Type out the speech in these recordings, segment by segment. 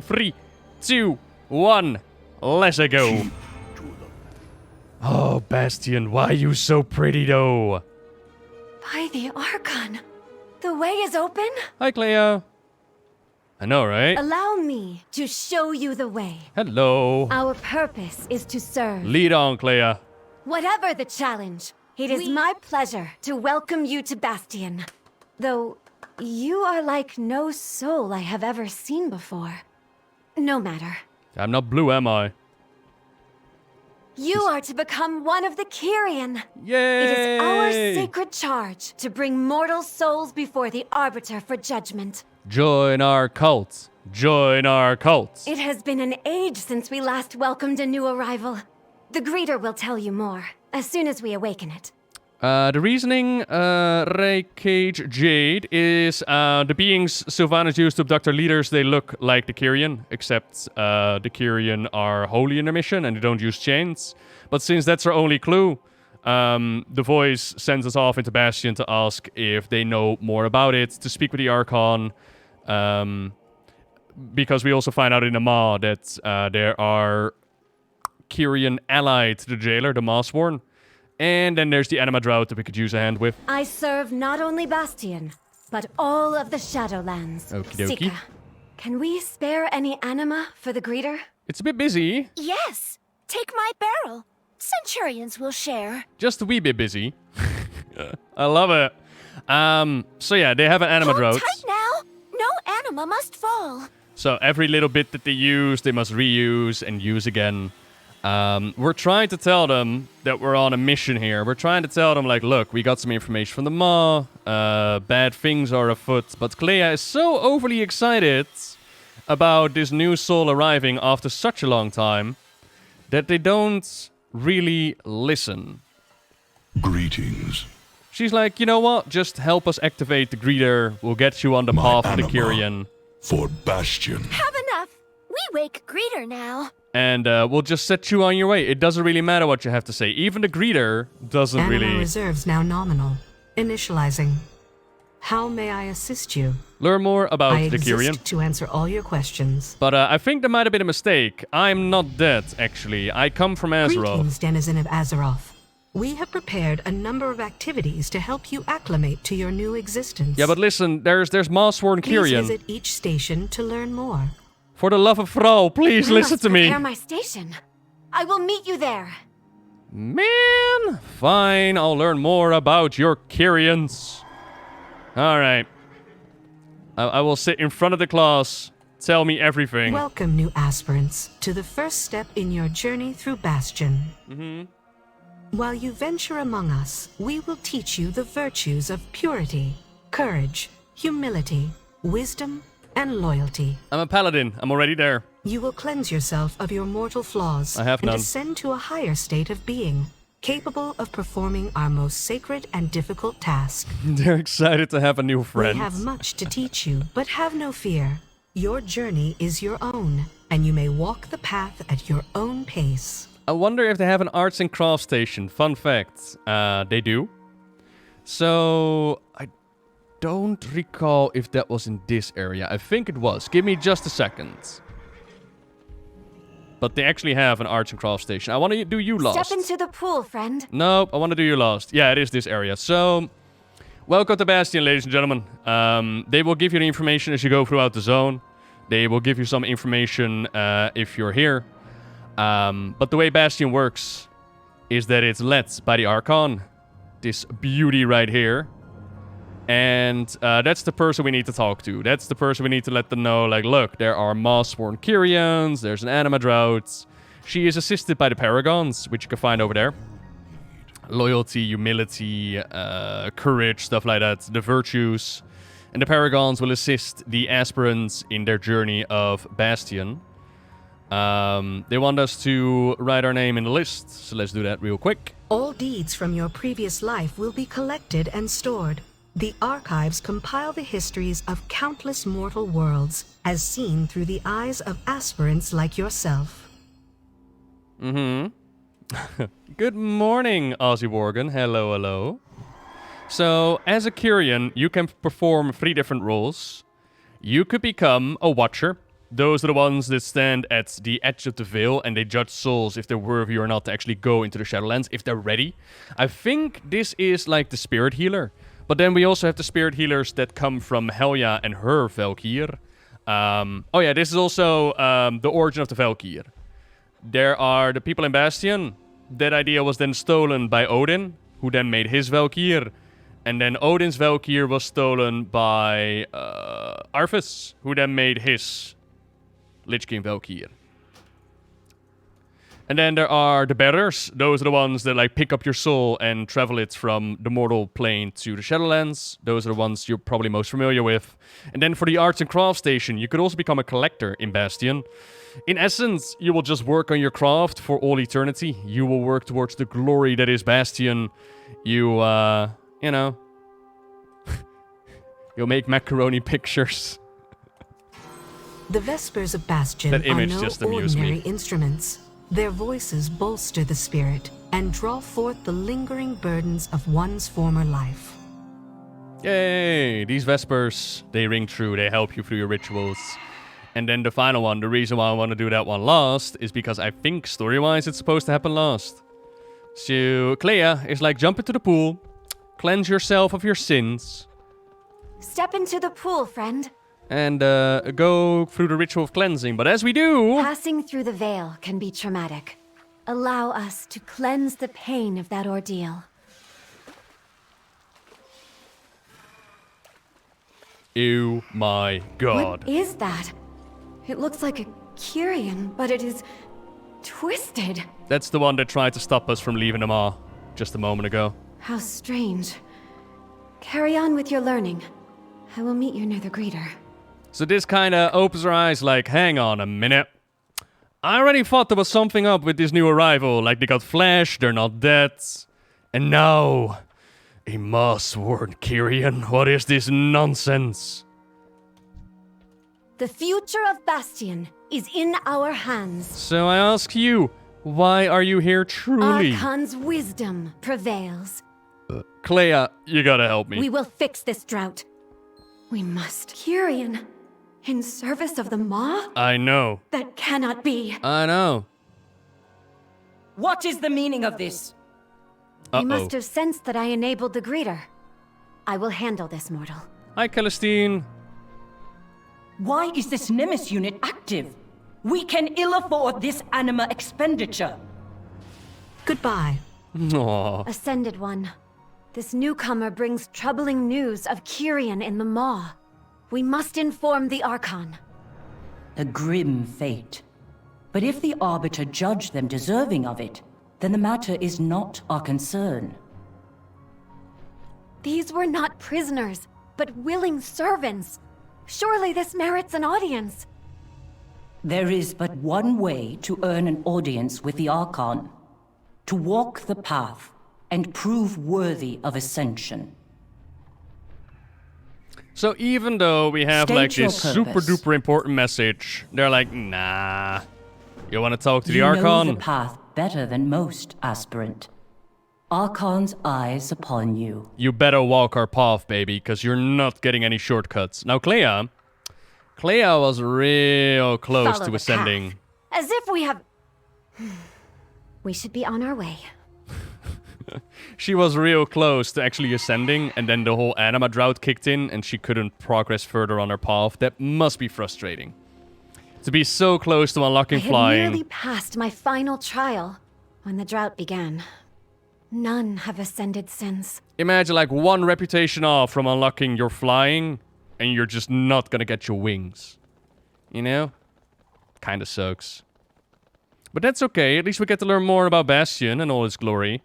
in 3, 2, 1. Let's go. Oh, Bastion, why are you so pretty, though? By the Archon. The way is open? Hi, Clea. I know, right? Allow me to show you the way. Hello. Our purpose is to serve. Lead on, Clea. Whatever the challenge, it is my pleasure to welcome you to Bastion. Though, you are like no soul I have ever seen before. No matter. I'm not blue, am I? You are to become one of the Kyrian. Yay! It is our sacred charge to bring mortal souls before the Arbiter for judgment. Join our cult. Join our cult. It has been an age since we last welcomed a new arrival. The greeter will tell you more, as soon as we awaken it. The reasoning, Recoreded Jade, is the beings Sylvanas used to abduct our leaders, they look like the Kyrian, except the Kyrian are holy in their mission and they don't use chains. But since that's our only clue, the voice sends us off into Bastion to ask if they know more about it, to speak with the Archon, because we also find out in the Maw that there are Kyrian allied to the jailer, the Mawsworn. And then there's the Anima Drought that we could use a hand with. I serve not only Bastion, but all of the Shadowlands. Okie dokie. Sika, can we spare any anima for the greeter? It's a bit busy. Yes, take my barrel. Centurions will share. Just a wee bit busy. I love it. So yeah, they have an Anima Drought. Hold tight now. No anima must fall. So every little bit that they use, they must reuse and use again. We're trying to tell them that we're on a mission here. We're trying to tell them, like, look, we got some information from the Maw. Bad things are afoot. But Clea is so overly excited about this new soul arriving after such a long time that they don't really listen. Greetings. She's like, you know what? Just help us activate the greeter. We'll get you on the path of the Kyrian. For Bastion. Have enough. We wake greeter now. And we'll just set you on your way. It doesn't really matter what you have to say. Even the greeter doesn't Anima really... reserves now nominal. Initializing. How may I assist you? Learn more about I the Kyrian. exist to answer all your questions. But I think there might have been a mistake. I'm not dead, actually. I come from Azeroth. Greetings, denizen of Azeroth. We have prepared a number of activities to help you acclimate to your new existence. Yeah, but listen, there's Mawsworn Please Kyrian. visit each station to learn more. For the love of Frau, please I listen must to me. prepare my station. I will meet you there. Man, fine, I'll learn more about your Kyrians. Alright. I will sit in front of the class. Tell me everything. Welcome, new aspirants, to the first step in your journey through Bastion. While you venture among us, we will teach you the virtues of purity, courage, humility, wisdom, and loyalty. I'm a paladin. I'm already there. You will cleanse yourself of your mortal flaws I have and none. ascend to a higher state of being, capable of performing our most sacred and difficult task. They're excited to have a new friend. We have much to teach you, but have no fear. Your journey is your own, and you may walk the path at your own pace. I wonder if they have an arts and crafts station. Fun fact. They do. So, I don't recall if that was in this area. I think it was. Give me just a second. But they actually have an arts and crafts station. I want to do you last. Step into the pool, friend. Nope, I want to do you last. Yeah, it is this area. So, welcome to Bastion, ladies and gentlemen. They will give you the information as you go throughout the zone. They will give you some information if you're here. But the way Bastion works is that it's led by the Archon. This beauty right here. And that's the person we need to talk to. That's the person we need to let them know, like, look, there are Mawsworn Kyrians, there's an Anima Drought. She is assisted by the Paragons, which you can find over there. Loyalty, humility, courage, stuff like that. The virtues. And the Paragons will assist the aspirants in their journey of Bastion. They want us to write our name in the list, so let's do that real quick. All deeds from your previous life will be collected and stored. The archives compile the histories of countless mortal worlds, as seen through the eyes of aspirants like yourself. Good morning, Ozzy Worgen. Hello, hello. So, as a Kyrian, you can perform 3 different roles. You could become a Watcher. Those are the ones that stand at the edge of the veil and they judge souls if they're worthy or not to actually go into the Shadowlands, if they're ready. I think this is like the spirit healer. But then we also have the spirit healers that come from Helja and her Valkyr. Oh yeah, this is also the origin of the Valkyr. There are the people in Bastion. That idea was then stolen by Odin, who then made his Valkyr. And then Odin's Valkyr was stolen by Arthas, who then made his Lich King Valkyr. And then there are the bearers. Those are the ones that like pick up your soul and travel it from the mortal plane to the Shadowlands. Those are the ones you're probably most familiar with. And then for the arts and crafts station, you could also become a collector in Bastion. In essence, you will just work on your craft for all eternity. You will work towards the glory that is Bastion. You know, you'll make macaroni pictures. The Vespers of Bastion That image are no just amused me. ordinary instruments. Their voices bolster the spirit and draw forth the lingering burdens of one's former life. Yay! These Vespers, they ring true. They help you through your rituals. And then the final one, the reason why I want to do that one last is because I think story-wise it's supposed to happen last. So Clea is like, jump into the pool, cleanse yourself of your sins, Step into the pool, friend. and go through the ritual of cleansing. But as we do... Passing through the veil can be traumatic. Allow us to cleanse the pain of that ordeal. Oh my god. What is that? It looks like a Kyrian, but it is twisted. That's the one that tried to stop us from leaving the Maw just a moment ago. How strange. Carry on with your learning. I will meet you near the greeter. So this kind of opens our eyes like, hang on a minute. I already thought there was something up with this new arrival, like they got flesh, they're not dead. And now, a Maw-sworn Kyrian, what is this nonsense? The future of Bastion is in our hands. So I ask you, why are you here truly? Archon's wisdom prevails. Clea, you gotta help me. We will fix this drought. We must. Kyrian, in service of the Maw? I know. That cannot be. I know. What is the meaning of this? You must have sensed that I enabled the greeter. I will handle this, mortal. Hi, Celestine. Why is this Nemesis unit active? We can ill afford this anima expenditure. Goodbye. Aww. Ascended One, this newcomer brings troubling news of Kyrian in the Maw. We must inform the Archon. A grim fate. But if the Arbiter judge them deserving of it, then the matter is not our concern. These were not prisoners, but willing servants. Surely this merits an audience. There is but one way to earn an audience with the Archon. To walk the path and prove worthy of ascension. So even though we have State like your this purpose. super duper important message, they're like, nah. You want to talk to the You know Archon? the path better than most, aspirant. Archon's eyes upon you. You better walk our path, baby, because you're not getting any shortcuts. Now, Clea was real close Follow to the ascending. path. As if we have... We should be on our way. She was real close to actually ascending, and then the whole anima drought kicked in, and she couldn't progress further on her path. That must be frustrating. To be so close to unlocking I had flying. nearly passed my final trial when the drought began. None have ascended since. Imagine like one reputation off from unlocking your flying, and you're just not gonna get your wings. You know? Kinda sucks. But that's okay, at least we get to learn more about Bastion and all its glory.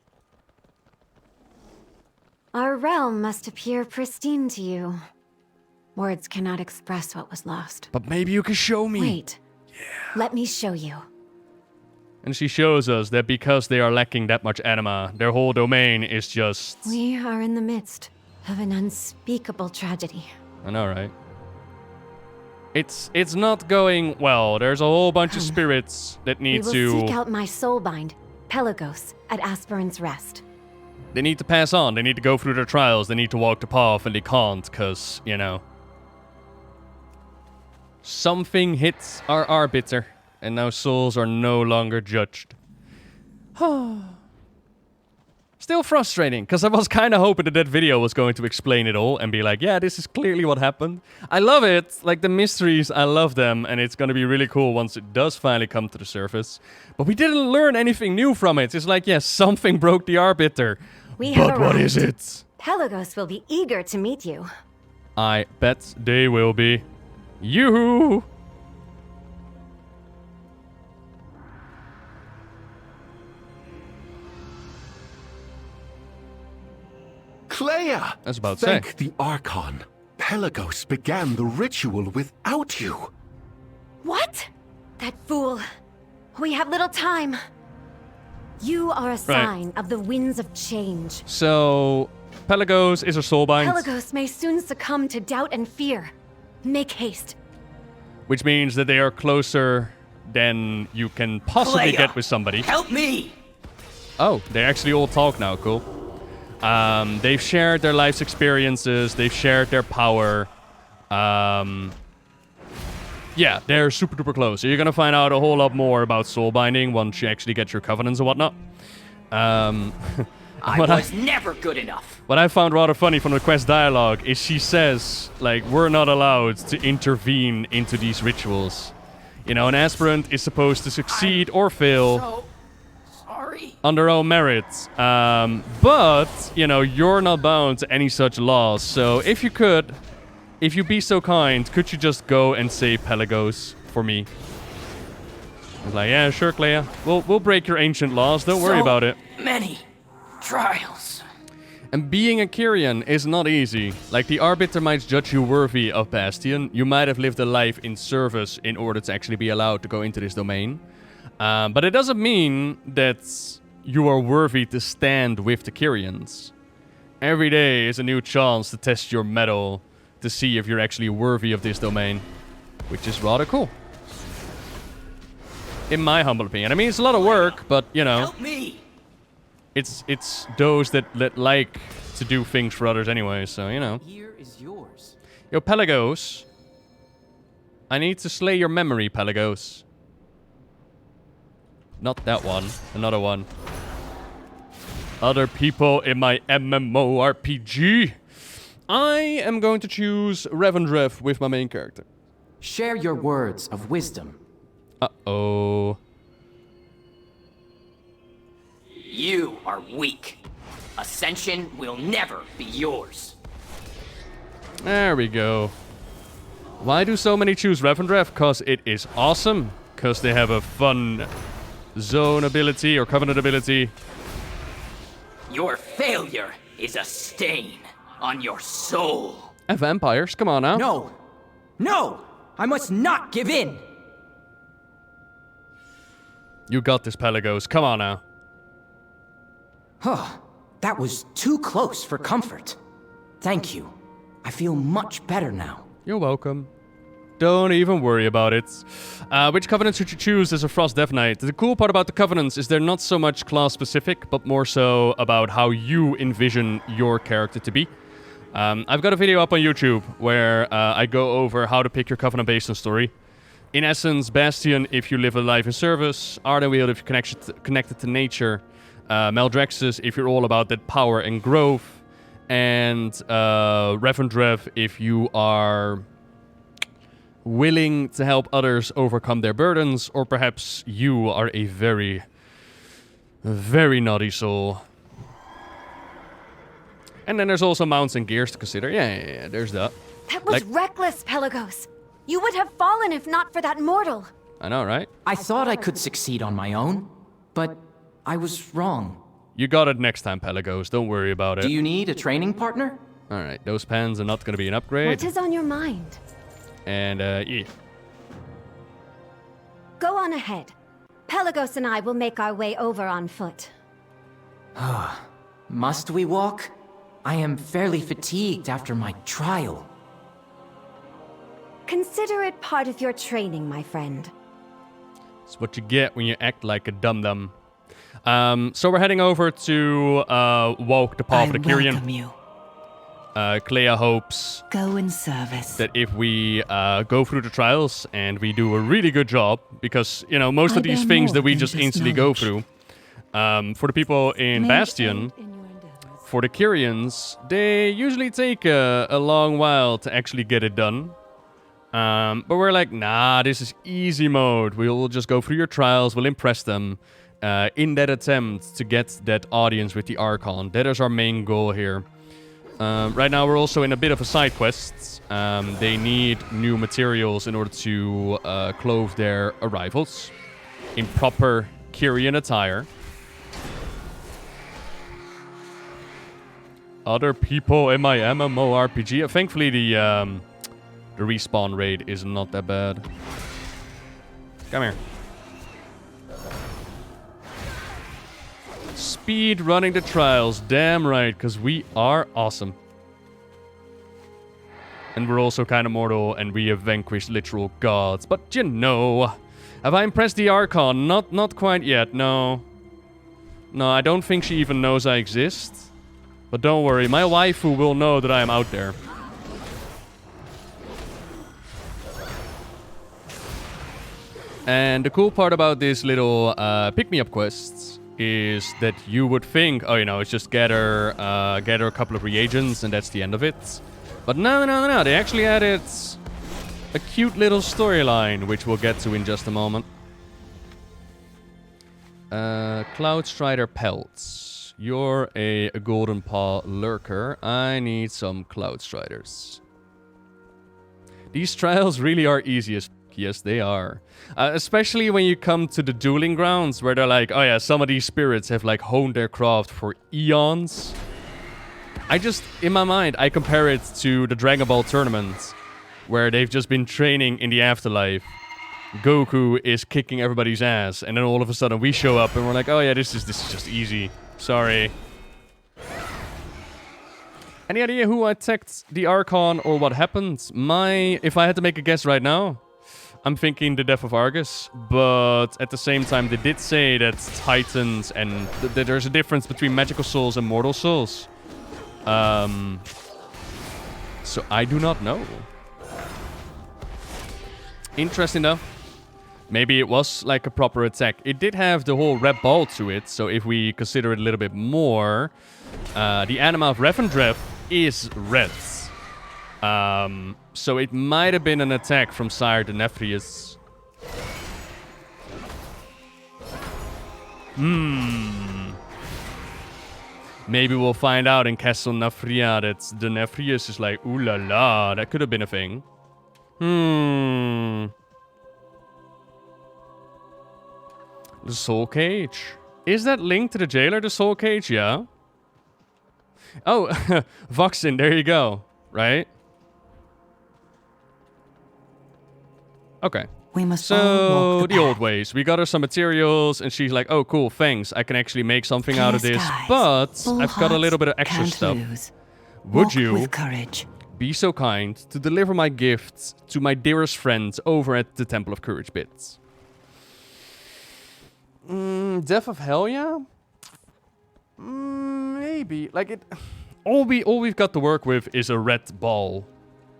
Our realm must appear pristine to you. Words cannot express what was lost. But maybe you can show me. Wait. Let me show you. And she shows us that because they are lacking that much anima, their whole domain is just... We are in the midst of an unspeakable tragedy. I know, right? It's not going well. There's a whole bunch of spirits that We need will to... seek out my soulbind, Pelagos, at Aspirant's Rest. They need to pass on. They need to go through their trials. They need to walk the path, and they can't, because, you know... something hits our arbiter, and now souls are no longer judged. Still frustrating, because I was kind of hoping that that video was going to explain it all and be like, yeah, this is clearly what happened. I love it. Like, the mysteries, I love them, and it's going to be really cool once it does finally come to the surface. But we didn't learn anything new from it. It's like, yes, something broke the arbiter. We have But what arrived. is it? Pelagos will be eager to meet you. I bet they will be. Yoo-hoo! Clea! I was about to say. Thank the Archon. Pelagos began the ritual without you. What? That fool. We have little time. You are a sign of the winds of change. So, Pelagos is a soulbind, Pelagos may soon succumb to doubt and fear. Make haste. which means that they are closer than you can possibly Clea, get with somebody. Help me! Oh, they actually all talk now. Cool. They've shared their life's experiences. They've shared their power. Yeah, they're super duper close. So you're gonna find out a whole lot more about soul binding once you actually get your covenants and whatnot. I was never good enough. What I found rather funny from the quest dialogue is she says, like, we're not allowed to intervene into these rituals. You know, an aspirant is supposed to succeed or fail So sorry. on their own merits. But, you know, you're not bound to any such laws. So if you could, if you'd be so kind, could you just go and save Pelagos for me? I was like, yeah, sure, Clea. We'll break your ancient laws. Don't worry about it. Many trials. And being a Kyrian is not easy. Like, the Arbiter might judge you worthy of Bastion. You might have lived a life in service in order to actually be allowed to go into this domain. But it doesn't mean that you are worthy to stand with the Kyrians. Every day is a new chance to test your mettle, to see if you're actually worthy of this domain. Which is rather cool. In my humble opinion. I mean, it's a lot of work, but, you know... Help me! It's those that like to do things for others anyway, so, you know. Here is yours. Yo, Pelagos. I need to slay your memory, Pelagos. Not that one. Another one. Other people in my MMORPG. I am going to choose Revendrev with my main character. Share your words of wisdom. Uh-oh. You are weak. Ascension will never be yours. There we go. Why do so many choose Revendrev? Because it is awesome. Because they have a fun zone ability or covenant ability. Your failure is a stain on your soul. And vampires, come on now. No! No! I must not give in! You got this, Pelagos. Come on now. Huh. That was too close for comfort. Thank you. I feel much better now. You're welcome. Don't even worry about it. Which covenant should you choose as a Frost Death Knight? The cool part about the covenants is they're not so much class specific, but more so about how you envision your character to be. I've got a video up on YouTube where I go over how to pick your covenant based on story. In essence, Bastion if you live a life in service, Ardenweald if you're connected to nature, Maldraxxus if you're all about that power and growth, and Revendrev if you are willing to help others overcome their burdens, or perhaps you are a very, very naughty soul. And then there's also mounts and gears to consider. Yeah, there's that. That was reckless, Pelagos. You would have fallen if not for that mortal. I know, right? I thought I could succeed on my own, but I was wrong. You got it next time, Pelagos. Don't worry about it. Do you need a training partner? Alright, those pens are not going to be an upgrade. What is on your mind? And, yeah. Go on ahead. Pelagos and I will make our way over on foot. Must we walk? I am fairly fatigued after my trial. Consider it part of your training, my friend. It's what you get when you act like a dum-dum. So we're heading over to walk the path of the Kyrian. welcome you. Clea hopes Go in service. that if we go through the trials and we do a really good job, because, you know, most of these things that we just instantly go through, for the people in Bastion, for the Kyrians, they usually take a long while to actually get it done. But we're like, nah, this is easy mode. We'll just go through your trials, we'll impress them in that attempt to get that audience with the Archon. That is our main goal here. Right now we're also in a bit of a side quest. They need new materials in order to clothe their arrivals in proper Kyrian attire. Other people in my MMORPG. Thankfully the respawn rate is not that bad. Come here. Speed running the trials. Damn right, because we are awesome. And we're also kind of mortal, and we have vanquished literal gods. But you know, have I impressed the Archon? Not quite yet, no. No, I don't think she even knows I exist. But don't worry, my waifu will know that I am out there. And the cool part about this little pick-me-up quests is that you would think, oh, you know, it's just gather a couple of reagents and that's the end of it. But no, they actually added a cute little storyline, which we'll get to in just a moment. Cloud Strider pelts. You're a Golden Paw lurker. I need some Cloud Striders. These trials really are easy as yes, they are. Especially when you come to the dueling grounds where they're like, oh yeah, some of these spirits have like honed their craft for eons. I just, in my mind, I compare it to the Dragon Ball tournament where they've just been training in the afterlife. Goku is kicking everybody's ass, and then all of a sudden we show up and we're like, oh yeah, this is just easy. Sorry. Any idea who attacked the Archon or what happened? If I had to make a guess right now, I'm thinking the death of Argus, but at the same time they did say that Titans and that there's a difference between magical souls and mortal souls. So I do not know. Interesting though. Maybe it was like a proper attack. It did have the whole red ball to it, so if we consider it a little bit more, the anima of Revendreth is red. So it might have been an attack from Sire Denethrius. Maybe we'll find out in Castle Nafria that Denethrius is like, ooh la la, that could have been a thing. The Soul Cage. Is that linked to the jailer, the Soul Cage? Yeah. Oh, Voxin, there you go. Right? Okay. We must so, the old ways. We got her some materials, and she's like, oh, cool, thanks. I can actually make something out of this, but I've got a little bit of extra stuff. Would you be so kind to deliver my gifts to my dearest friends over at the Temple of Courage Bits? Death of Helya? Maybe. Like, it. All we've got to work with is a red ball.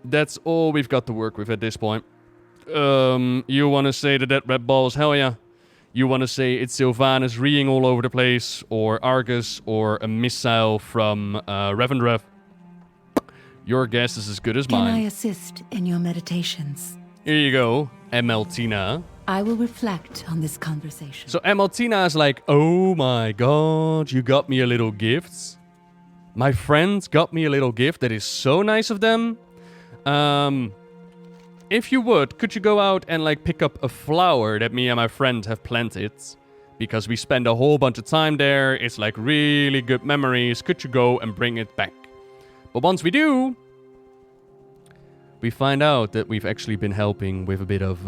That's all we've got to work with at this point. You want to say that red ball is Helya? You want to say it's Sylvanas reeing all over the place, or Argus, or a missile from Revendreth? Your guess is as good as mine. Can I assist in your meditations? Here you go, Emeltina. I will reflect on this conversation. So Emeltina is like, oh my god, you got me a little gift. My friends got me a little gift. That is so nice of them. If you would, could you go out and like pick up a flower that me and my friend have planted? Because we spend a whole bunch of time there. It's like really good memories. Could you go and bring it back? But once we do, we find out that we've actually been helping with a bit of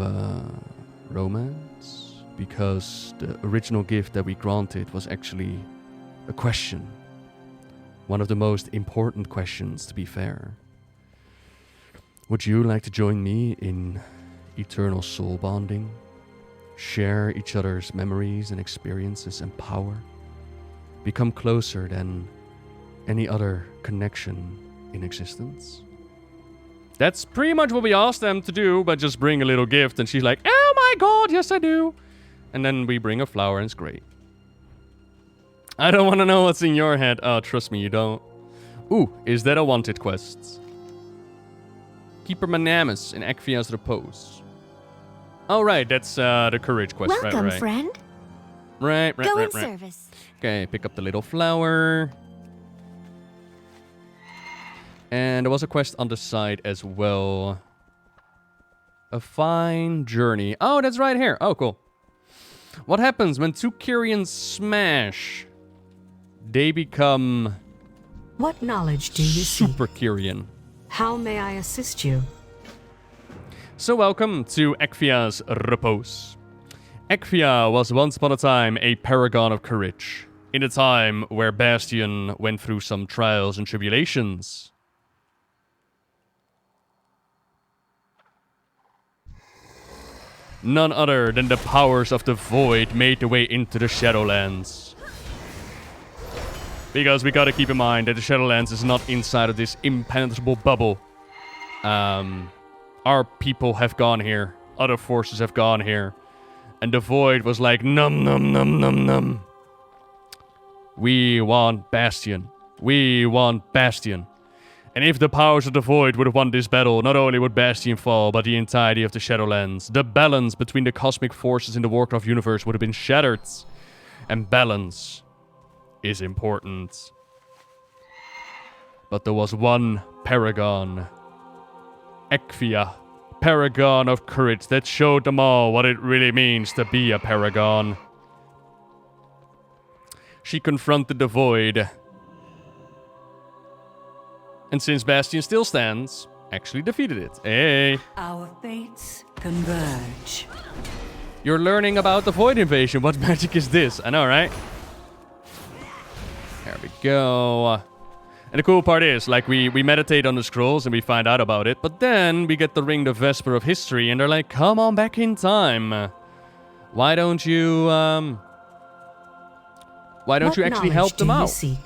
romance. Because the original gift that we granted was actually a question. One of the most important questions, to be fair. Would you like to join me in eternal soul bonding? Share each other's memories and experiences and power? Become closer than any other connection in existence. That's pretty much what we asked them to do, but just bring a little gift. And she's like, oh my god, yes I do. And then we bring a flower and it's great. I don't want to know what's in your head. Oh, trust me, you don't. Ooh, is that a wanted quest? Keeper Manamus in Ekvia's Repose. Oh, right, that's the courage quest. Welcome, right. friend. Right. Go in service. Okay, pick up the little flower. And there was a quest on the side as well. A fine journey. Oh, that's right here. Oh, cool. What happens when two Kyrians smash? They become... What knowledge do you seek? Super Kyrian. How may I assist you? So welcome to Ekvia's Repose. Ekvia was once upon a time a paragon of courage. In a time where Bastion went through some trials and tribulations. None other than the powers of the Void made their way into the Shadowlands. Because we gotta keep in mind that the Shadowlands is not inside of this impenetrable bubble. Our people have gone here. Other forces have gone here. And the Void was like, num num num num num. We want Bastion. We want Bastion. And if the powers of the Void would have won this battle, not only would Bastion fall, but the entirety of the Shadowlands. The balance between the cosmic forces in the Warcraft universe would have been shattered. And balance is important. But there was one paragon. Ekvia. Paragon of courage that showed them all what it really means to be a paragon. She confronted the Void. And since Bastion still stands, actually defeated it. Hey! Our fates converge. You're learning about the Void invasion. What magic is this? I know, right? There we go. And the cool part is, like, we meditate on the scrolls and we find out about it, but then we get the ring, the Vesper of History, and they're like, come on back in time. Why don't you actually help them out? Seek?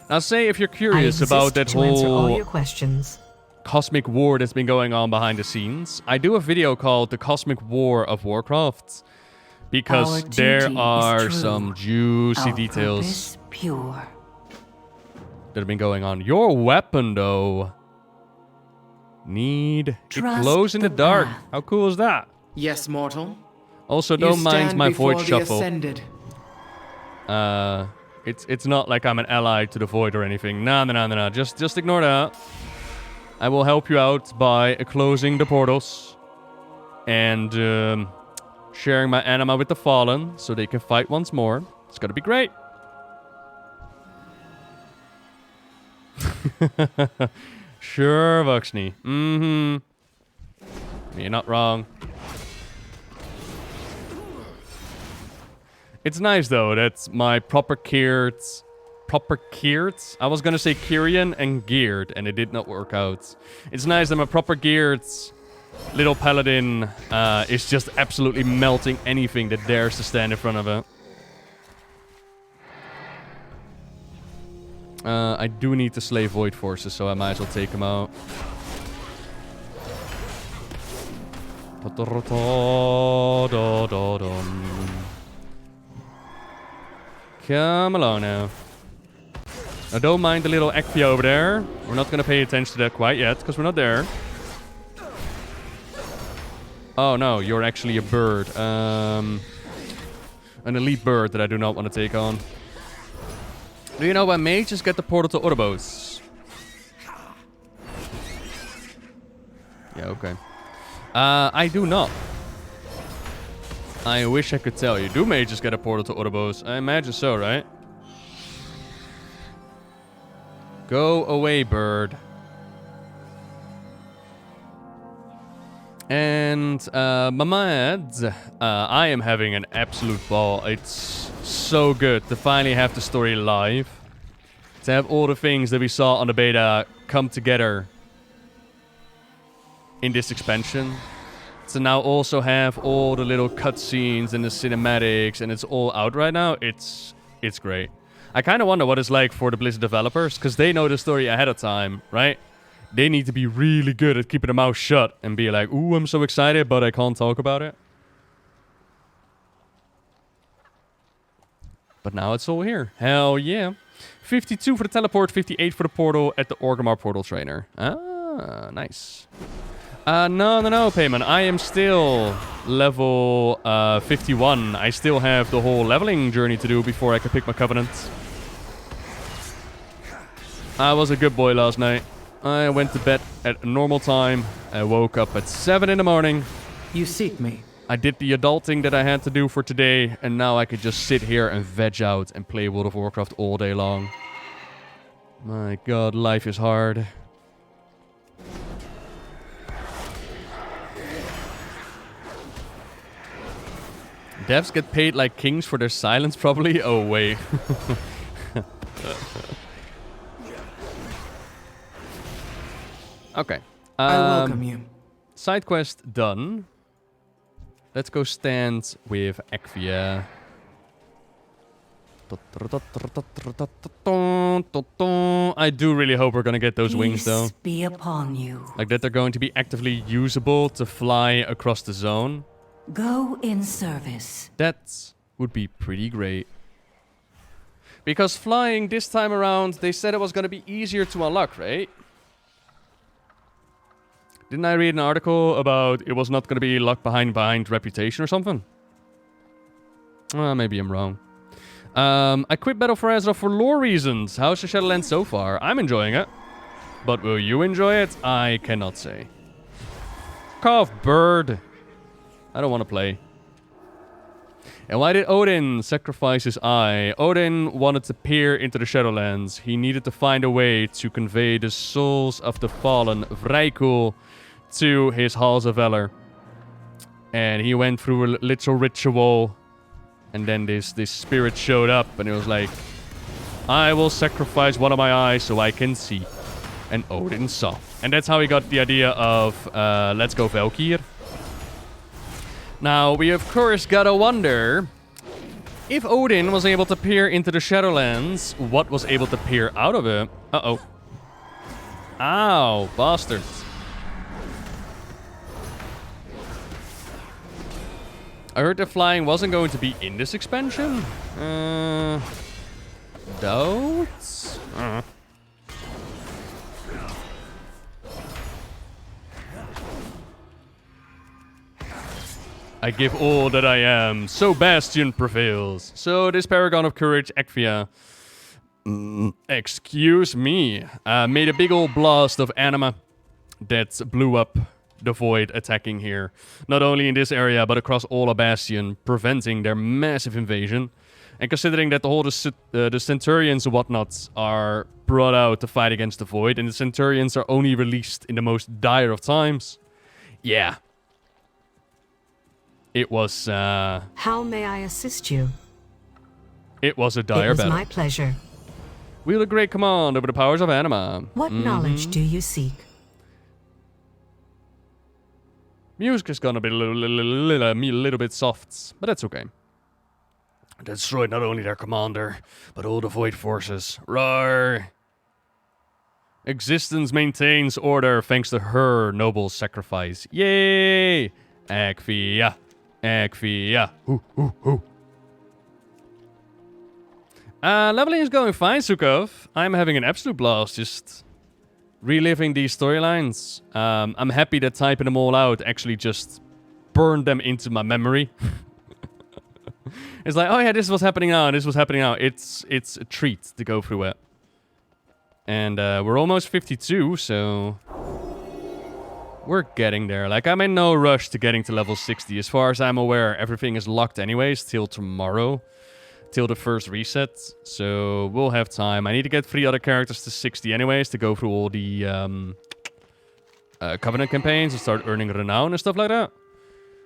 Now, say if you're curious about that answer all whole your questions. cosmic war that's been going on behind the scenes, I do a video called The Cosmic War of Warcraft, because there are some juicy details pure. that have been going on. Your weapon, though, it glows in the dark. How cool is that? Yes, mortal. Also, don't mind my void shuffle. Ascended. It's not like I'm an ally to the Void or anything. No. Just ignore that. I will help you out by closing the portals and sharing my anima with the Fallen so they can fight once more. It's gonna be great. Sure, Voxney. You're not wrong. It's nice, though, that my proper Kyrts... I was gonna say Kyrian and geared, and it did not work out. It's nice that my proper geared little paladin is just absolutely melting anything that dares to stand in front of it. I do need to slay Void Forces, so I might as well take them out. Come along now. Now don't mind the little Ekvia over there. We're not gonna pay attention to that quite yet, because we're not there. Oh no, you're actually a bird. An elite bird that I do not want to take on. Do you know I may just get the portal to Oribos? Yeah, okay. I do not. I wish I could tell you. Do may just get a portal to Oribos? I imagine so, right? Go away, bird. And, Mamad, I am having an absolute ball. It's so good to finally have the story live. To have all the things that we saw on the beta come together in this expansion. To now also have all the little cutscenes and the cinematics, and it's all out right now. It's great. I kind of wonder what it's like for the Blizzard developers, because they know the story ahead of time, right? They need to be really good at keeping their mouth shut and be like, ooh, I'm so excited, but I can't talk about it. But now it's all here. Hell yeah. 52 for the teleport, 58 for the portal at the Orgrimmar portal trainer. Ah, nice. No, Payman. I am still level 51. I still have the whole leveling journey to do before I can pick my covenant. I was a good boy last night. I went to bed at a normal time. I woke up at 7 in the morning. You seek me. I did the adulting that I had to do for today, and now I could just sit here and veg out and play World of Warcraft all day long. My god, life is hard. Devs get paid like kings for their silence, probably? Oh, wait. Okay. I welcome you. Side quest done. Let's go stand with Ekvia. I do really hope we're gonna get those wings, though. Peace be upon you. Like that they're going to be actively usable to fly across the zone. Go in service. That would be pretty great. Because flying this time around, they said it was gonna be easier to unlock, right? Didn't I read an article about it was not going to be locked behind reputation or something? Maybe I'm wrong. I quit Battle for Azeroth for lore reasons. How's the Shadowlands so far? I'm enjoying it. But will you enjoy it? I cannot say. Cough, bird. I don't want to play. And why did Odin sacrifice his eye? Odin wanted to peer into the Shadowlands. He needed to find a way to convey the souls of the fallen Vrykul to his halls of valor. And he went through a literal ritual. And then this spirit showed up and it was like, I will sacrifice one of my eyes so I can see. And Odin saw. And that's how he got the idea of let's go Valkyr. Now, we of course gotta wonder, if Odin was able to peer into the Shadowlands, what was able to peer out of it? Uh-oh. Ow, bastards. I heard the flying wasn't going to be in this expansion. Doubts? I give all that I am, so Bastion prevails. So this Paragon of Courage, Ekvia, excuse me, made a big old blast of anima that blew up the void attacking here. Not only in this area, but across all of Bastion, preventing their massive invasion. And considering that the Centurions and whatnots are brought out to fight against the void, and the Centurions are only released in the most dire of times, yeah. It was, How may I assist you? It was a dire battle. It was my pleasure. Wield a great command over the powers of anima. What knowledge do you seek? Music has gone a little bit soft, but that's okay. Destroyed not only their commander, but all the void forces. Roar! Existence maintains order thanks to her noble sacrifice. Yay! Ekvia. Ekvia. Hoo, hoo, hoo. Leveling is going fine, Sukov. I'm having an absolute blast, just reliving these storylines. I'm happy that typing them all out actually just burned them into my memory. It's like, oh yeah, this was happening now, this was happening now. It's a treat to go through it. And we're almost 52, so we're getting there. Like, I'm in no rush to getting to level 60. As far as I'm aware, everything is locked anyways till tomorrow. Till the first reset. So we'll have time. I need to get 3 other characters to 60 anyways to go through all the Covenant campaigns and start earning renown and stuff like that.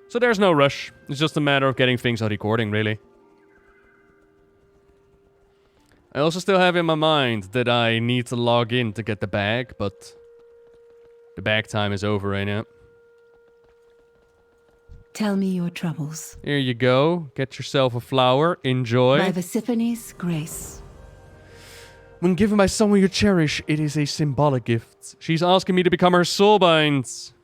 So there's no rush. It's just a matter of getting things on recording, really. I also still have in my mind that I need to log in to get the bag, but the bag time is over right now. Tell me your troubles. Here you go. Get yourself a flower. Enjoy. By Visiphanes' grace, When given by someone you cherish, it is a symbolic gift. She's asking me to become her soulbind.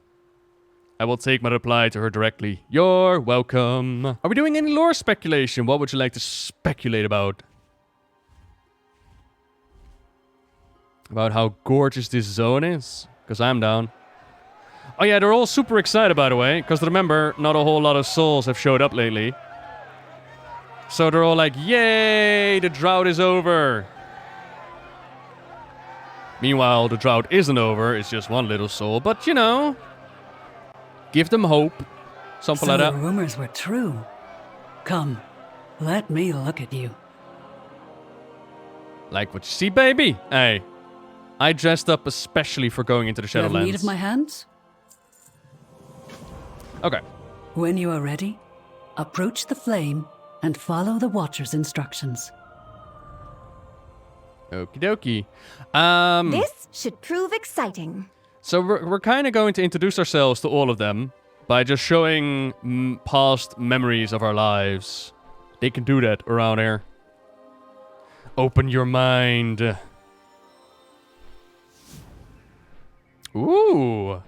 I will take my reply to her directly. You're welcome. Are we doing any lore speculation? What would you like to speculate about? About how gorgeous this zone is? Because I'm down. Oh yeah, they're all super excited, by the way. Because remember, not a whole lot of souls have showed up lately. So they're all like, yay, the drought is over. Meanwhile, the drought isn't over. It's just one little soul. But, you know, give them hope. Something like that. So the rumors were true. Come, let me look at you. Like what you see, baby? Hey, I dressed up especially for going into the You have Shadowlands. need of my hands? Okay. When you are ready, approach the flame and follow the Watcher's instructions. Okie dokie. This should prove exciting. So we're kind of going to introduce ourselves to all of them by just showing past memories of our lives. They can do that around here. Open your mind. Ooh.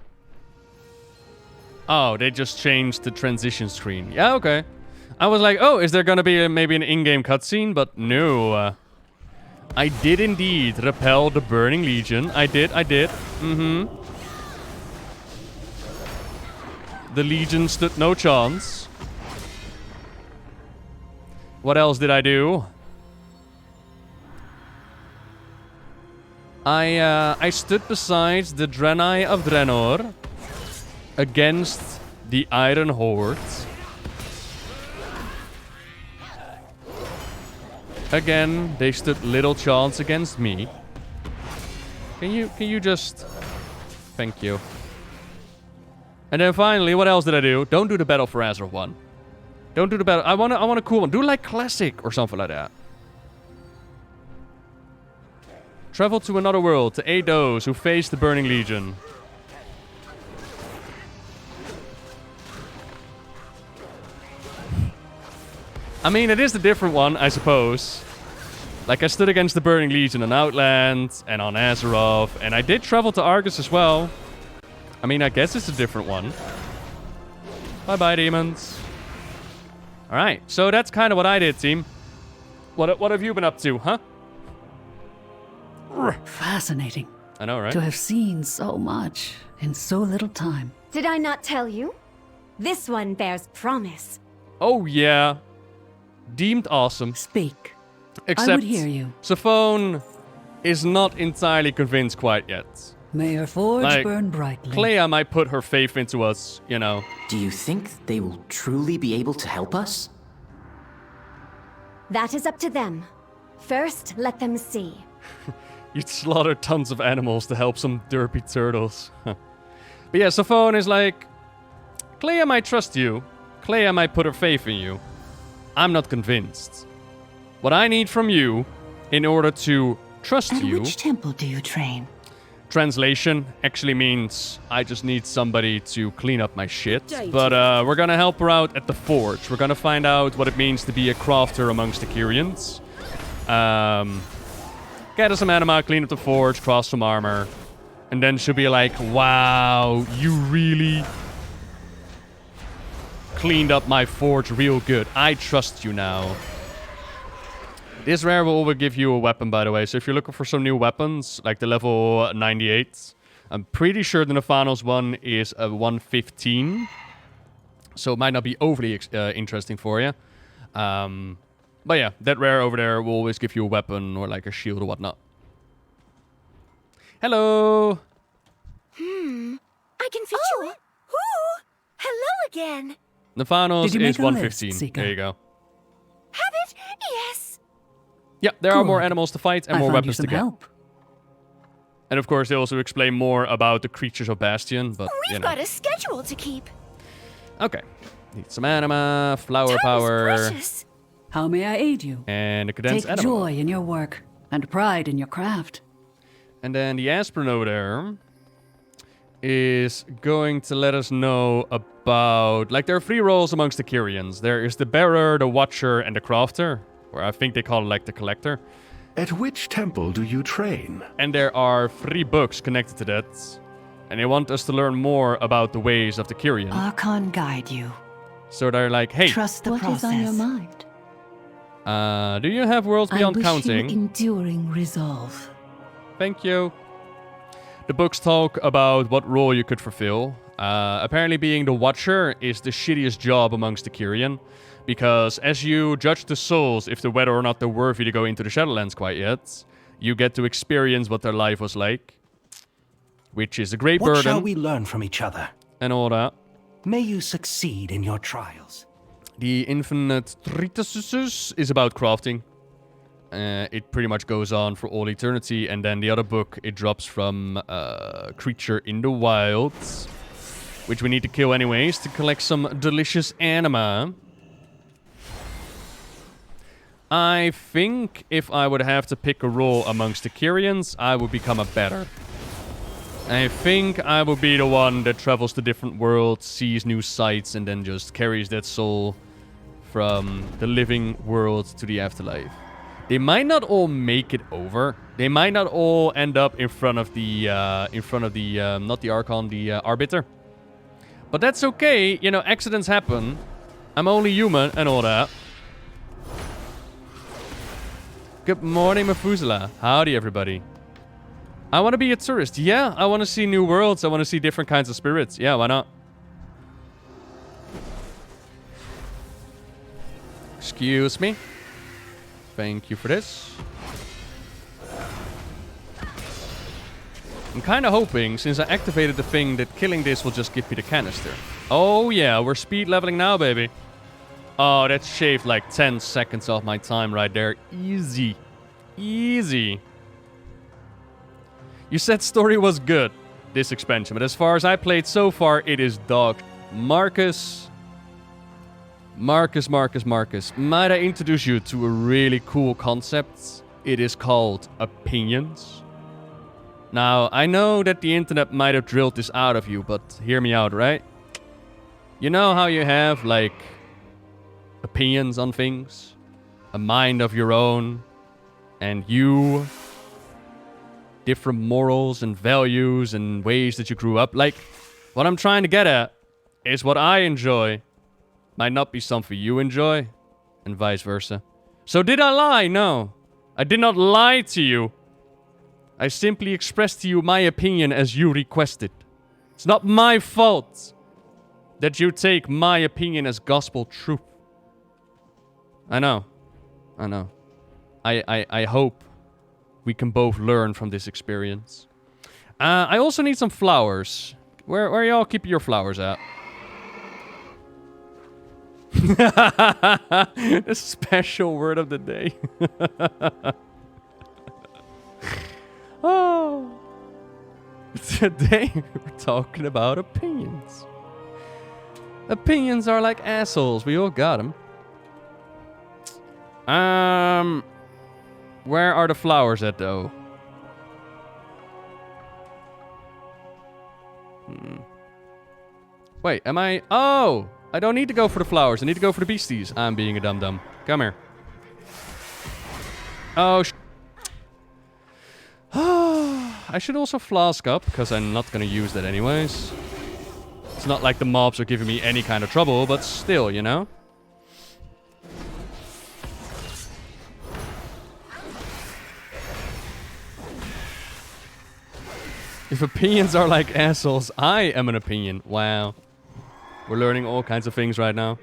Oh, they just changed the transition screen. Yeah, okay. I was like, oh, is there gonna be maybe an in-game cutscene? But no. I did indeed repel the Burning Legion. I did. Mm-hmm. The Legion stood no chance. What else did I do? I stood beside the Draenei of Draenor against the Iron Horde. Again, they stood little chance against me. Can you just... Thank you. And then finally, what else did I do? Don't do the Battle for Azeroth one. Don't do the battle... I want a cool one. Do like Classic or something like that. Travel to another world to aid those who face the Burning Legion. I mean, it is the different one, I suppose. Like, I stood against the Burning Legion on Outland and on Azeroth, and I did travel to Argus as well. I mean, I guess it's a different one. Bye-bye, demons. Alright, so that's kind of what I did, team. What have you been up to, huh? Fascinating. I know, right? To have seen so much in so little time. Did I not tell you? This one bears promise. Oh, yeah. Deemed awesome. Speak. Except I would hear you. Saphone is not entirely convinced quite yet. May your forge Like, burn brightly. Clea might put her faith into us, you know. Do you think they will truly be able to help us? That is up to them. First, let them see. You'd slaughter tons of animals to help some derpy turtles. But yeah, Saphone is like, Clea might trust you. Clea might put her faith in you. I'm not convinced. What I need from you, in order to trust At you... which temple do you train? Translation actually means I just need somebody to clean up my shit. But we're gonna help her out at the forge. We're gonna find out what it means to be a crafter amongst the Kyrians. Gather some anima, clean up the forge, craft some armor. And then she'll be like, wow, you really cleaned up my forge real good. I trust you now. This rare will give you a weapon, by the way. So if you're looking for some new weapons, like the level 98, I'm pretty sure the Nephanos one is a 115. So it might not be overly interesting for you. But yeah, that rare over there will always give you a weapon or like a shield or whatnot. Hello! I can fit you in. Ooh! Hello again. Nephanos Did you make is a 115. list, Seeker? There you go. Have it? Yes. Yeah, there are more Good. animals to fight and I more found you weapons to some get. help. And of course, they also explain more about the creatures of Bastion, but you We've know. got a schedule to keep. Okay. Need some anima, flower Time power, is precious. How may I aid you? and a condensed Take anima. joy in your work and pride in your craft. And then the aspirin over there is going to let us know about... Like, there are 3 roles amongst the Kyrians. There is the Bearer, the Watcher, and the Crafter. Or I think they call it, like, the Collector. At which temple do you train? And there are 3 books connected to that. And they want us to learn more about the ways of the Kyrian. Archon guide you. So they're like, hey, Trust the process. What is on your mind? Do you have Worlds Beyond I wish Counting? you enduring resolve. Thank you. The books talk about what role you could fulfill. Apparently being the Watcher is the shittiest job amongst the Kyrian. Because as you judge the souls, if whether or not they're worthy to go into the Shadowlands quite yet, you get to experience what their life was like. Which is a great burden. What shall we learn from each other? And all that. May you succeed in your trials. The Infinite Treatises is about crafting. It pretty much goes on for all eternity. And then the other book, it drops from Creature in the Wilds, which we need to kill anyways to collect some delicious anima. I think if I would have to pick a role amongst the Kyrians, I would become a better. I think I will be the one that travels to different worlds, sees new sights, and then just carries that soul from the living world to the afterlife. They might not all make it over. They might not all end up in front of the, not the Archon, the Arbiter. But that's okay. You know, accidents happen. I'm only human and all that. Good morning, Methuselah. Howdy, everybody. I want to be a tourist. Yeah, I want to see new worlds. I want to see different kinds of spirits. Yeah, why not? Excuse me. Thank you for this. I'm kind of hoping, since I activated the thing, that killing this will just give me the canister. Oh yeah, we're speed leveling now, baby. Oh, that shaved like 10 seconds off my time right there. Easy. Easy. You said story was good, this expansion, but as far as I played so far, it is dog. Marcus. Might I introduce you to a really cool concept? It is called opinions. Now, I know that the internet might have drilled this out of you, but hear me out, right? You know how you have, like, opinions on things? A mind of your own, and you... different morals and values and ways that you grew up. Like, what I'm trying to get at is what I enjoy might not be something you enjoy, and vice versa. So did I lie? No. I did not lie to you. I simply expressed to you my opinion as you requested. It's not my fault that you take my opinion as gospel truth. I know. I hope we can both learn from this experience. I also need some flowers. Where y'all keep your flowers at? The special word of the day. Oh. Today we're talking about opinions. Opinions are like assholes. We all got them. Where are the flowers at, though? Wait, am I... Oh! I don't need to go for the flowers. I need to go for the beasties. I'm being a dum-dum. Come here. Oh, I should also flask up, because I'm not going to use that anyways. It's not like the mobs are giving me any kind of trouble, but still, you know? If opinions are like assholes, I am an opinion. Wow. We're learning all kinds of things right now.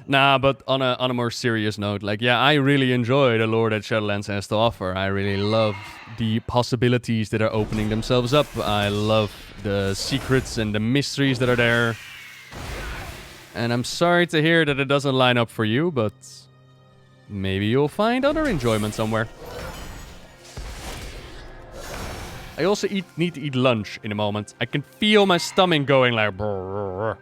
Nah, but on a more serious note, like, yeah, I really enjoy the lore that Shadowlands has to offer. I really love the possibilities that are opening themselves up. I love the secrets and the mysteries that are there. And I'm sorry to hear that it doesn't line up for you, but maybe you'll find other enjoyment somewhere. I also need to eat lunch in a moment. I can feel my stomach going like... Brrr.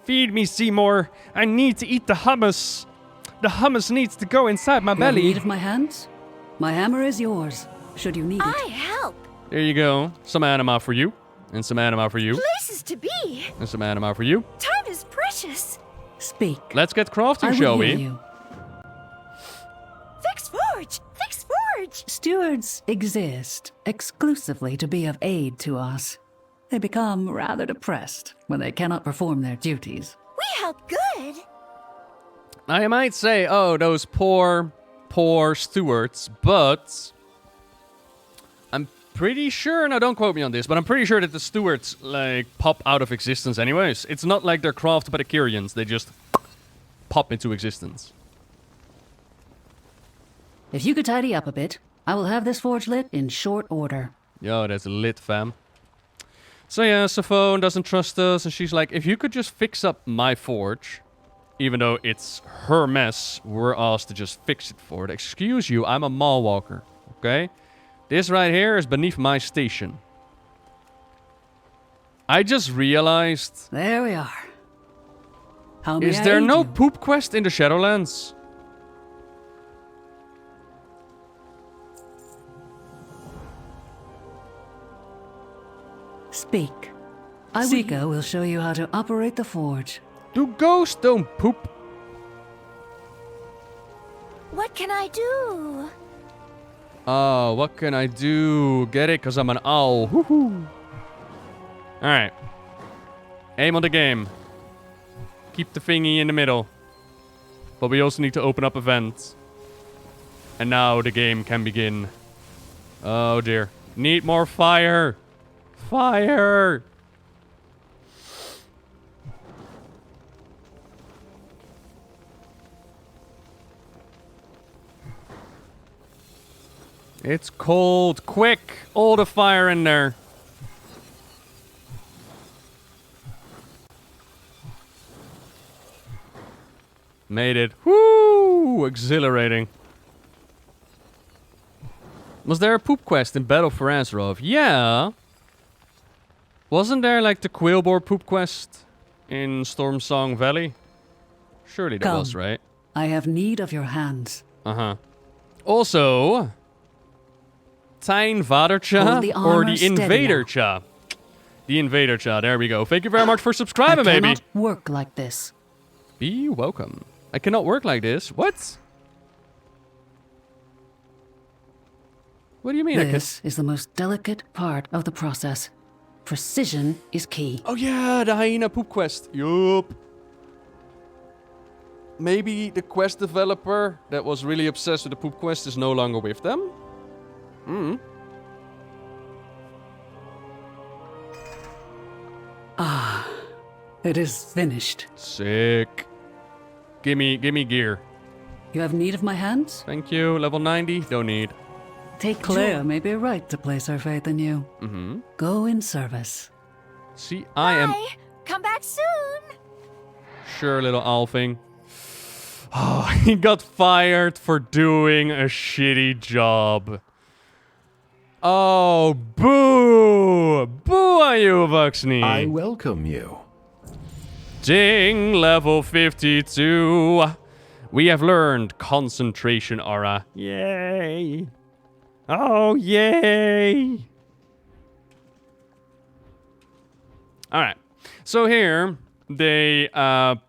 Feed me, Seymour. I need to eat the hummus. The hummus needs to go inside my belly. You need of my hands? My hammer is yours, should you need it. I help. There you go. Some anima for you. And some anima for you. Places to be. And some anima for you. Time is precious. Speak. Let's get crafting, shall we? You. Fix forge. Stewards exist exclusively to be of aid to us. They become rather depressed when they cannot perform their duties. We help good. I might say, oh, those poor stewards, but I'm pretty sure, now don't quote me on this, but I'm pretty sure that the stewards, like, pop out of existence anyways. It's not like they're crafted by the Kyrians, they just pop into existence. If you could tidy up a bit, I will have this forge lit in short order. Yo, that's lit, fam. So yeah, Saphone doesn't trust us, and she's like, if you could just fix up my forge, even though it's her mess, we're asked to just fix it for it. Excuse you, I'm a mall walker, okay? This right here is beneath my station. I just realized... There we are. How may Is I there aid no you? poop quest in the Shadowlands? Speak. Sika will show you how to operate the forge. Do ghosts don't poop? What can I do? Oh, what can I do? Get it? Because I'm an owl. Woohoo! Alright. Aim on the game. Keep the thingy in the middle. But we also need to open up a vent. And now the game can begin. Oh dear. Need more fire! Fire! It's cold. Quick! All the fire in there. Made it. Woo! Exhilarating. Was there a poop quest in Battle for Azeroth? Yeah. Wasn't there like the Quillboar poop quest in Stormsong Valley? Surely there was, right? I have need of your hands. Uh-huh. Also, Tyne Vadercha Hold the or armor the steady Invader now. Cha? The Invader Cha, there we go. Thank you very much for subscribing, I baby. cannot work like this. Be welcome. I cannot work like this. What? What do you mean? This is the most delicate part of the process. Precision is key. Oh yeah, the hyena poop quest. Yup. Maybe the quest developer that was really obsessed with the poop quest is no longer with them? Hmm. Ah, it is finished. Sick. Gimme gear. You have need of my hands? Thank you. Level 90. Don't need. Take Claire may be right to place her faith in you. Mm-hmm. Go in service. See, I am... Bye. Come back soon. Sure, little owl thing. Oh, he got fired for doing a shitty job. Oh, boo! Boo on you, Vuxney. I welcome you. Ding, level 52. We have learned concentration aura. Yay. Oh, yay. Alright. So here, they, I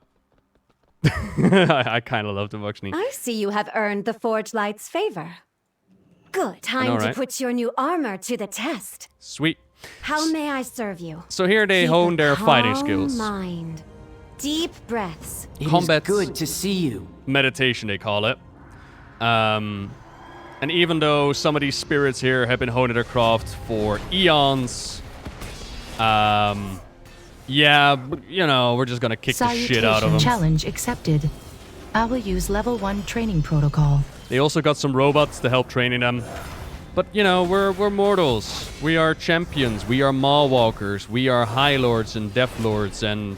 kind of love the Vuxney. I see you have earned the Forge Light's favor. Good. Time to put your new armor to the test. Sweet. How may I serve you? So here they hone their fighting skills. Mind. Deep breaths. Combat. Good to see you. Meditation, they call it. And even though some of these spirits here have been honing their craft for eons, yeah, you know, we're just gonna kick the shit out of them. Challenge accepted. I will use level 1 training protocol. They also got some robots to help training them. But, you know, we're mortals. We are champions. We are maw walkers. We are high lords and death lords and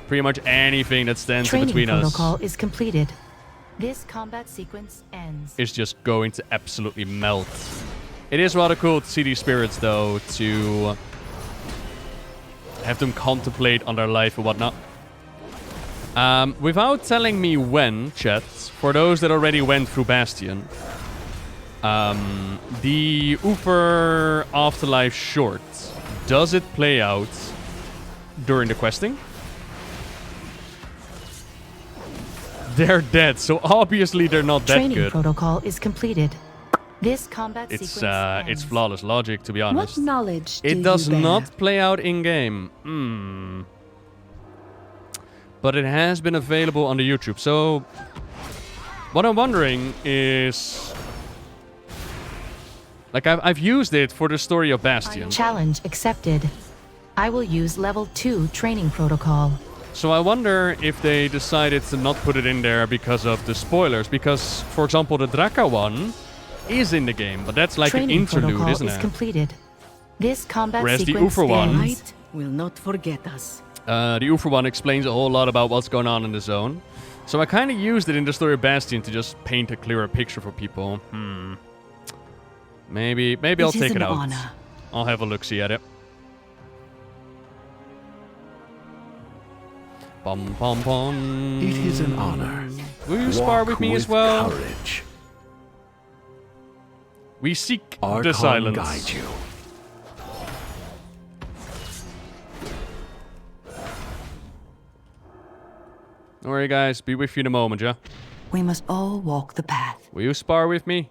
pretty much anything that stands in between us. Training protocol is completed. This combat sequence ends. Is just going to absolutely melt. It is rather cool to see these spirits, though, to have them contemplate on their life and whatnot. Without telling me when, chat, for those that already went through Bastion, the Uber Afterlife short, does it play out during the questing? They're dead, so obviously they're not that Training good. protocol is completed. This combat It's sequence it's ends. flawless logic, to be honest. What knowledge do It does you bear? not play out in game. But it has been available on the YouTube. So what I'm wondering is, like, I've used it for the story of Bastion. Challenge accepted. I will use level 2 training protocol. So I wonder if they decided to not put it in there because of the spoilers. Because, for example, the Draka one is in the game, but that's like Training an interlude, protocol isn't is it? completed. This combat Whereas the sequence Ufer one, ends. Light will not forget us. the Ufer one explains a whole lot about what's going on in the zone. So I kind of used it in the story of Bastion to just paint a clearer picture for people. Maybe I'll It is take it an out. honor. I'll have a look-see at it. Bum, bum, bum. It is an honor. Will you spar Walk with me as well? Courage. We seek Archon the silence. guide you. Don't worry, guys. Be with you in a moment, yeah? We must all walk the path. Will you spar with me?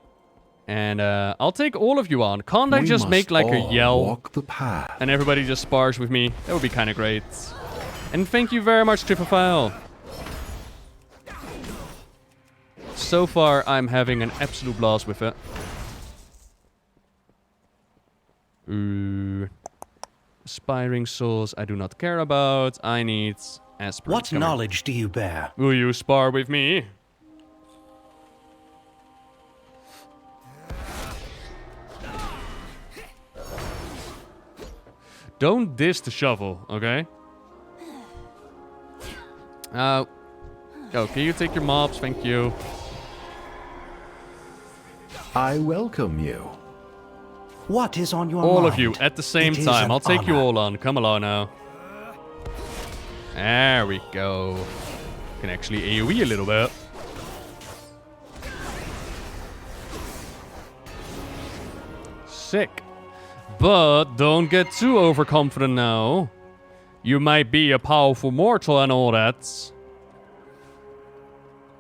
And I'll take all of you on. Can't I We just make must like a all yell Walk the path. and everybody just spars with me? That would be kind of great. And thank you very much, Tripophile. So far, I'm having an absolute blast with it. Ooh. Aspiring souls I do not care about. I need aspirants. What Come here. knowledge do you bear? Will you spar with me? Don't diss the shovel, okay? Oh, can you take your mobs? Thank you. I welcome you. What is on your All mind? of you at the same It is time. an I'll take you honor. all on. Come along now. There we go. Can actually AoE a little bit. Sick. But don't get too overconfident now. You might be a powerful mortal and all that.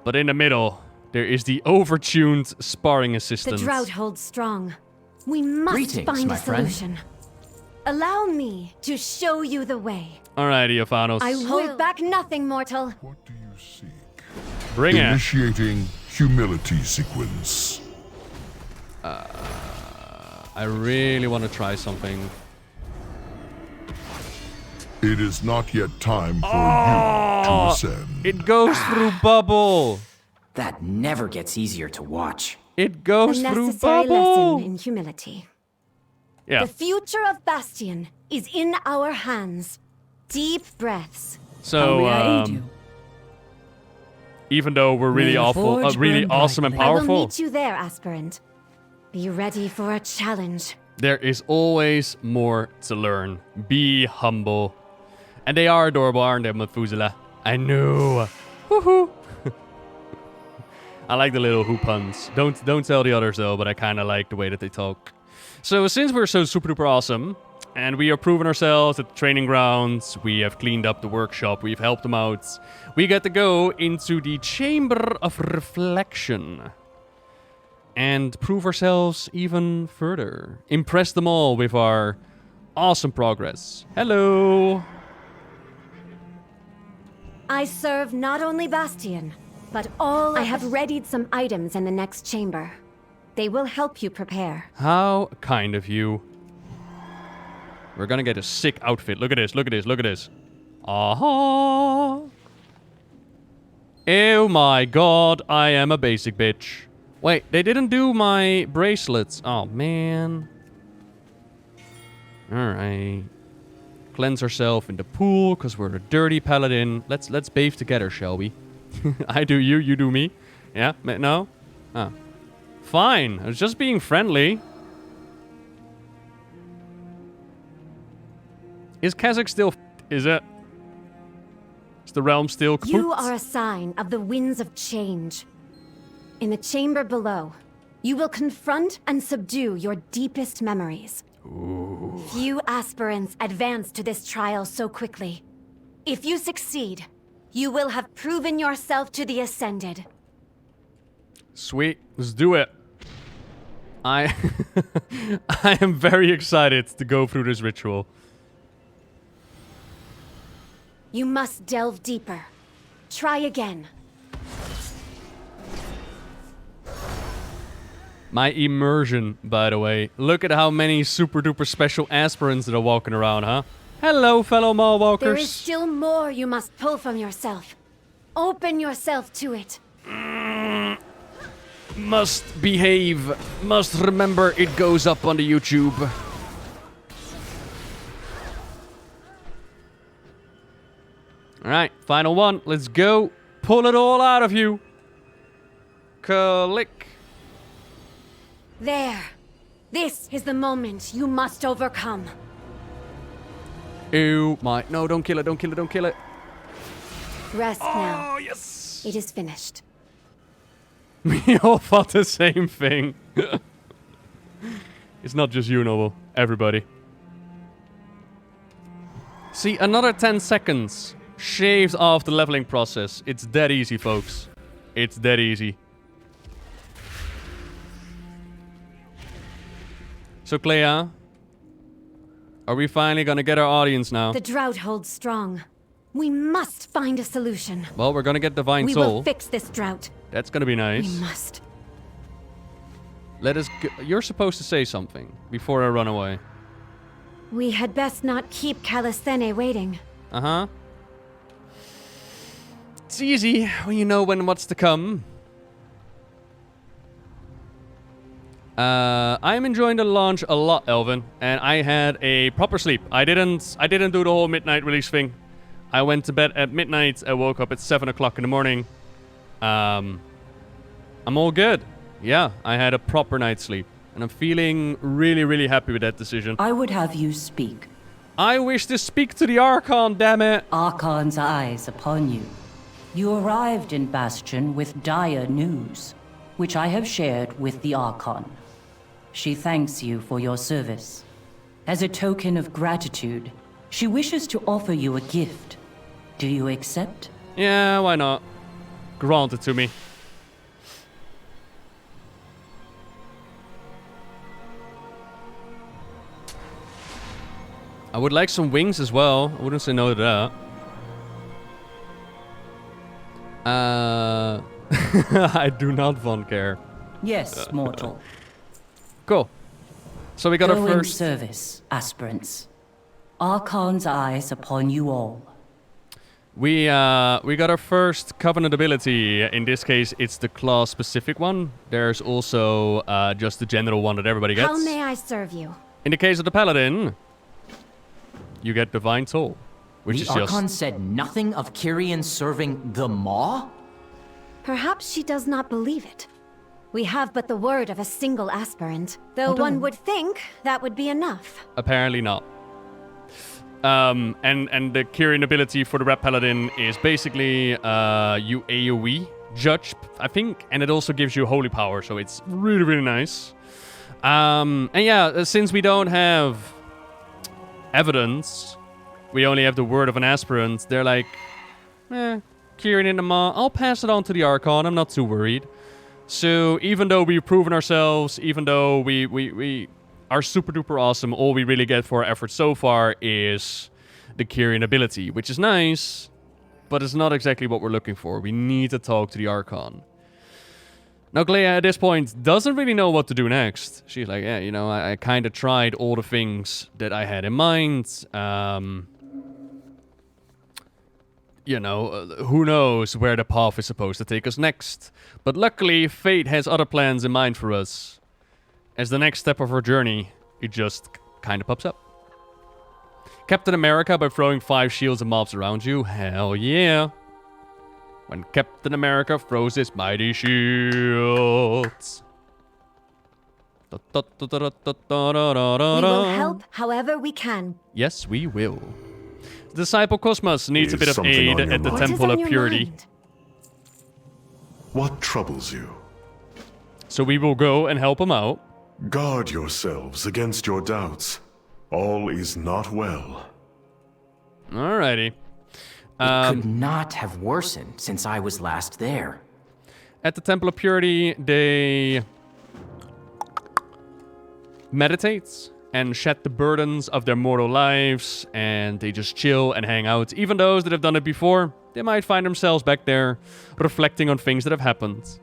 But in the middle, there is the overtuned sparring assistant. The drought holds strong. We must Greetings, find my a friend. solution. Allow me to show you the way. Alright, Iofanos. I hold back nothing, mortal. What do you seek? Bring it. Initiating humility sequence. I really want to try something. It is not yet time for you to ascend. It goes through bubble. That never gets easier to watch. It goes A through necessary bubble. lesson in humility. Yeah. The future of Bastion is in our hands. Deep breaths. So, May I aid you? even though we're really May the awful, forge really burn awesome and brightly. I will powerful, meet you there, aspirant. Be ready for a challenge. there is always more to learn. Be humble. And they are adorable, aren't they, Methuselah? I know. Woohoo. I like the little who puns. Don't tell the others though, but I kind of like the way that they talk. So since we're so super duper awesome, and we have proven ourselves at the training grounds, we have cleaned up the workshop, we've helped them out, we get to go into the Chamber of Reflection and prove ourselves even further. Impress them all with our awesome progress. Hello! I serve not only Bastion, but all. I have readied some items in the next chamber. They will help you prepare. How kind of you. We're gonna get a sick outfit. Look at this, look at this, look at this. Aha! Oh my god, I am a basic bitch. Wait, they didn't do my bracelets. Oh, man. Alright. Cleanse ourselves in the pool, because we're a dirty paladin. Let's bathe together, shall we? I do you, you do me. Yeah? No? Oh. Fine. I was just being friendly. Is Kazakh still Is it? Is the realm still kaput? You are a sign of the winds of change. In the chamber below, you will confront and subdue your deepest memories. Ooh. Few aspirants advance to this trial so quickly. If you succeed, you will have proven yourself to the Ascended. Sweet. Let's do it. I am very excited to go through this ritual. You must delve deeper. Try again. My immersion, by the way. Look at how many super duper special aspirants that are walking around, huh? Hello, fellow mall walkers. There is still more you must pull from yourself. Open yourself to it. Must behave. Must remember it goes up on the YouTube. Alright, final one. Let's go. Pull it all out of you. Click. There. This is the moment you must overcome. Ew, my... No, don't kill it, don't kill it, don't kill it. Rest now. Oh, yes. It is finished. We all thought the same thing. It's not just you, Nobbel. Everybody. See, another 10 seconds shaves off the leveling process. It's that easy, folks. It's that easy. So, Clea, are we finally gonna get our audience now? The drought holds strong. We must find a solution. Well, we're gonna get Divine We Soul. will fix this drought. That's gonna be nice. We must. Let us go. You're supposed to say something before I run away. We had best not keep Calisthene waiting. Uh-huh. It's easy when you know what's to come. I'm enjoying the launch a lot, Elvin, and I had a proper sleep. I didn't do the whole midnight release thing. I went to bed at midnight. I woke up at 7 o'clock in the morning. I'm all good. Yeah, I had a proper night's sleep, and I'm feeling really, really happy with that decision. I would have you speak. I wish to speak to the Archon, damn it. Archon's eyes upon you. You arrived in Bastion with dire news, which I have shared with the Archon. She thanks you for your service. As a token of gratitude, she wishes to offer you a gift. Do you accept? Yeah, why not? Grant it to me. I would like some wings as well. I wouldn't say no to that. I do not want care. Yes, mortal. Cool. So we got our Go first in service, aspirants. Archon's eyes upon you all. We got our first covenant ability. In this case, it's the class-specific one. There's also just the general one that everybody gets. How may I serve you? In the case of the Paladin, you get Divine Soul, which is the Archon just... said nothing of Kyrian serving the Maw? Perhaps she does not believe it. We have but the word of a single aspirant, though Hold on. one would think that would be enough. Apparently not. And the Kyrian ability for the Red Paladin is basically you AoE judge, I think, and it also gives you holy power, so it's really, really nice. And yeah, since we don't have evidence, we only have the word of an aspirant, they're like, Kyrian in the Maw, I'll pass it on to the Archon, I'm not too worried. So even though we've proven ourselves, even though we are super duper awesome, all we really get for our efforts so far is the Kyrian ability, which is nice, but it's not exactly what we're looking for. We need to talk to the Archon. Now, Clea, at this point, doesn't really know what to do next. She's like, yeah, you know, I kind of tried all the things that I had in mind. You know, who knows where the path is supposed to take us next. But luckily, fate has other plans in mind for us. As the next step of our journey, it just kind of pops up. Captain America by throwing 5 shields and mobs around you? Hell yeah. When Captain America throws his mighty shields. We will help however we can. Yes, we will. Disciple Cosmos needs a bit of aid at the Temple of Purity. What troubles you? So we will go and help him out. Guard yourselves against your doubts. All is not well. Alrighty. It could not have worsened since I was last there. At the Temple of Purity, they meditate and shed the burdens of their mortal lives, and they just chill and hang out. Even those that have done it before, they might find themselves back there reflecting on things that have happened.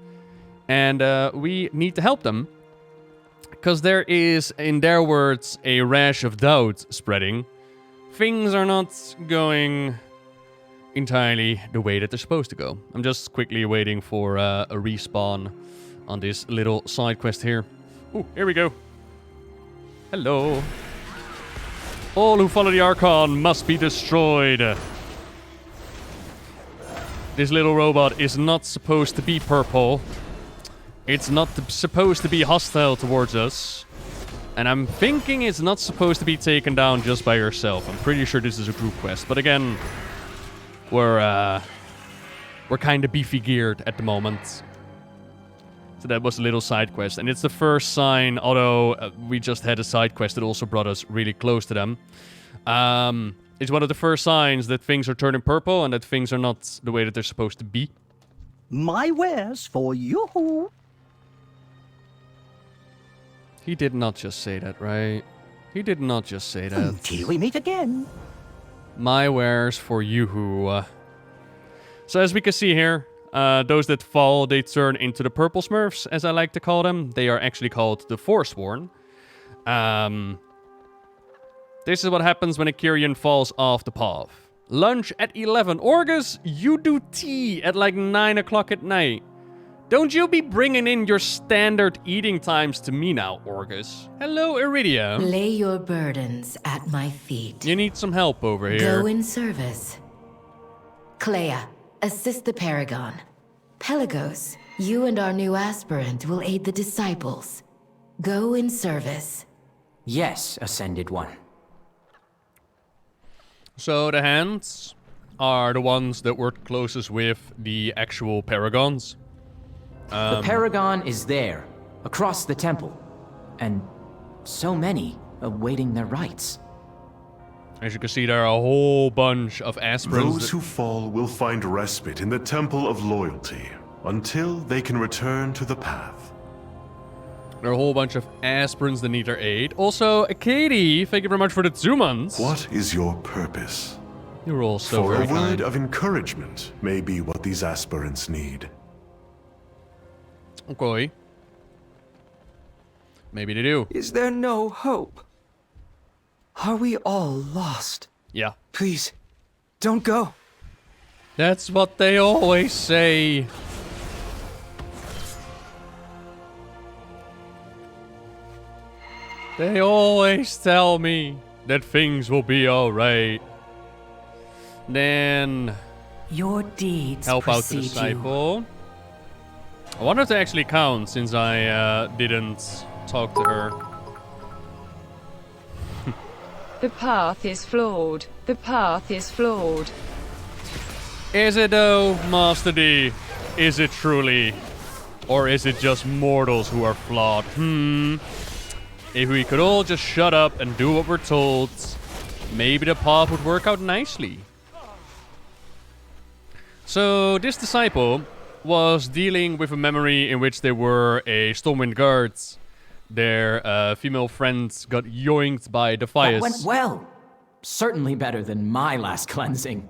And we need to help them, because there is, in their words, a rash of doubt spreading. Things are not going entirely the way that they're supposed to go. I'm just quickly waiting for a respawn on this little side quest here. Ooh, here we go. Hello. All who follow the Archon must be destroyed. This little robot is not supposed to be purple. It's not supposed to be hostile towards us. And I'm thinking it's not supposed to be taken down just by yourself. I'm pretty sure this is a group quest. But again, we're kind of beefy geared at the moment. So that was a little side quest. And it's the first sign, although we just had a side quest that also brought us really close to them. It's one of the first signs that things are turning purple and that things are not the way that they're supposed to be. My wares for you. He did not just say that, right? He did not just say that. Until we meet again. My wares for you. So as we can see here, those that fall, they turn into the purple smurfs, as I like to call them. They are actually called the Forsworn. This is what happens when a Kyrian falls off the path. Lunch at 11. Orgus, you do tea at like 9 o'clock at night. Don't you be bringing in your standard eating times to me now, Orgus. Hello, Iridia. Lay your burdens at my feet. You need some help over here. Go in service. Clea, assist the Paragon. Pelagos, you and our new aspirant will aid the disciples. Go in service. Yes, Ascended One. So the hands are the ones that work closest with the actual Paragons. The Paragon is there, across the temple. And so many awaiting their rights. As you can see, there are a whole bunch of aspirants. Those who fall will find respite in the Temple of Loyalty until they can return to the path. There are a whole bunch of aspirants that need their aid. Also, Katie, thank you very much for the 2 months. What is your purpose? You're all so For very a word kind. of encouragement may be what these aspirants need. Okay. Maybe they do. Is there no hope? Are we all lost? Yeah. Please, don't go. That's what they always say. They always tell me that things will be alright. Then your deeds help out the disciple. I wonder if they actually count, since I didn't talk to her. The path is flawed. The path is flawed. Is it though, Master D? Is it truly? Or is it just mortals who are flawed? If we could all just shut up and do what we're told, maybe the path would work out nicely. So this disciple was dealing with a memory in which they were a Stormwind guards. Their female friends got yoinked by Defias. That went well. Certainly better than my last cleansing.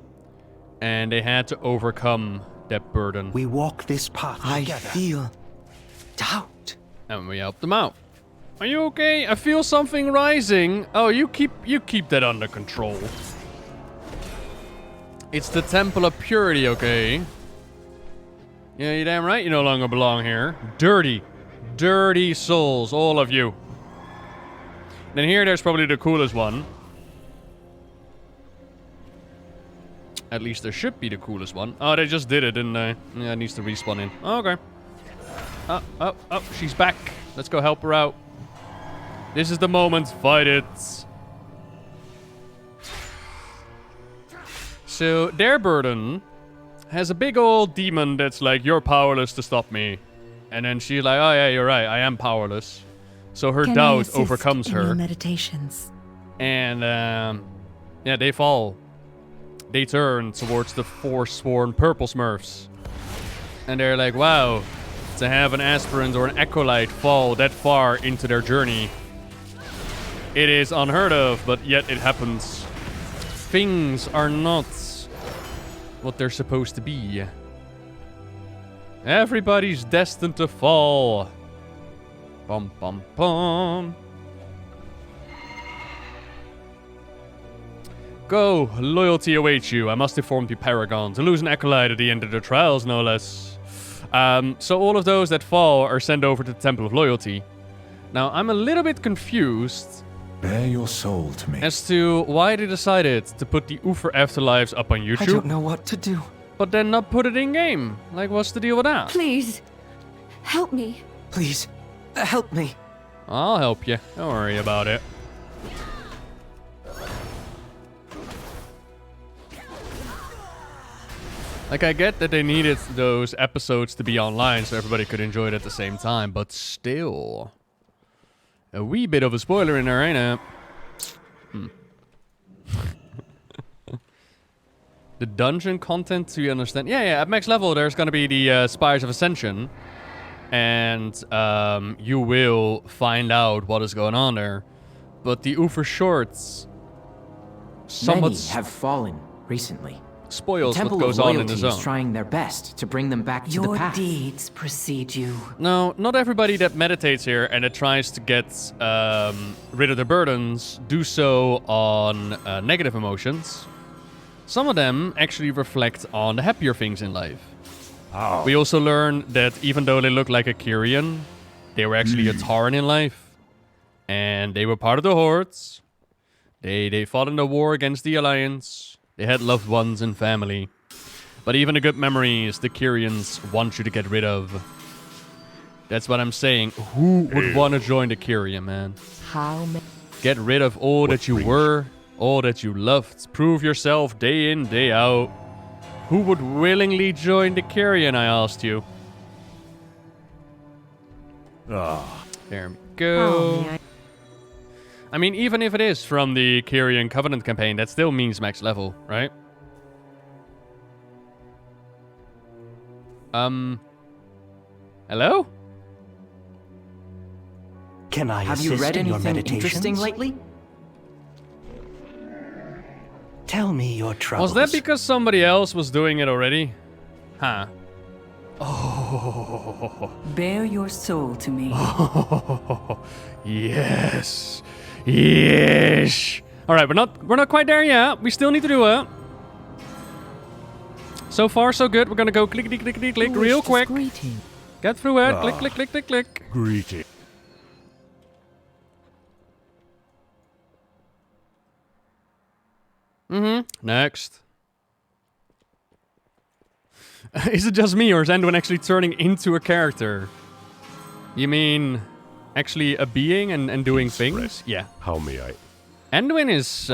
And they had to overcome that burden. We walk this path together. I feel doubt. And we helped them out. Are you okay? I feel something rising. Oh, you keep that under control. It's the Temple of Purity, okay? Yeah, you damn right you no longer belong here. Dirty. Dirty souls, all of you. Then here, there's probably the coolest one. At least there should be the coolest one. Oh, they just did it, didn't they? Yeah, it needs to respawn in. Oh, okay. Oh, she's back. Let's go help her out. This is the moment. Fight it. So, their burden has a big old demon that's like, you're powerless to stop me. And then she's like, oh yeah, you're right, I am powerless. So her doubt overcomes her. Your meditations. And yeah, they fall. They turn towards the Forsworn Purple Smurfs. And they're like, wow, to have an aspirant or an acolyte fall that far into their journey It is unheard of, but yet it happens. Things are not what they're supposed to be. Everybody's destined to fall. Bum bum bum. Go, loyalty awaits you. I must inform the Paragon to lose an acolyte at the end of their trials, no less. So all of those that fall are sent over to the Temple of Loyalty. Now, I'm a little bit confused. Bear your soul to me. As to why they decided to put the Ufer Afterlives up on YouTube. I don't know what to do. But then not put it in game. Like, what's the deal with that? Please, help me. Please, help me. I'll help you. Don't worry about it. Like, I get that they needed those episodes to be online so everybody could enjoy it at the same time, but still. A wee bit of a spoiler in there, ain't it? The dungeon content, to understand? Yeah, at max level there's gonna be the Spires of Ascension. And you will find out what is going on there. But the Ufer shorts somewhat Many have fallen recently. Spoils the what goes on in the zone. Is trying their best to bring them back to the path. Your deeds precede you. No, not everybody that meditates here and that tries to get rid of their burdens do so on negative emotions. Some of them actually reflect on the happier things in life. Oh. We also learn that even though they look like a Kyrian, they were actually a Tauren in life. And they were part of the Hordes. They fought in the war against the Alliance. They had loved ones and family. But even the good memories the Kyrians want you to get rid of. That's what I'm saying. Who would want to join the Kyrian, man? Get rid of all that you were, all that you loved. Prove yourself day in, day out. Who would willingly join the Kyrian, I asked you? There we go. I mean, even if it is from the Kyrian Covenant campaign, that still means max level, right? Hello? Can I Have you read in your anything meditations? interesting lately? Tell me your troubles. Was that because somebody else was doing it already? Huh. Oh. Bear your soul to me. Yes. Yes. All right, we're not quite there yet. We still need to do it. So far, so good. We're gonna go click, click, click, click, click, real quick. Get through it. Click, click, click, click, click. Greeting. Next. Is it just me, or is Anduin actually turning into a character? You mean actually a being and doing things? Yeah. How may I? Anduin is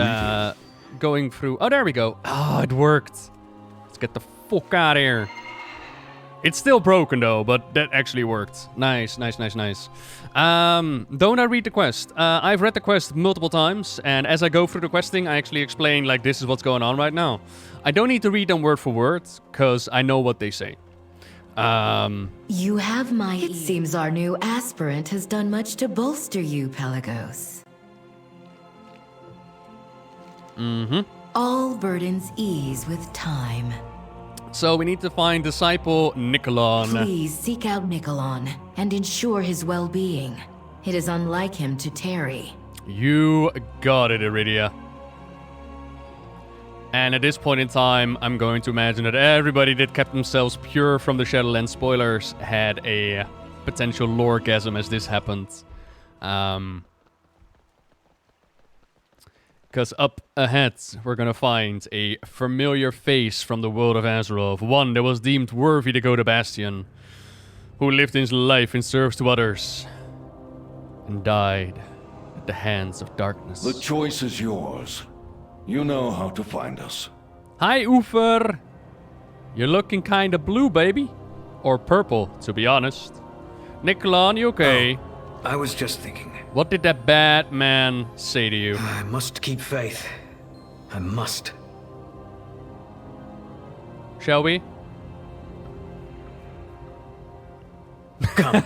going through... Oh, there we go. Oh, it worked. Let's get the fuck out of here. It's still broken, though, but that actually worked. Nice, nice, nice, nice. Don't I read the quest? I've read the quest multiple times, and as I go through the questing, I actually explain, like, this is what's going on right now. I don't need to read them word for word, because I know what they say. You have my... It seems our new aspirant has done much to bolster you, Pelagos. All burdens ease with time. So we need to find disciple Nicolon. Please seek out Nicolon and ensure his well-being. It is unlike him to tarry. You got it, Iridia. And at this point in time, I'm going to imagine that everybody that kept themselves pure from the Shadowlands spoilers had a potential loregasm as this happened. Because up ahead, we're gonna find a familiar face from the world of Azeroth. One that was deemed worthy to go to Bastion. Who lived his life in service to others. And died at the hands of darkness. The choice is yours. You know how to find us. Hi, Ufer. You're looking kinda blue, baby. Or purple, to be honest. Nicolon, you okay? Oh, I was just thinking. What did that bad man say to you? I must keep faith. I must. Shall we? Come.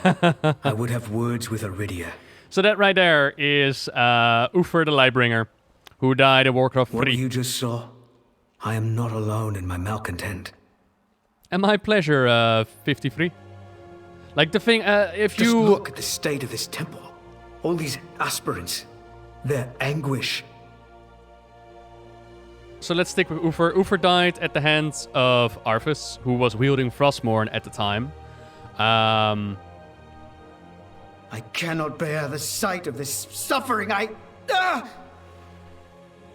I would have words with Iridia. So that right there is Uther the Lightbringer, who died in Warcraft 3. What you just saw, I am not alone in my malcontent. And my pleasure, 53. Like the thing, if Just you... look at the state of this temple. All these aspirants, their anguish. So let's stick with Uther. Uther died at the hands of Arthas, who was wielding Frostmourne at the time. I cannot bear the sight of this suffering.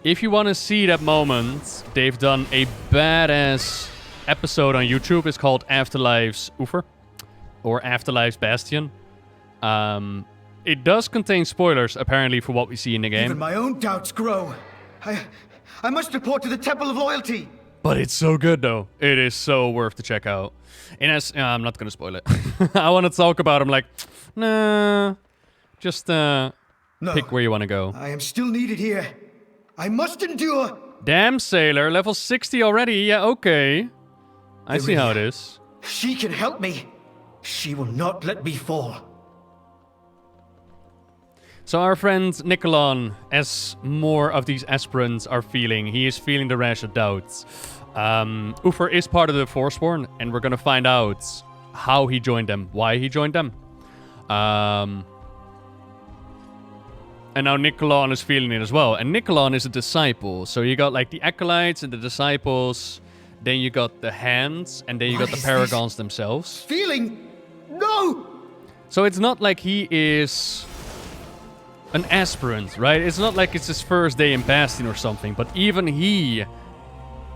If you want to see that moment, they've done a badass episode on YouTube. It's called Afterlife's Uther, or Afterlife's Bastion. It does contain spoilers, apparently, for what we see in the game. Even my own doubts grow. I must report to the Temple of Loyalty. But it's so good, though. It is so worth to check out. And as I'm not gonna spoil it. I want to talk about him. Like, nah, just pick where you want to go. I am still needed here. I must endure. Damn, Sailor, level 60 already. Yeah, okay. I see how it is. She can help me. She will not let me fall. So our friend Nicolon, as more of these aspirants are feeling, he is feeling the rash of doubts. Uther is part of the Forsworn, and we're gonna find out how he joined them, why he joined them. And now Nicolon is feeling it as well. And Nicolon is a disciple. So you got like the acolytes and the disciples, then you got the hands, and then you got the paragons themselves. Feeling? No! So it's not like he is an aspirant, right? It's not like it's his first day in Bastion or something, but even he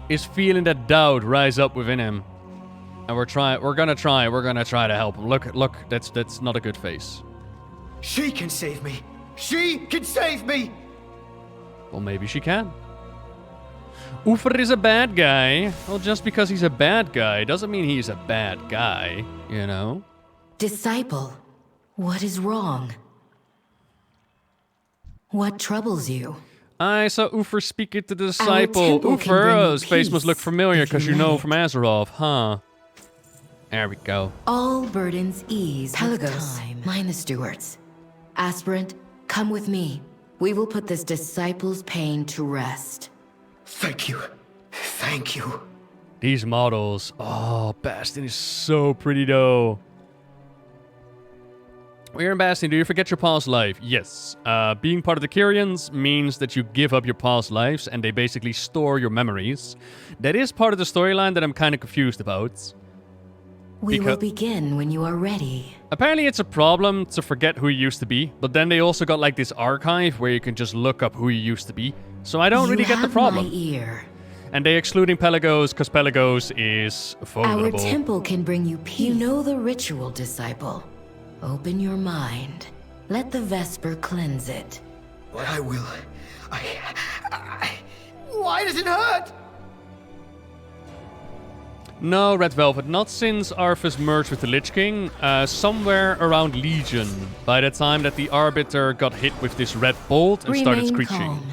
is feeling that doubt rise up within him. And we're gonna try to help him. Look, that's not a good face. She can save me. She can save me. Well, maybe she can. Uther is a bad guy. Well, just because he's a bad guy doesn't mean he's a bad guy, you know? Disciple, what is wrong? What troubles you? I saw Uther speaking to the disciple. Uther, his face must look familiar because you know from Azeroth, huh? There we go. All burdens ease with time. Mind the stewards. Aspirant, come with me. We will put this disciple's pain to rest. Thank you. Thank you. These models. Oh, Bastion is so pretty though. We're in Bastion. Do you forget your past life? Yes. Being part of the Kyrians means that you give up your past lives and they basically store your memories. That is part of the storyline that I'm kind of confused about. We will begin when you are ready. Apparently it's a problem to forget who you used to be, but then they also got like this archive where you can just look up who you used to be. So I don't really get the problem. My ear. And they excluding Pelagos because Pelagos is vulnerable. Our temple can bring you peace. You know the ritual, disciple. Open your mind. Let the Vesper cleanse it. I will. Why does it hurt? No, Red Velvet, not since Arthas merged with the Lich King. Somewhere around Legion, by the time that the Arbiter got hit with this red bolt and started screeching. Calm.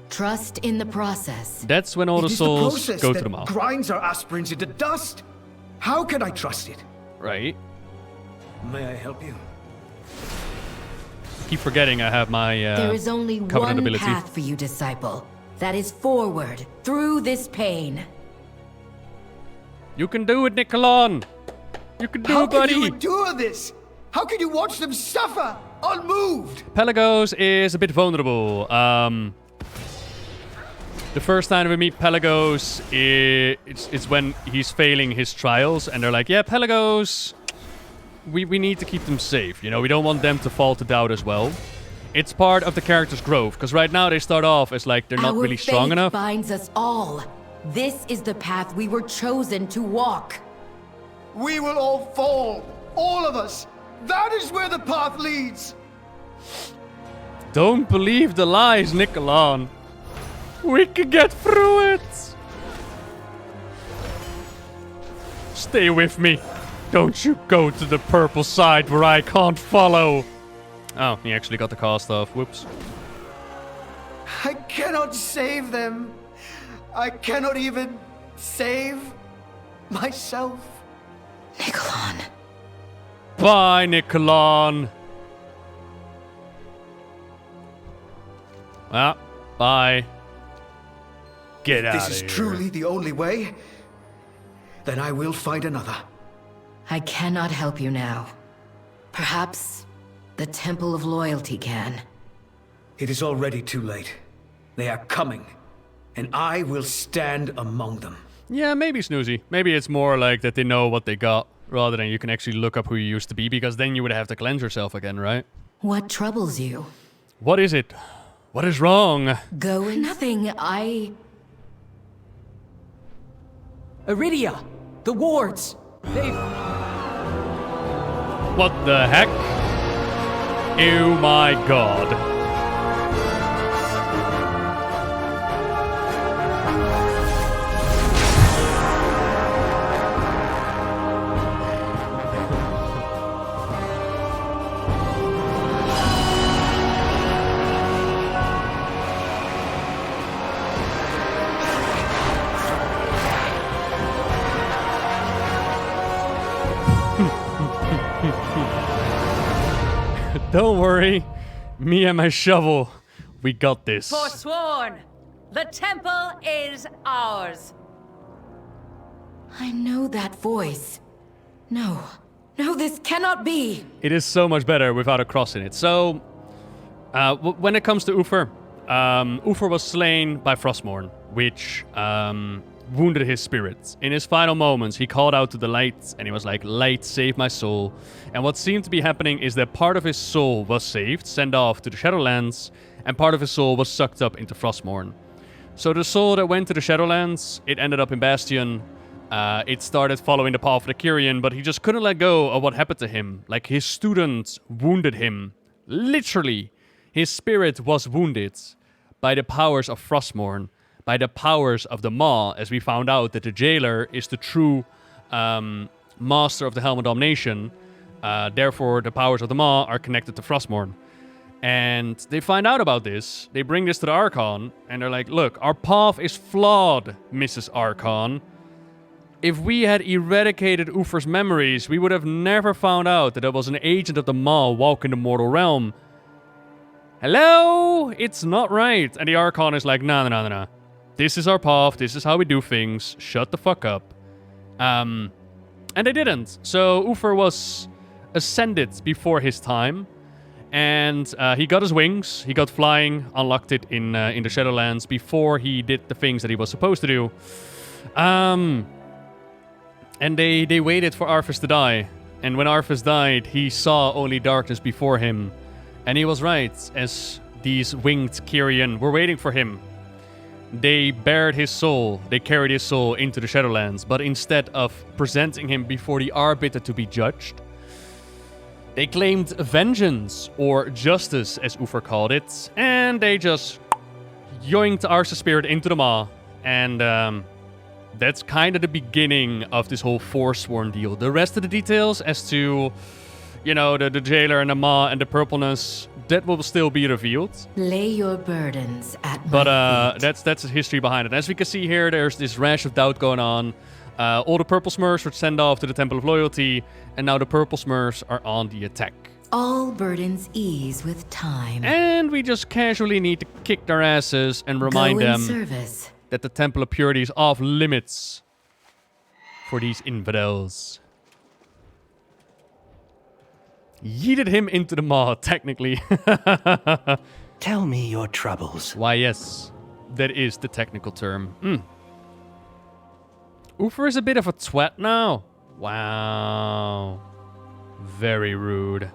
Trust in the process. That's when all the souls go to the mouth. Grinds our aspirants into dust. How can I trust it? Right. May I help you? Keep forgetting I have my there is only one ability. path for you, disciple. That is forward, through this pain. You can do it, Nicolon! You can do it, buddy! How can you endure this? How can you watch them suffer, unmoved? Pelagos is a bit vulnerable. The first time we meet Pelagos, it's when he's failing his trials, and they're like, yeah, Pelagos, we need to keep them safe, you know? We don't want them to fall to doubt as well. It's part of the character's growth, because right now they start off as like they're not really strong enough. Our faith binds us all. This is the path we were chosen to walk. We will all fall. All of us. That is where the path leads. Don't believe the lies, Nicolon. We can get through it. Stay with me. Don't you go to the purple side where I can't follow. Oh, he actually got the cast off. Whoops. I cannot save them. I cannot even save myself. Nicolon. Bye, Nicolon. Well, bye. Get out of here. This is truly the only way, then I will find another. I cannot help you now. Perhaps the Temple of Loyalty can. It is already too late. They are coming, and I will stand among them. Yeah, maybe Snoozy. Maybe it's more like that they know what they got, rather than you can actually look up who you used to be, because then you would have to cleanse yourself again, right? What troubles you? What is it? What is wrong? Go in. Nothing, Iridia! The wards! They've... What the heck? Oh my god. Don't worry, me and my shovel, we got this. Forsworn, the temple is ours. I know that voice. No, this cannot be. It is so much better without a cross in it. So, when it comes to Uther, Uther was slain by Frostmourne, which wounded his spirit. In his final moments, he called out to the light, and he was like, "Light, save my soul." And what seemed to be happening is that part of his soul was saved, sent off to the Shadowlands, and part of his soul was sucked up into Frostmourne. So the soul that went to the Shadowlands, it ended up in Bastion. It started following the path of the Kyrian, but he just couldn't let go of what happened to him. Like, his students wounded him. Literally, his spirit was wounded by the powers of Frostmourne, by the powers of the Maw, as we found out that the jailer is the true master of the Helm of Domination. Therefore, the powers of the Maw are connected to Frostmourne. And they find out about this. They bring this to the Archon, and they're like, "Look, our path is flawed, Mrs. Archon. If we had eradicated Uther's memories, we would have never found out that there was an agent of the Maw walking the mortal realm. Hello? It's not right." And the Archon is like, no. This is our path. This is how we do things. Shut the fuck up. And they didn't. So Uther was ascended before his time. And he got his wings. He got flying, unlocked it in the Shadowlands before he did the things that he was supposed to do. And they waited for Arthas to die. And when Arthas died, he saw only darkness before him. And he was right, as these winged Kyrian were waiting for him. They bared his soul, they carried his soul into the Shadowlands, but instead of presenting him before the Arbiter to be judged, they claimed vengeance, or justice, as Uther called it, and they just yoinked Arthas' spirit into the Maw, and that's kind of the beginning of this whole Forsworn deal. The rest of the details as to, you know, the jailer and the Maw and the purpleness, that will still be revealed. Lay your burdens at my feet. That's the history behind it. As we can see here, there's this rash of doubt going on. All the purple smurfs were sent off to the Temple of Loyalty, and now the purple smurfs are on the attack. All burdens ease with time. And we just casually need to kick their asses and remind them that the Temple of Purity is off limits for these infidels. Yeeted him into the Maw, technically. Tell me your troubles. Why, yes. That is the technical term. Uther is a bit of a twat now. Wow. Very rude.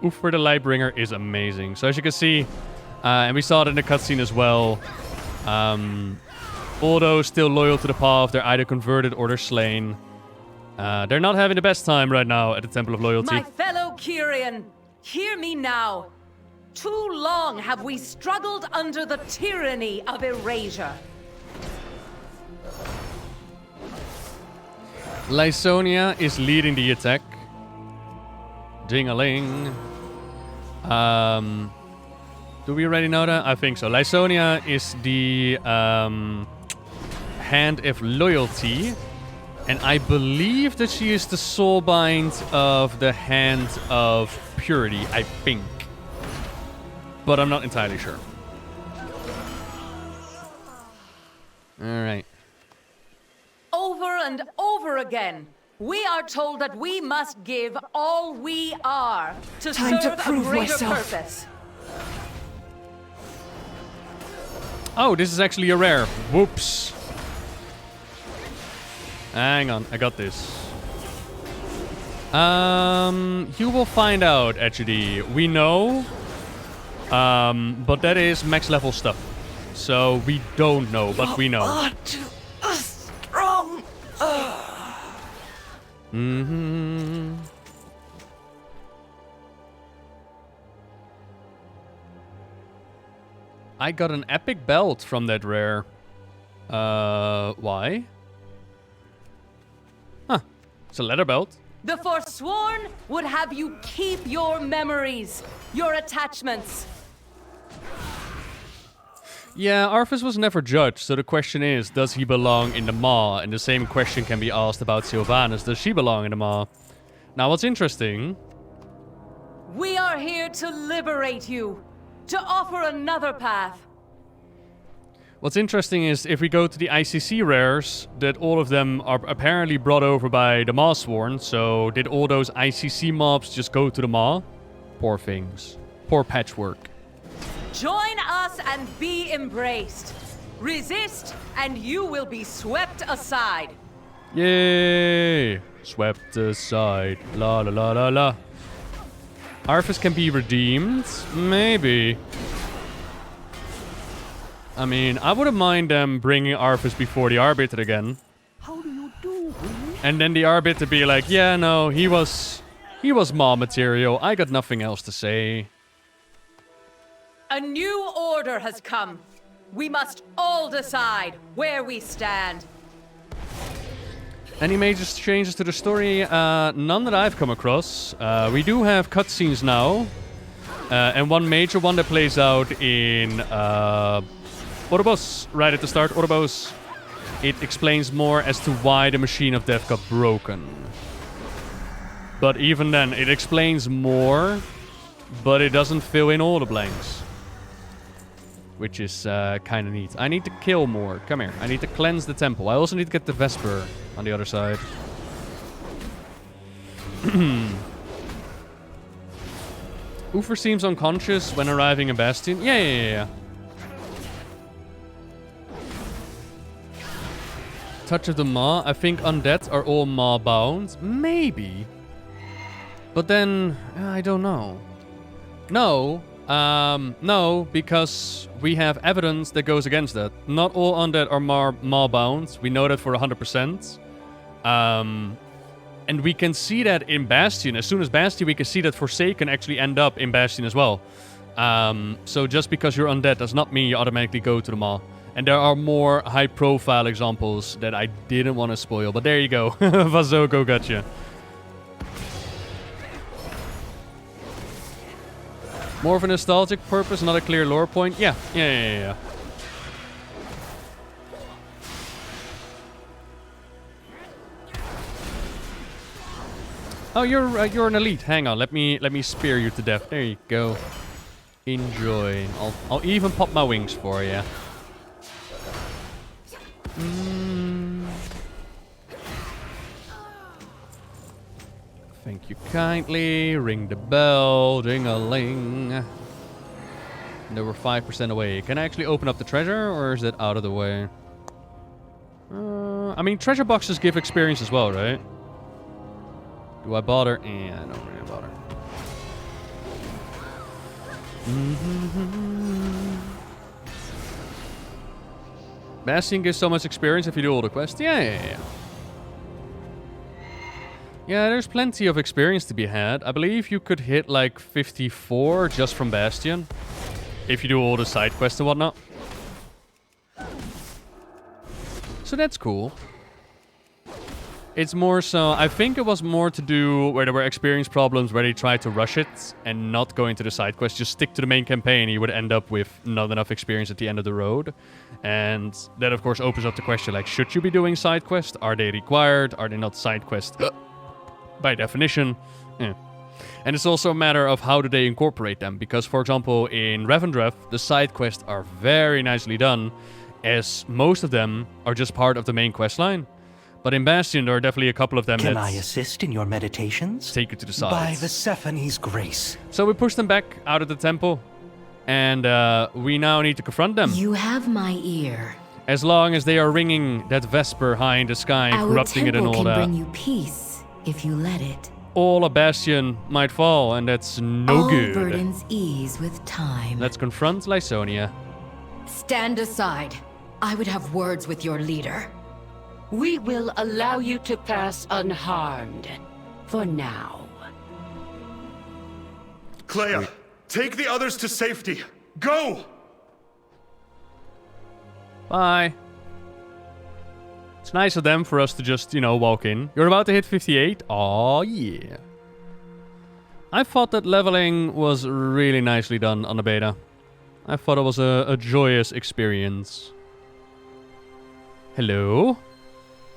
Uther the Lightbringer is amazing. So as you can see, and we saw it in the cutscene as well, although still loyal to the path, they're either converted or they're slain. They're not having the best time right now at the Temple of Loyalty. My fellow Kyrian, hear me now. Too long have we struggled under the tyranny of erasure. Lysonia is leading the attack. Ding-a-ling. Do we already know that? I think so. Lysonia is the Hand of Loyalty. And I believe that she is the soulbind of the Hand of Purity, I think. But I'm not entirely sure. Alright. Over and over again, we are told that we must give all we are to Time to serve prove a greater myself. purpose. Oh, this is actually a rare. Whoops. Hang on, I got this. You will find out, actually. We know, but that is max level stuff. So we don't know, but we know. Strong. Mm-hmm. I got an epic belt from that rare. Why? Huh. It's a leather belt. The Forsworn would have you keep your memories, your attachments. Yeah, Arthas was never judged, so the question is, does he belong in the Maw? And the same question can be asked about Sylvanas. Does she belong in the Maw? Now, what's interesting... We are here to liberate you, to offer another path. What's interesting is, if we go to the ICC rares, that all of them are apparently brought over by the Mawsworn, so did all those ICC mobs just go to the Maw? Poor things. Poor patchwork. Join us and be embraced. Resist, and you will be swept aside. Yay! Swept aside. La la la la la. Arthas can be redeemed? Maybe. I mean, I wouldn't mind them bringing Arthas before the Arbiter again. How do you do? And then the Arbiter be like, yeah, no, he was Maw material. I got nothing else to say. A new order has come. We must all decide where we stand. Any major changes to the story? None that I've come across. We do have cutscenes now. And one major one that plays out in Oribos, right at the start. Oribos. It explains more as to why the Machine of Death got broken. But even then, it explains more, but it doesn't fill in all the blanks. Which is kind of neat. I need to kill more. Come here. I need to cleanse the temple. I also need to get the Vesper on the other side. Uther seems unconscious when arriving in Bastion. Yeah. Touch of the Maw. I think undead are all Maw bound. Maybe. But then, I don't know. No, because we have evidence that goes against that. Not all undead are Maw bound. We know that for 100%. And we can see that in Bastion. As soon as Bastion, we can see that Forsaken actually end up in Bastion as well. So just because you're undead does not mean you automatically go to the Maw. And there are more high-profile examples that I didn't want to spoil. But there you go. Vazoko gotcha. More of a nostalgic purpose, not a clear lore point. Yeah. Oh, you're an elite. Hang on, let me spear you to death. There you go. Enjoy. I'll even pop my wings for you. Thank you kindly. Ring the bell. Ding-a-ling. They were 5% away. Can I actually open up the treasure, or is it out of the way? I mean, treasure boxes give experience as well, right? Do I bother? I don't really bother. Bastion gives so much experience if you do all the quests. Yeah. Yeah, there's plenty of experience to be had. I believe you could hit like 54 just from Bastion. If you do all the side quests and whatnot. So that's cool. It's more so, I think it was more to do where there were experience problems where they tried to rush it and not go into the side quest. Just stick to the main campaign, you would end up with not enough experience at the end of the road. And that of course opens up the question, like, should you be doing side quests? Are they required? Are they not side quests? By definition. Yeah. And it's also a matter of how do they incorporate them. Because, for example, in Revendreth, the side quests are very nicely done. as most of them are just part of the main quest line. But in Bastion, there are definitely a couple of them Can that I assist in your meditations? take you to the side. By Persephone's grace. So we push them back out of the temple, and we now need to confront them. You have my ear. As long as they are ringing that Vesper high in the sky, corrupting it and all Our temple that. can bring you peace if you let it. All a Bastion might fall, and that's no All good. burdens ease with time. Let's confront Lysonia. Stand aside. I would have words with your leader. We will allow you to pass unharmed. For now. Clea, take the others to safety. Go! Bye. It's nice of them for us to just, walk in. You're about to hit 58? Oh yeah. I thought that leveling was really nicely done on the beta. I thought it was a joyous experience. Hello?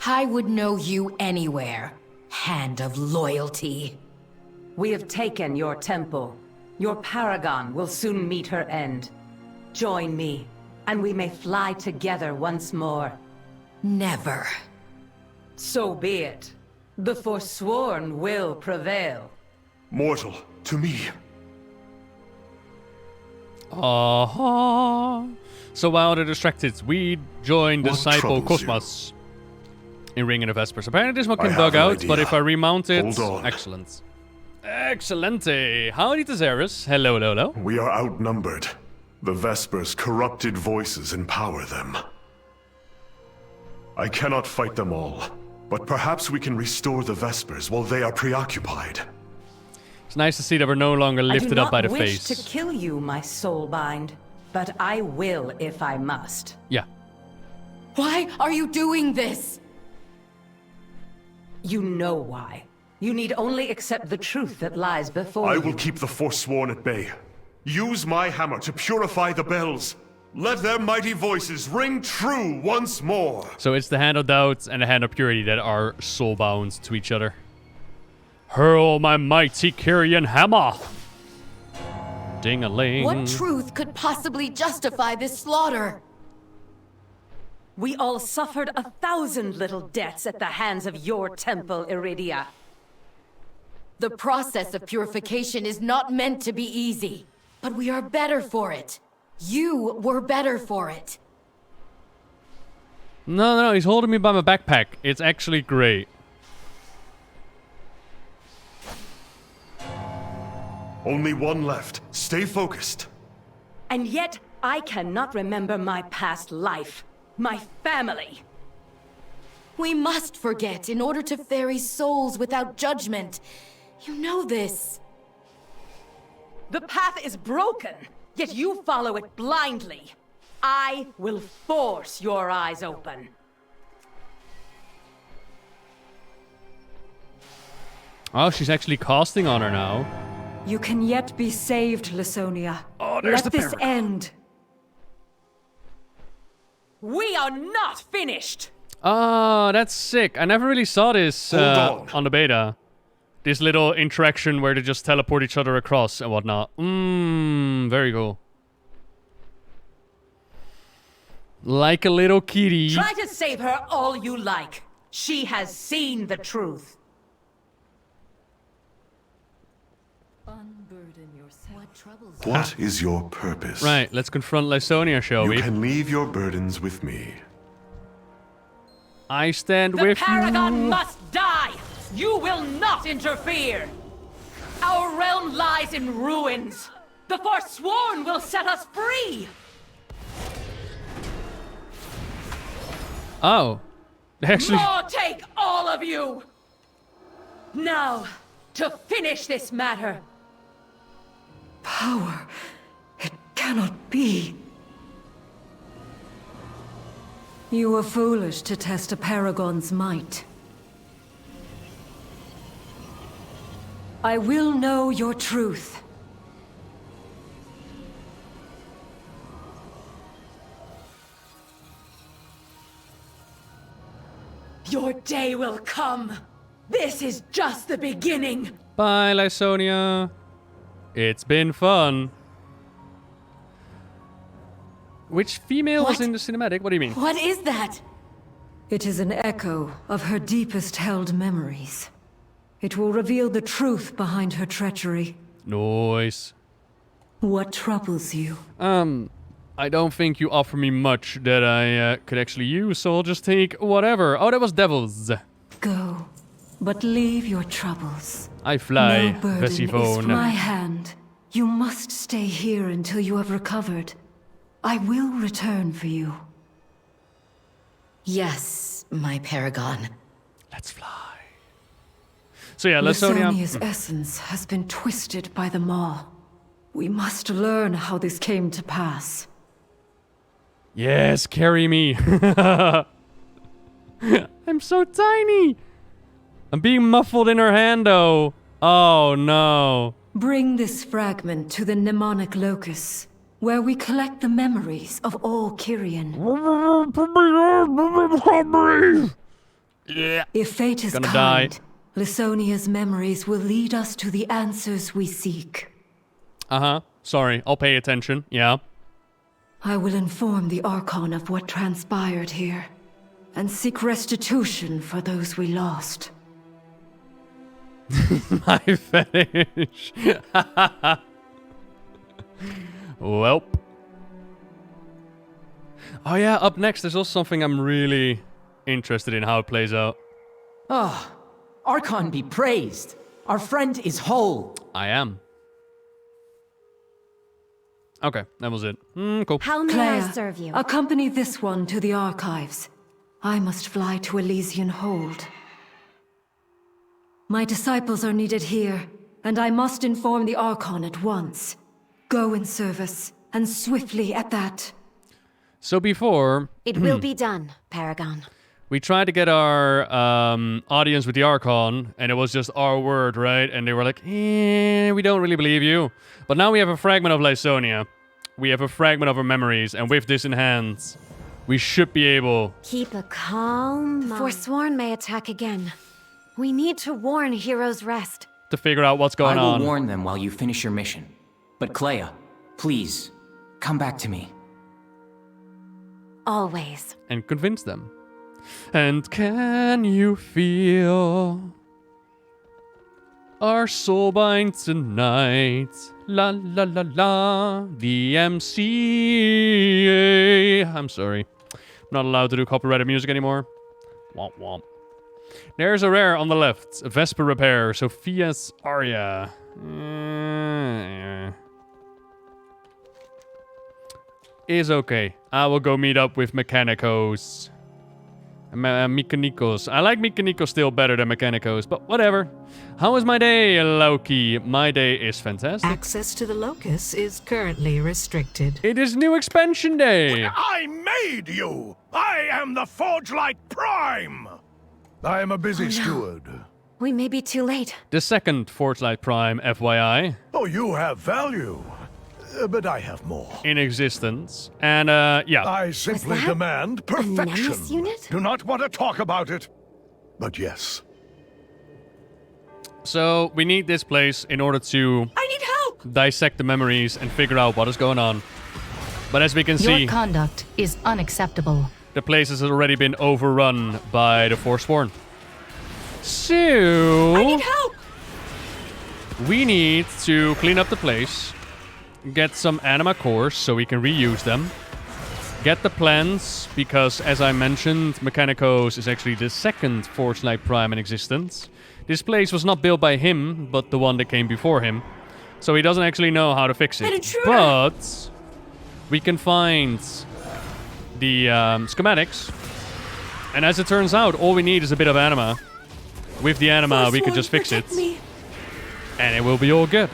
I would know you anywhere. Hand of loyalty. We have taken your temple. Your paragon will soon meet her end. Join me, and we may fly together once more. Never. So be it. The Forsworn will prevail. Mortal, to me. So while they're distracted, we join What Disciple troubles Cosmos in Ringing the Vespers. Apparently this one I can have bug an out, idea. but if I remount it, Hold on. excellent. Excellente. Howdy to Xeris. Hello, hello, hello. We are outnumbered. The Vesper's corrupted voices empower them. I cannot fight them all, but perhaps we can restore the Vespers while they are preoccupied. It's nice to see that we're no longer lifted up by the I do not wish face. to kill you, my soulbind, but I will if I must. Yeah. Why are you doing this? You know why. You need only accept the truth that lies before I you. will keep the Forsworn at bay. Use my hammer to purify the bells. Let their mighty voices ring true once more. So it's the Hand of Doubt and the Hand of Purity that are soulbound to each other. Hurl my mighty Kyrian hammer! Ding-a-ling. What truth could possibly justify this slaughter? We all suffered 1,000 little deaths at the hands of your temple, Iridia. The process of purification is not meant to be easy, but we are better for it. You were better for it. No, he's holding me by my backpack. It's actually great. Only one left. Stay focused. And yet, I cannot remember my past life. My family. We must forget in order to ferry souls without judgment. You know this. The path is broken, yet you follow it blindly. I will force your eyes open. Oh, she's actually casting on her now. You can yet be saved, Lysonia. Oh, there's Let the this paragon. end. We are not finished! Oh, that's sick. I never really saw this on the beta. This little interaction where they just teleport each other across and whatnot. Very cool. Like a little kitty. Try to save her all you like. She has seen the truth. What is your purpose? Right, let's confront Lysonia, shall we? You can leave your burdens with me. I stand The with Paragon you. must die! You will not interfere! Our realm lies in ruins! The Forsworn will set us free! Oh. Actually, More take all of you! Now, to finish this matter. Power. It cannot be. You were foolish to test a Paragon's might. I will know your truth. Your day will come. This is just the beginning. bye, Lysonia. It's been fun. Which female was What? in the cinematic? What do you mean? What is that? It is an echo of her deepest held memories. It will reveal the truth behind her treachery. Nice. What troubles you? I don't think you offer me much that I could actually use, so I'll just take whatever. Oh, that was devils. Go, but leave your troubles. I fly, No burden is Vesivone. my hand. You must stay here until you have recovered. I will return for you. Yes, my paragon. Let's fly. So yeah, Lasonia. Lasonia's essence has been twisted by the Maw. We must learn how this came to pass. Yes, carry me. I'm so tiny. I'm being muffled in her hand, though. Oh, no. Bring this fragment to the mnemonic locus, where we collect the memories of all Kyrian. Yeah. If fate is Gonna kind, die. Lasonia's memories will lead us to the answers we seek. Uh-huh. Sorry, I'll pay attention. Yeah. I will inform the Archon of what transpired here, and seek restitution for those we lost. My fetish. Welp. Oh yeah, up next there's also something I'm really interested in how it plays out. Ah, Archon be praised. Our friend is whole. I am. Okay, that was it. Cool. How may I serve you? Accompany this one to the archives. I must fly to Elysian Hold. My disciples are needed here, and I must inform the Archon at once. Go in service, and swiftly at that. So before... It will be done, Paragon. We tried to get our audience with the Archon, and it was just our word, right? And they were like, we don't really believe you. But now we have a fragment of Lysonia. We have a fragment of her memories, and with this in hand, we should be able... Keep a calm mind. The Forsworn may attack again. We need to warn Heroes Rest. to figure out what's going on. I will warn them while you finish your mission. But Clea, please, come back to me. Always. And convince them. And can you feel our soul bind tonight? La la la la. The MCA. I'm sorry. I'm not allowed to do copyrighted music anymore. Womp womp. There's a rare on the left. A Vesper repair. Sophia's Aria. Is okay. I will go meet up with Mechanicos. Mechanicos. I like Mechanicos still better than Mechanicos, but whatever. How is my day, Loki? My day is fantastic. Access to the locus is currently restricted. It is new expansion day. I made you! I am the Forge Light Prime! I am a busy steward. We may be too late. The second Forge Light Prime, FYI. Oh, you have value. But I have more. In existence. And, yeah. I simply demand perfection. Nemesis unit? Do not want to talk about it. But yes. So, we need this place in order to... I need help! Dissect the memories and figure out what is going on. But as we can see... Your conduct is unacceptable. The place has already been overrun by the Forsworn. So... I need help! We need to clean up the place. Get some anima cores so we can reuse them. Get the plans, because as I mentioned, Mechanicos is actually the second Forge Light Prime in existence. This place was not built by him, but the one that came before him. So he doesn't actually know how to fix it. But we can find the schematics. And as it turns out, all we need is a bit of anima. With the anima, we can just fix it. And it will be all good.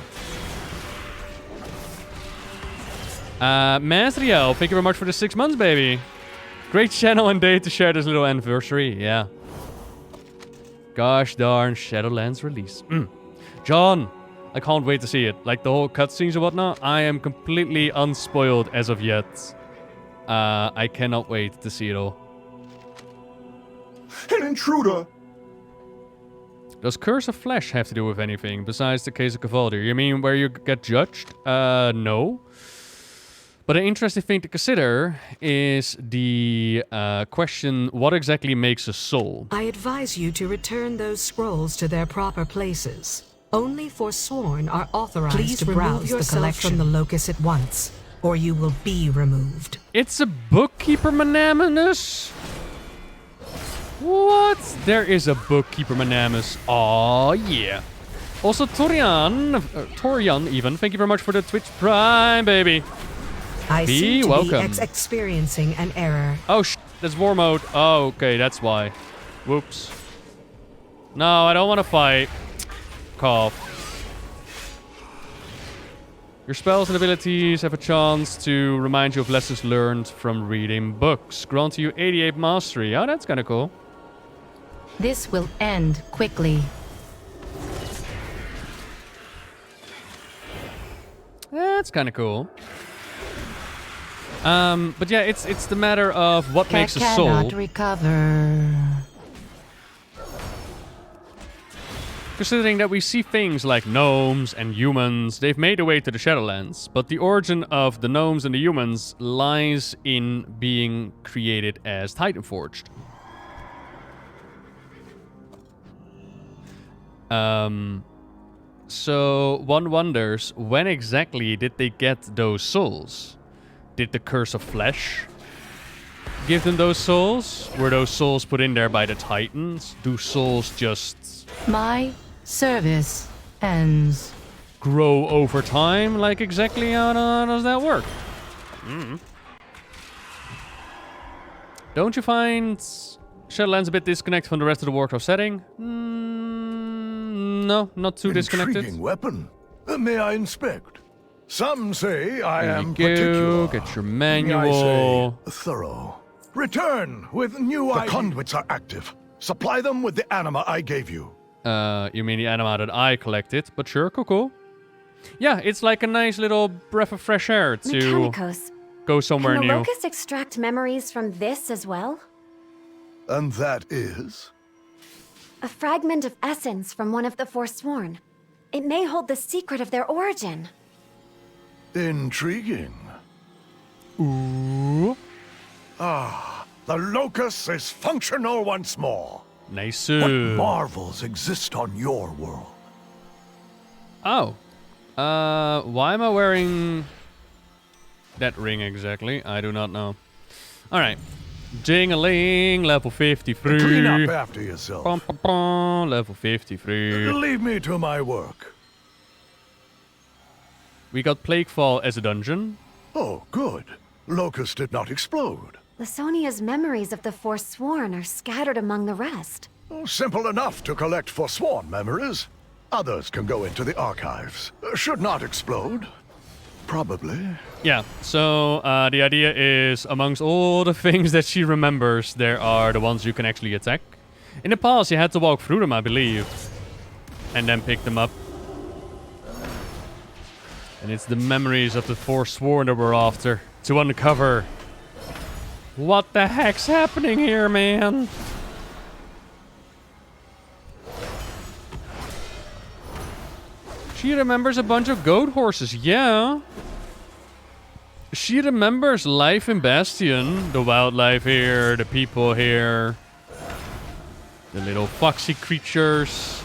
Masriel, thank you very much for the 6 months, baby. Great channel and day to share this little anniversary. Yeah. Gosh darn Shadowlands release. John, I can't wait to see it. Like the whole cutscenes and whatnot. I am completely unspoiled as of yet. I cannot wait to see it all. An intruder! Does Curse of Flesh have to do with anything besides the case of Cavaldir? You mean where you get judged? No. But an interesting thing to consider is the question, what exactly makes a soul? I advise you to return those scrolls to their proper places. Only Forsworn are authorized to browse the collection from the locus at once, or you will be removed. It's a bookkeeper Manamanus? What? There is a bookkeeper Manamus. Aw, yeah. Also, Torian even, thank you very much for the Twitch Prime, baby. I seem to welcome. be experiencing an error. Oh, that's war mode. Oh, okay, that's why. Whoops. No, I don't want to fight. Cough. Your spells and abilities have a chance to remind you of lessons learned from reading books. Grant you 88 mastery. Oh, that's kind of cool. This will end quickly. That's kind of cool. But yeah, it's the matter of what makes a soul. Cannot recover. Considering that we see things like gnomes and humans, they've made their way to the Shadowlands, but the origin of the gnomes and the humans lies in being created as Titanforged. So one wonders, when exactly did they get those souls? Did the Curse of Flesh give them those souls? Were those souls put in there by the Titans? Do souls just... My service ends. Grow over time? Like, exactly how does that work? Don't you find Shadowlands a bit disconnected from the rest of the Warcraft setting? No, not too disconnected. Intriguing weapon. May I inspect? Some say I am There you particular. go. Get your I manual. say thorough. Return with new The conduits are active. Supply them with the anima I gave you. You mean the anima that I collected? But sure, cool. Yeah, it's like a nice little breath of fresh air to Mechanicos. go somewhere Can the new. locust extract memories from this as well? And that is? A fragment of essence from one of the Forsworn. It may hold the secret of their origin. Intriguing. Ooh. Ah, the locus is functional once more. Nice. What marvels exist on your world? Oh. Why am I wearing that ring exactly? I do not know. Alright. Jing-a-ling, level 53. Clean up after yourself. Bum, bum, bum, level 53. Leave me to my work. We got Plaguefall as a dungeon. Oh, good. Locust did not explode. Lasonia's memories of the Forsworn are scattered among the rest. Simple enough to collect Forsworn memories. Others can go into the archives. Should not explode. Probably. Yeah, so the idea is, amongst all the things that she remembers, there are the ones you can actually attack. In the past, you had to walk through them, I believe, and then pick them up. And it's the memories of the Forsworn that we're after, to uncover. What the heck's happening here, man? She remembers a bunch of goat horses, yeah. She remembers life in Bastion, the wildlife here, the people here, the little foxy creatures.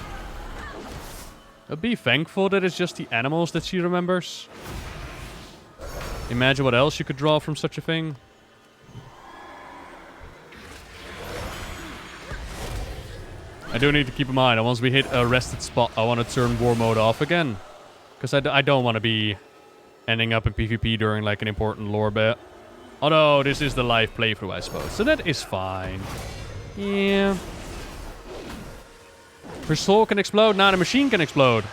Be thankful that it's just the animals that she remembers. Imagine what else you could draw from such a thing. I do need to keep in mind, once we hit a rested spot, I want to turn war mode off again. Because I don't want to be ending up in PvP during like an important lore bit. Although this is the live playthrough, I suppose. So that is fine. Yeah. Her soul can explode. Now the machine can explode.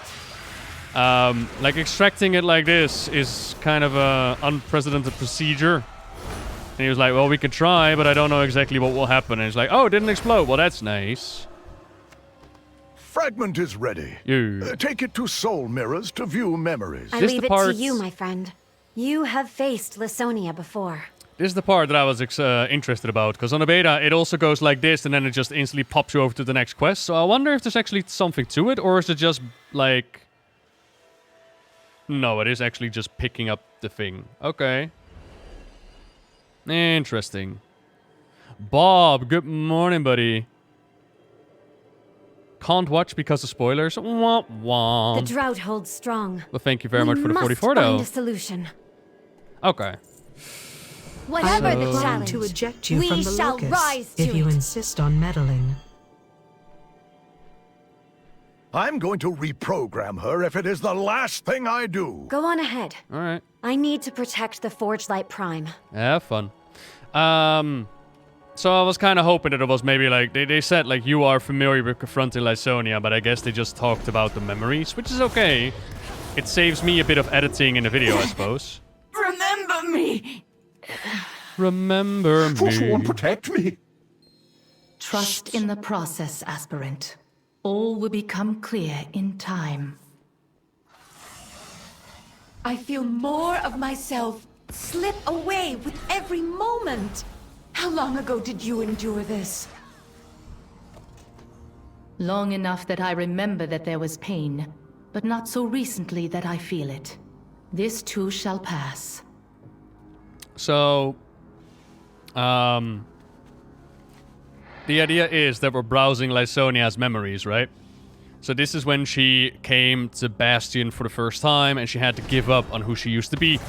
Like extracting it like this is kind of a unprecedented procedure. And he was like, well, we could try, but I don't know exactly what will happen. And he's like, oh, it didn't explode. Well, that's nice. Fragment is ready. Take it to soul mirrors to view memories. I leave it to you, my friend. You have faced Lasonia before. This is the part that I was interested about, because on the beta it also goes like this and then it just instantly pops you over to the next quest. So I wonder if there's actually something to it, or is it just like... No, it is actually just picking up the thing. Okay. Interesting. Bob, good morning, buddy. Can't watch because of spoilers. Wah, wah. The drought holds strong. Well, thank you very much for the 44, though. We must find a solution. Okay. Whatever I the plan challenge, to eject you we from the shall locus rise to if you it. insist on meddling. I'm going to reprogram her if it is the last thing I do. Go on ahead. All right. I need to protect the Forge Light Prime. Have fun. So I was kind of hoping that it was maybe like, they said like you are familiar with confronting Lysonia, but I guess they just talked about the memories, which is okay. It saves me a bit of editing in the video, I suppose. Remember me! Remember me. Forsworn, protect me! Trust in the process, aspirant. All will become clear in time. I feel more of myself slip away with every moment. How long ago did you endure this? Long enough that I remember that there was pain, but not so recently that I feel it. This too shall pass. So, the idea is that we're browsing Lysonia's memories, right? So this is when she came to Bastion for the first time and she had to give up on who she used to be.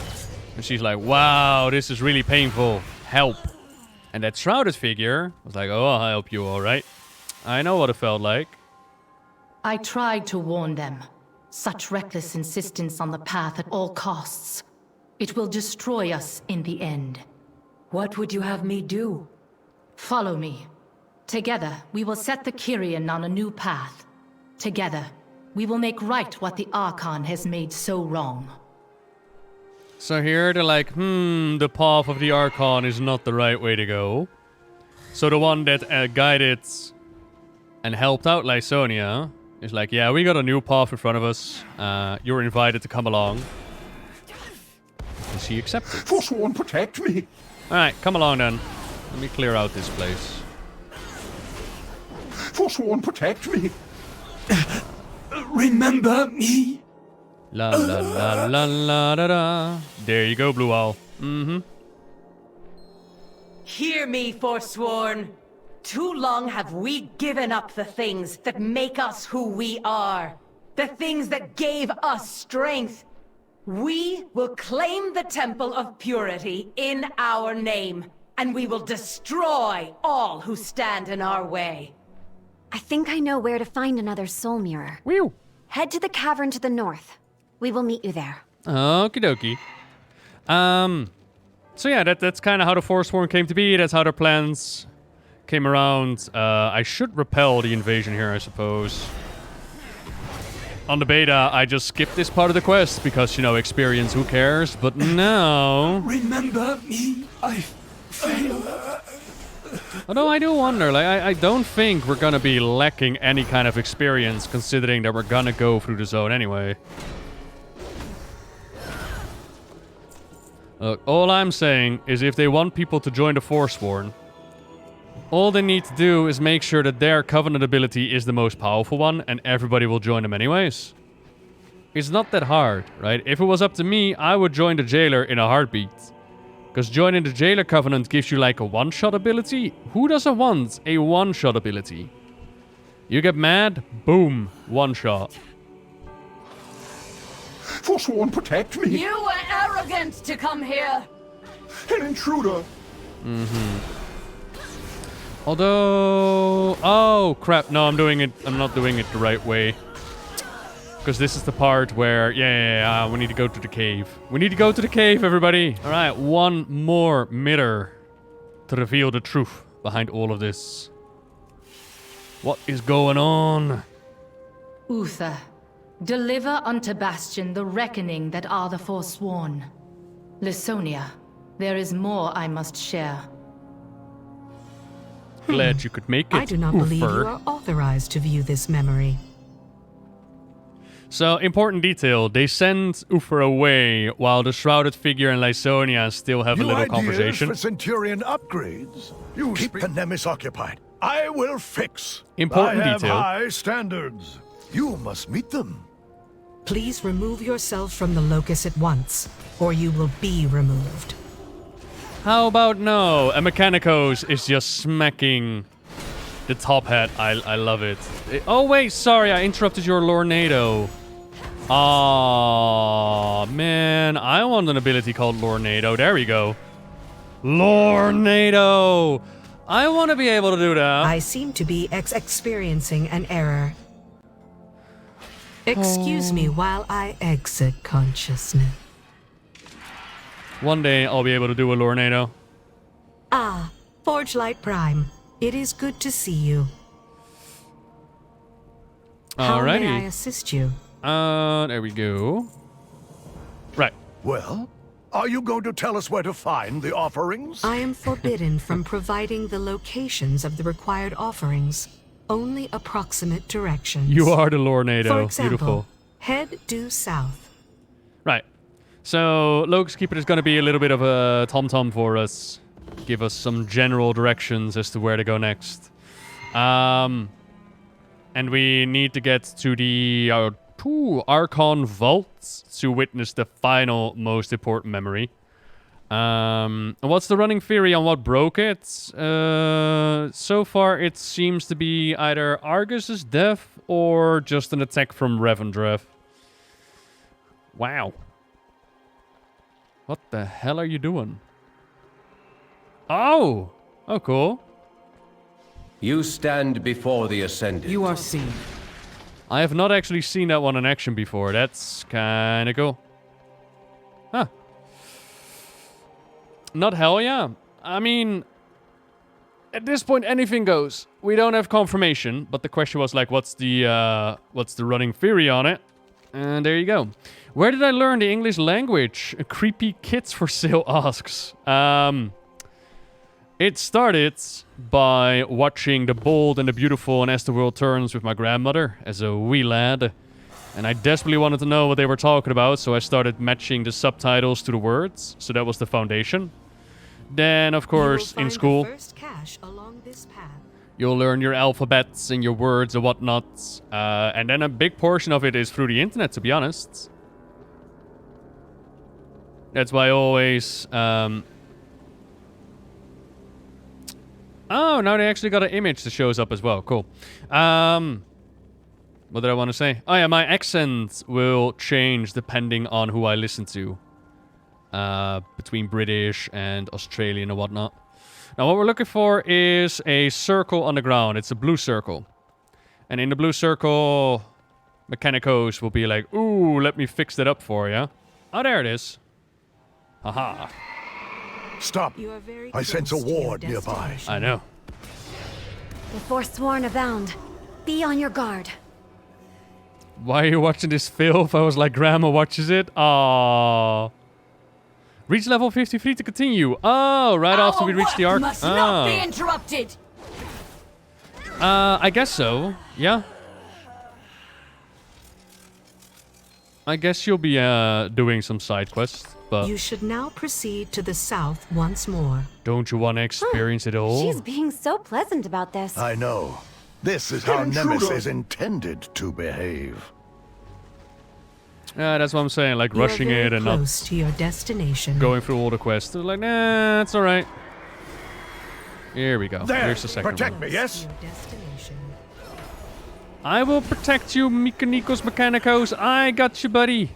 And she's like, wow, this is really painful. Help. And that shrouded figure was like, oh, I'll help you, all right. I know what it felt like. I tried to warn them. Such reckless insistence on the path at all costs. It will destroy us in the end. What would you have me do? Follow me. Together, we will set the Kyrian on a new path. Together, we will make right what the Archon has made so wrong. So here they're like, the path of the Archon is not the right way to go. So the one that guided and helped out Lysonia is like, yeah, we got a new path in front of us. You're invited to come along. And she accepted. Forsworn, protect me! Alright, come along then. Let me clear out this place. Forsworn, protect me! Remember me? La la la la la da da. There you go, Blue Owl. Mm-hmm. Hear me, Forsworn. Too long have we given up the things that make us who we are. The things that gave us strength. We will claim the Temple of Purity in our name, and we will destroy all who stand in our way. I think I know where to find another soul mirror. Whew. Head to the cavern to the north. We will meet you there. Okie dokie. So yeah, that's kind of how the Forsworn came to be. That's how their plans came around. I should repel the invasion here, I suppose. On the beta, I just skipped this part of the quest because, you know, experience, who cares? But now... Remember me? I failed. Although I do wonder, like, I don't think we're gonna be lacking any kind of experience, considering that we're gonna go through the zone anyway. Look, all I'm saying is if they want people to join the Forsworn, all they need to do is make sure that their Covenant ability is the most powerful one, and everybody will join them anyways. It's not that hard, right? If it was up to me, I would join the Jailer in a heartbeat. Because joining the Jailer Covenant gives you like a one-shot ability. Who doesn't want a one-shot ability? You get mad, boom, one-shot. Forsworn, protect me! You were arrogant to come here! An intruder! Mm-hmm. Although... Oh, crap. No, I'm not doing it the right way. Because this is the part where... Yeah, we need to go to the cave. We need to go to the cave, everybody! Alright, one more mirror to reveal the truth behind all of this. What is going on? Uther, deliver unto Bastion the reckoning that are the Forsworn. Lysonia, there is more I must share. Glad you could make it, I do not believe you are authorized to view this memory. So, important detail. They send Uther away while the shrouded figure and Lysonia still have a little conversation. For Centurion upgrades. You keep Nemesis occupied. I will fix. Important I have detail. high standards. You must meet them. Please remove yourself from the locus at once, or you will be removed. How about no? A Mechanicos is just smacking the top hat. I love it. Oh wait, sorry, I interrupted your Lornado. Oh man, I want an ability called Lornado. There we go. Lornado! I want to be able to do that. I seem to be experiencing an error. Excuse me while I exit consciousness. One day I'll be able to do a Lornado. Ah, Forgelight Prime. It is good to see you. How may I assist you? There we go. Right. Well, are you going to tell us where to find the offerings? I am forbidden from providing the locations of the required offerings. Only approximate directions. You are the Lornado. For example, beautiful. Head due south. Right. So, Locust Keeper is going to be a little bit of a tom-tom for us. Give us some general directions as to where to go next. And we need to get to the two Archon vaults to witness the final most important memory. What's the running theory on what broke it? So far, it seems to be either Argus's death or just an attack from Revendreth. Wow. What the hell are you doing? Oh! Oh, cool. You stand before the Ascended. You are seen. I have not actually seen that one in action before. That's kinda cool. Huh. Not hell yeah. I mean, at this point, anything goes. We don't have confirmation, but the question was like, what's the running theory on it? And there you go. Where did I learn the English language? A creepy kids for sale asks. It started by watching The Bold and the Beautiful and As the World Turns with my grandmother as a wee lad. And I desperately wanted to know what they were talking about, so I started matching the subtitles to the words. So that was the foundation. Then, of course, in school, you'll learn your alphabets and your words and whatnot. And then a big portion of it is through the internet, to be honest. That's why I always... Oh, now they actually got an image that shows up as well. Cool. What did I want to say? Oh yeah, my accent will change depending on who I listen to. Between British and Australian and whatnot. Now what we're looking for is a circle on the ground. It's a blue circle. And in the blue circle, Mechanicos will be like, ooh, let me fix that up for you. Oh, there it is. Haha. Stop. I sense a ward nearby. I know. The Forsworn abound. Be on your guard. Why are you watching this filth? I was like, Grandma watches it. Aww. Reach level 53 to continue. Oh, right after we reach the arc. Must not be interrupted. I guess so. Yeah. I guess you'll be doing some side quests, but you should now proceed to the south once more. Don't you want to experience it all? She's being so pleasant about this. I know. This is how Nemesis is intended to behave. Yeah, that's what I'm saying. Like rushing it and not close to your destination. Going through all the quests. They're like, nah, it's all right. Here we go. There, here's the second protect one. me, yes? I will protect you, Mechanicos Mechanicos. I got you, buddy.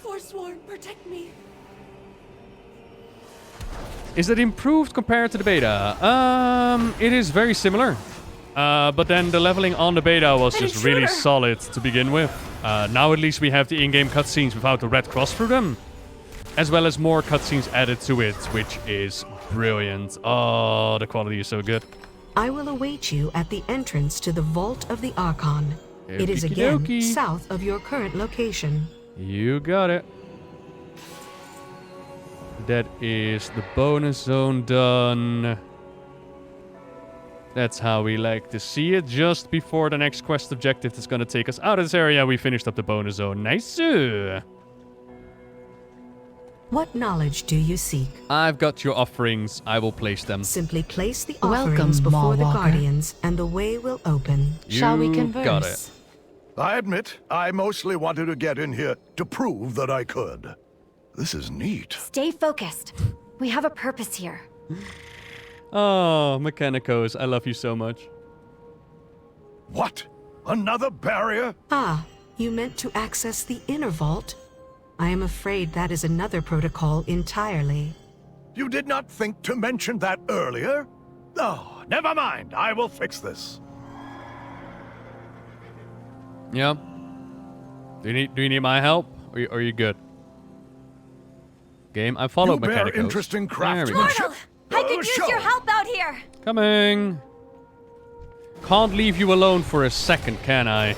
Forsworn, protect me. Is it improved compared to the beta? It is very similar. But then the leveling on the beta was just really solid to begin with. Now at least we have the in-game cutscenes without the red cross through them. As well as more cutscenes added to it, which is brilliant. Oh, the quality is so good. I will await you at the entrance to the Vault of the Archon. It is again south of your current location. You got it. That is the bonus zone done. That's how we like to see it. Just before the next quest objective is going to take us out of this area, we finished up the bonus zone. Nice. What knowledge do you seek? I've got your offerings. I will place them. Simply place the offerings before the Guardians, and the way will open. Shall we converse? Got it. I admit, I mostly wanted to get in here to prove that I could. This is neat. Stay focused. We have a purpose here. Oh, Mechanicos, I love you so much. What? Another barrier? Ah, you meant to access the inner vault? I am afraid that is another protocol entirely. You did not think to mention that earlier? Oh, never mind. I will fix this. Yeah. Do you need my help? Or are you good? Game, I followed You bear Mechanicos. interesting There we go. craftsmanship. I could use your help out here. Coming. Can't leave you alone for a second, can I?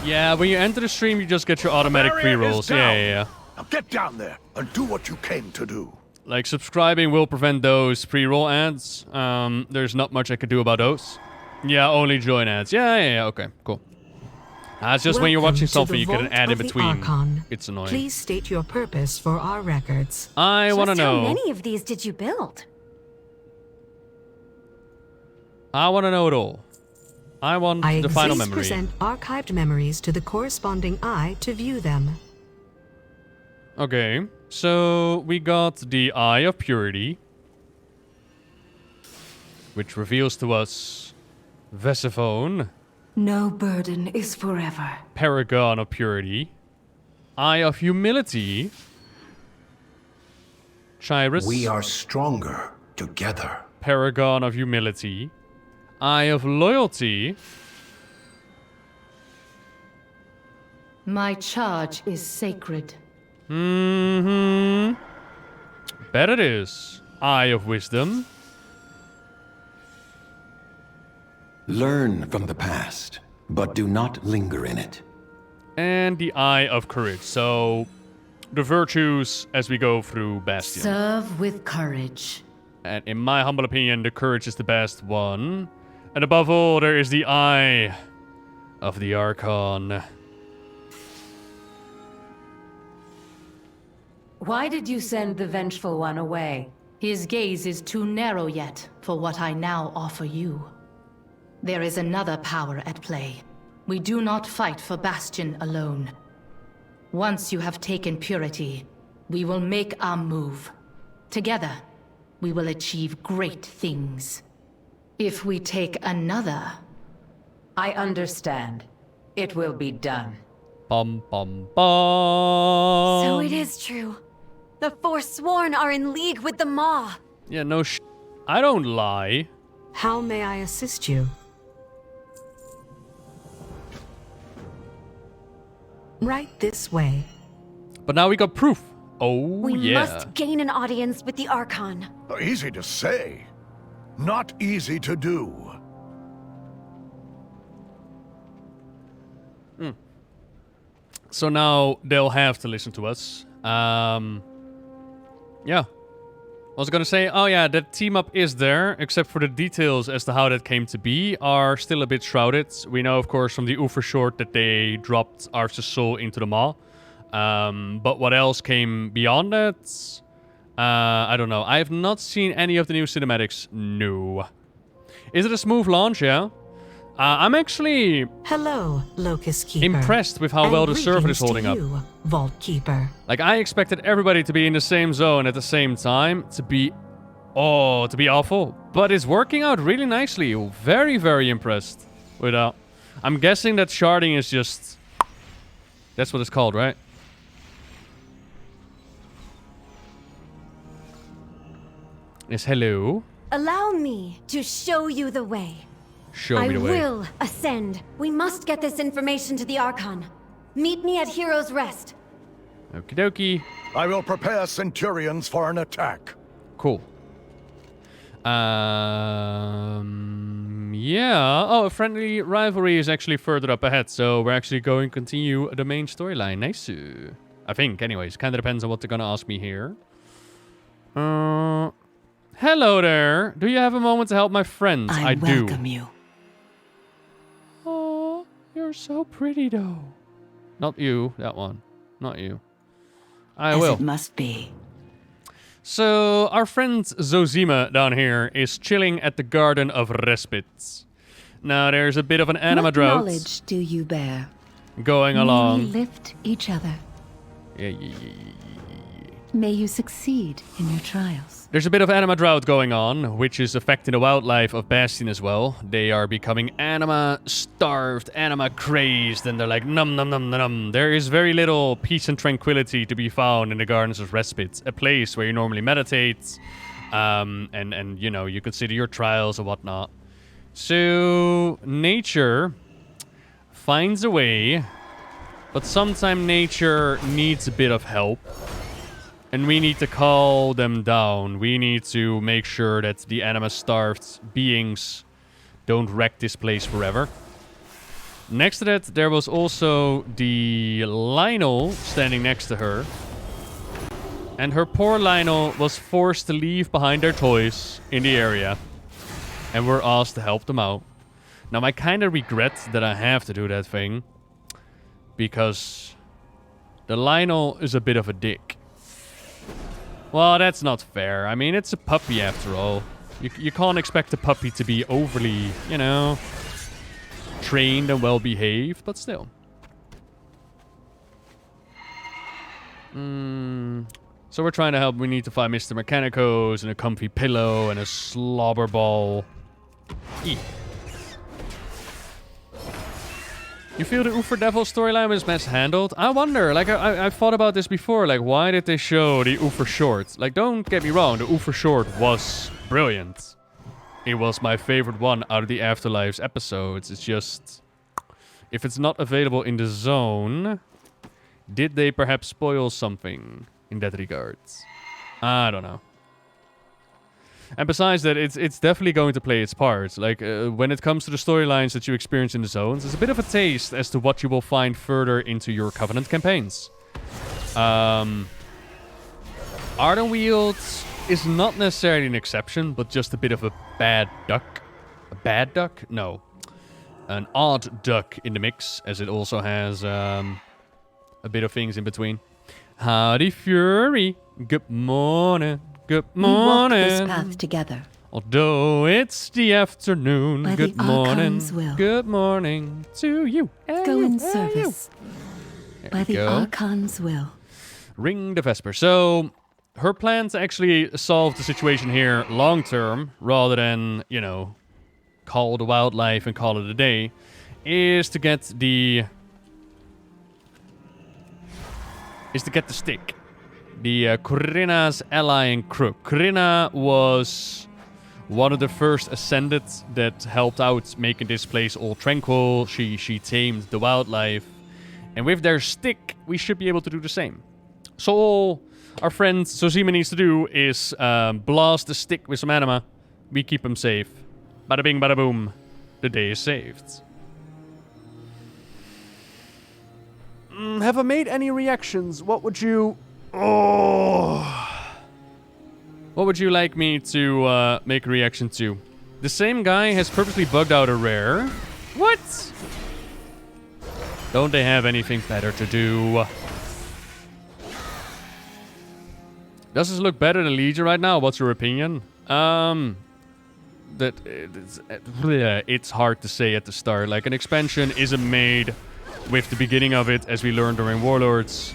Yeah, when you enter the stream, you just get your automatic pre-rolls. Yeah. Now get down there and do what you came to do. Like, subscribing will prevent those pre-roll ads. There's not much I can do about those. Yeah, only join ads. Yeah, okay, cool. It's just when you're watching something, you get an ad in between. Archon. It's annoying. Please state your purpose for our records. I want to know. How many of these did you build? I want to know it all. I want the final memory. Please present archived memories to the corresponding eye to view them. Okay, so we got the Eye of Purity, which reveals to us Vesiphone. No burden is forever. Paragon of Purity. Eye of Humility. Chirus. We are stronger together. Paragon of Humility. Eye of Loyalty. My charge is sacred. Bet it is. Eye of Wisdom. Learn from the past, but do not linger in it. And the Eye of Courage. So, the virtues as we go through Bastion. Serve with courage. And in my humble opinion, the Courage is the best one. And above all, there is the Eye of the Archon. Why did you send the Vengeful One away? His gaze is too narrow yet for what I now offer you. There is another power at play. We do not fight for Bastion alone. Once you have taken Purity, we will make our move. Together, we will achieve great things. If we take another... I understand. It will be done. Bum bum bum. So it is true. The Forsworn are in league with the Maw. Yeah, no I don't lie. How may I assist you? Right this way. But now we got proof. Oh, We yeah. must gain an audience with the Archon. Easy to say. Not easy to do. So now they'll have to listen to us. Yeah. I was gonna say, oh yeah, that team up is there, except for the details as to how that came to be are still a bit shrouded. We know, of course, from the Ufer short that they dropped Arthur's soul into the Maw. But what else came beyond that? I don't know. I have not seen any of the new cinematics. No. Is it a smooth launch? Yeah. I'm actually... Hello, Locust Keeper. Impressed with how well the server is holding up. Vault Keeper. Like, I expected everybody to be in the same zone at the same time. To be awful. But it's working out really nicely. Very, very impressed with I'm guessing that sharding is just... That's what it's called, right? Yes, hello. Allow me to show you the way. Show me the way. I will ascend. We must get this information to the Archon. Meet me at Hero's Rest. Okie dokie. I will prepare Centurions for an attack. Cool. Yeah. Oh, a friendly rivalry is actually further up ahead, so we're actually going to continue the main storyline. Nice. I think, anyways. Kind of depends on what they're gonna ask me here. Hello there. Do you have a moment to help my friends? I do. welcome you. Oh, you're so pretty, though. Not you. That one. Not you. I will. As it must be. So, our friend Zozima down here is chilling at the Garden of Respite. Now, there's a bit of an anima drought What knowledge do you bear? going along. We lift each other. May you succeed in your trials. There's a bit of anima drought going on, which is affecting the wildlife of Bastion as well. They are becoming anima-starved, anima-crazed, and they're like, num, num, num, num. There is very little peace and tranquility to be found in the Gardens of Respite, a place where you normally meditate, and you know, you consider your trials and whatnot. So, nature finds a way, but sometimes nature needs a bit of help. And we need to calm them down. We need to make sure that the anima-starved beings don't wreck this place forever. Next to that, there was also the Lionel standing next to her. And her poor Lionel was forced to leave behind their toys in the area. And we're asked to help them out. Now, I kind of regret that I have to do that thing. Because the Lionel is a bit of a dick. Well, that's not fair. I mean, it's a puppy after all. You can't expect a puppy to be overly, you know, trained and well-behaved, but still. So we're trying to help. We need to find Mr. Mechanicos and a comfy pillow and a slobber ball. Eek. You feel the Oofer Devil storyline was best handled? I wonder, like, I've thought about this before, like, why did they show the Oofer short? Like, don't get me wrong, the Oofer short was brilliant. It was my favorite one out of the Afterlives episodes. It's just, if it's not available in the zone, did they perhaps spoil something in that regards? I don't know. And besides that, it's definitely going to play its part. Like, when it comes to the storylines that you experience in the zones, it's a bit of a taste as to what you will find further into your Covenant campaigns. Ardenweald is not necessarily an exception, but just a bit of a bad duck. A bad duck? No. An odd duck in the mix, as it also has a bit of things in between. Howdy, Fury. Good morning. Good morning. We walk this path together. Although it's the afternoon. By Good the morning. Archon's will. Good morning to you. Go in service. By the Archon's will. Ring the Vesper. So, her plan to actually solve the situation here long term, rather than, you know, call the wildlife and call it a day, is to get the stick. The Korina's ally and crook. Korina was one of the first Ascended that helped out making this place all tranquil. She tamed the wildlife. And with their stick, we should be able to do the same. So all our friend Zozima needs to do is blast the stick with some anima. We keep him safe. Bada bing, bada boom. The day is saved. Have I made any reactions? What would you... Oh. What would you like me to make a reaction to? The same guy has purposely bugged out a rare. What? Don't they have anything better to do? Does this look better than Legion right now? What's your opinion? It's hard to say at the start. Like, an expansion isn't made with the beginning of it, as we learned during Warlords.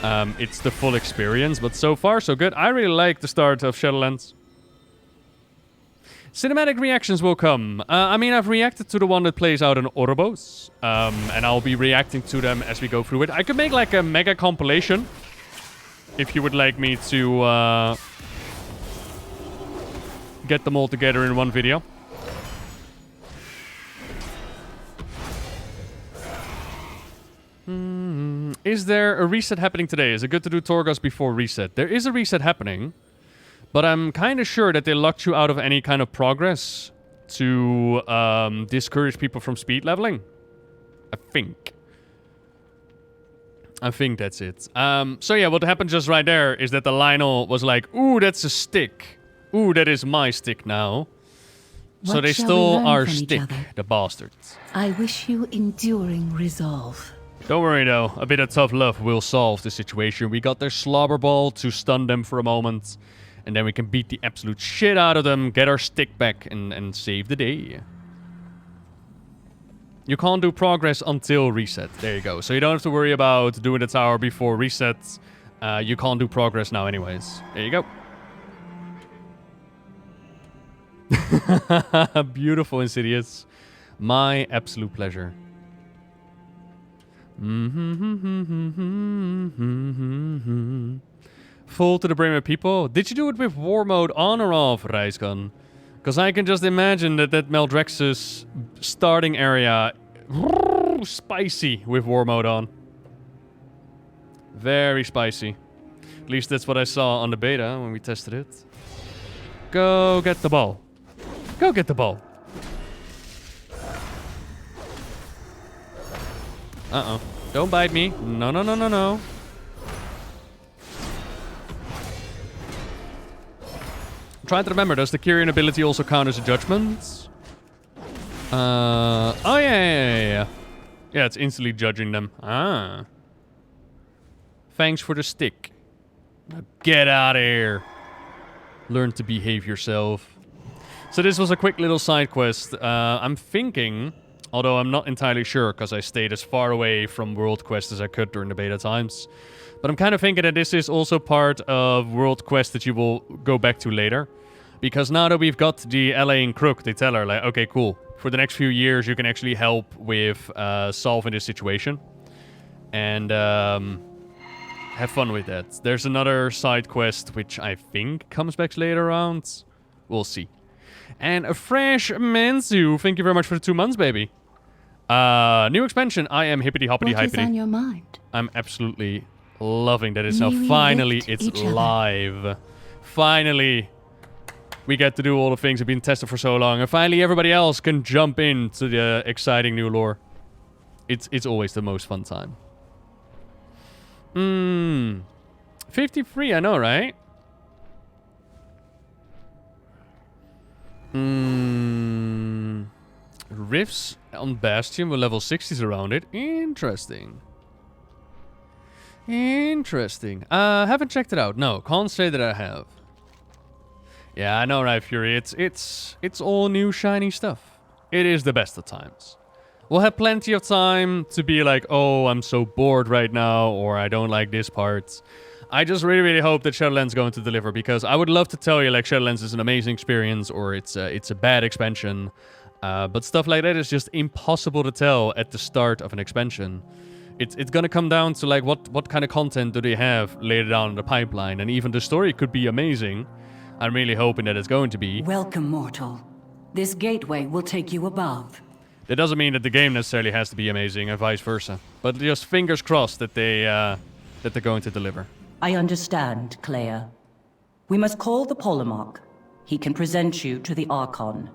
It's the full experience, but so far so good. I really like the start of Shadowlands. Cinematic reactions will come. I mean, I've reacted to the one that plays out in Orobos, and I'll be reacting to them as we go through it. I could make like a mega compilation, if you would like me to get them all together in one video. Is there a reset happening today? Is it good to do Torghast before reset? There is a reset happening, but I'm kind of sure that they locked you out of any kind of progress to discourage people from speed leveling. I think that's it. So yeah, what happened just right there is that the Lionel was like, ooh, that's a stick. Ooh, that is my stick now. What so they shall stole we learn our from each stick, other? the bastards. I wish you enduring resolve. Don't worry though, a bit of tough love will solve the situation. We got their slobber ball to stun them for a moment, and then we can beat the absolute shit out of them, get our stick back, and save the day. You can't do progress until reset. There you go. So you don't have to worry about doing the tower before reset. You can't do progress now anyways. There you go. Beautiful, Insidious. My absolute pleasure. Full to the brim of people. Did you do it with war mode on or off, Reiskan? Because I can just imagine that Meldrex's starting area... spicy with war mode on. Very spicy. At least that's what I saw on the beta when we tested it. Go get the ball. Go get the ball. Uh-oh. Don't bite me. No, no, no, no, no. I'm trying to remember, does the Kyrian ability also count as a judgment? Oh, yeah. Yeah, it's instantly judging them. Ah. Thanks for the stick. Now get out of here. Learn to behave yourself. So this was a quick little side quest. I'm thinking, although I'm not entirely sure because I stayed as far away from World Quest as I could during the beta times. But I'm kind of thinking that this is also part of World Quest that you will go back to later. Because now that we've got the LA Crook, they tell her, like, okay, cool. For the next few years, you can actually help with solving this situation. And have fun with that. There's another side quest, which I think comes back later around. We'll see. And a fresh Mansu. Thank you very much for the 2 months, baby. New expansion. I am hippity hoppity hypity. What is on your mind? I'm absolutely loving that it's now finally it's live. Finally, we get to do all the things that have been tested for so long, and finally everybody else can jump into the exciting new lore. It's always the most fun time. 53, I know, right? Rifts on Bastion with level 60s around it. Interesting. Interesting. Haven't checked it out. No, can't say that I have. Yeah, I know, right, Fury? It's all new shiny stuff. It is the best of times. We'll have plenty of time to be like, oh, I'm so bored right now, or I don't like this part. I just really, really hope that Shadowlands is going to deliver, because I would love to tell you, like, Shadowlands is an amazing experience, or it's a bad expansion. But stuff like that is just impossible to tell at the start of an expansion. It's gonna come down to, like, what kind of content do they have later down in the pipeline, and even the story could be amazing. I'm really hoping that it's going to be. Welcome, mortal. This gateway will take you above. That doesn't mean that the game necessarily has to be amazing, and vice versa. But just fingers crossed that they're going to deliver. I understand, Clea. We must call the Polemarch. He can present you to the Archon.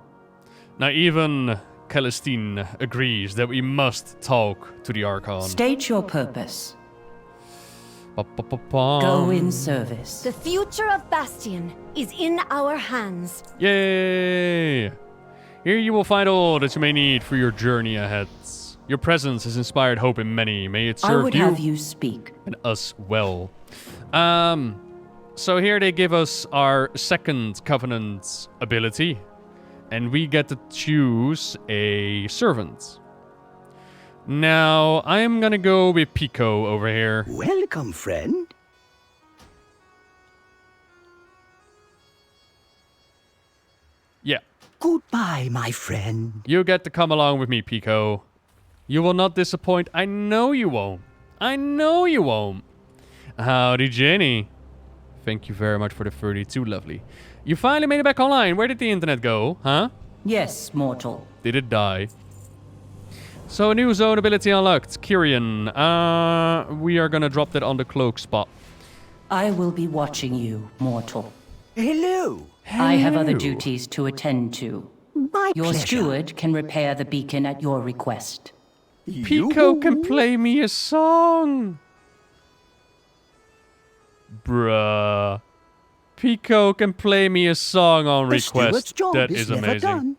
Now even Celestine agrees that we must talk to the Archon. State your purpose. Go in service. The future of Bastion is in our hands. Yay! Here you will find all that you may need for your journey ahead. Your presence has inspired hope in many. May it serve you. I would have you speak. And us well. So here they give us our second Covenant ability. And we get to choose a servant. Now, I'm gonna go with Pico over here. Welcome, friend. Yeah. Goodbye, my friend. You get to come along with me, Pico. You will not disappoint. I know you won't. I know you won't. Howdy, Jenny. Thank you very much for the 32, lovely. You finally made it back online. Where did the internet go, huh? Yes, mortal. Did it die? So a new zone ability unlocked. Kyrian. We are gonna drop that on the cloak spot. I will be watching you, mortal. Hello. I have other duties to attend to. My Your pleasure. steward can repair the beacon at your request. Pico can play me a song. Bruh. Pico can play me a song on request. That is amazing.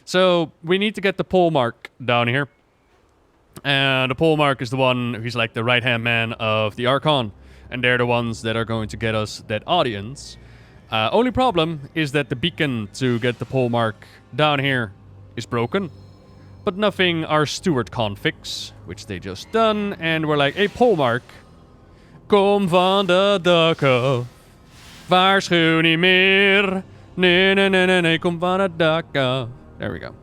So, we need to get the Polemarch down here. And the Polemarch is the one who's like the right-hand man of the Archon. And they're the ones that are going to get us that audience. Only problem is that the beacon to get the Polemarch down here is broken. but nothing our steward can't fix, which they just done, and we're like, hey, Polmark, kom van de dak af, waarschuw niet meer, nee, kom van de dak af. There we go.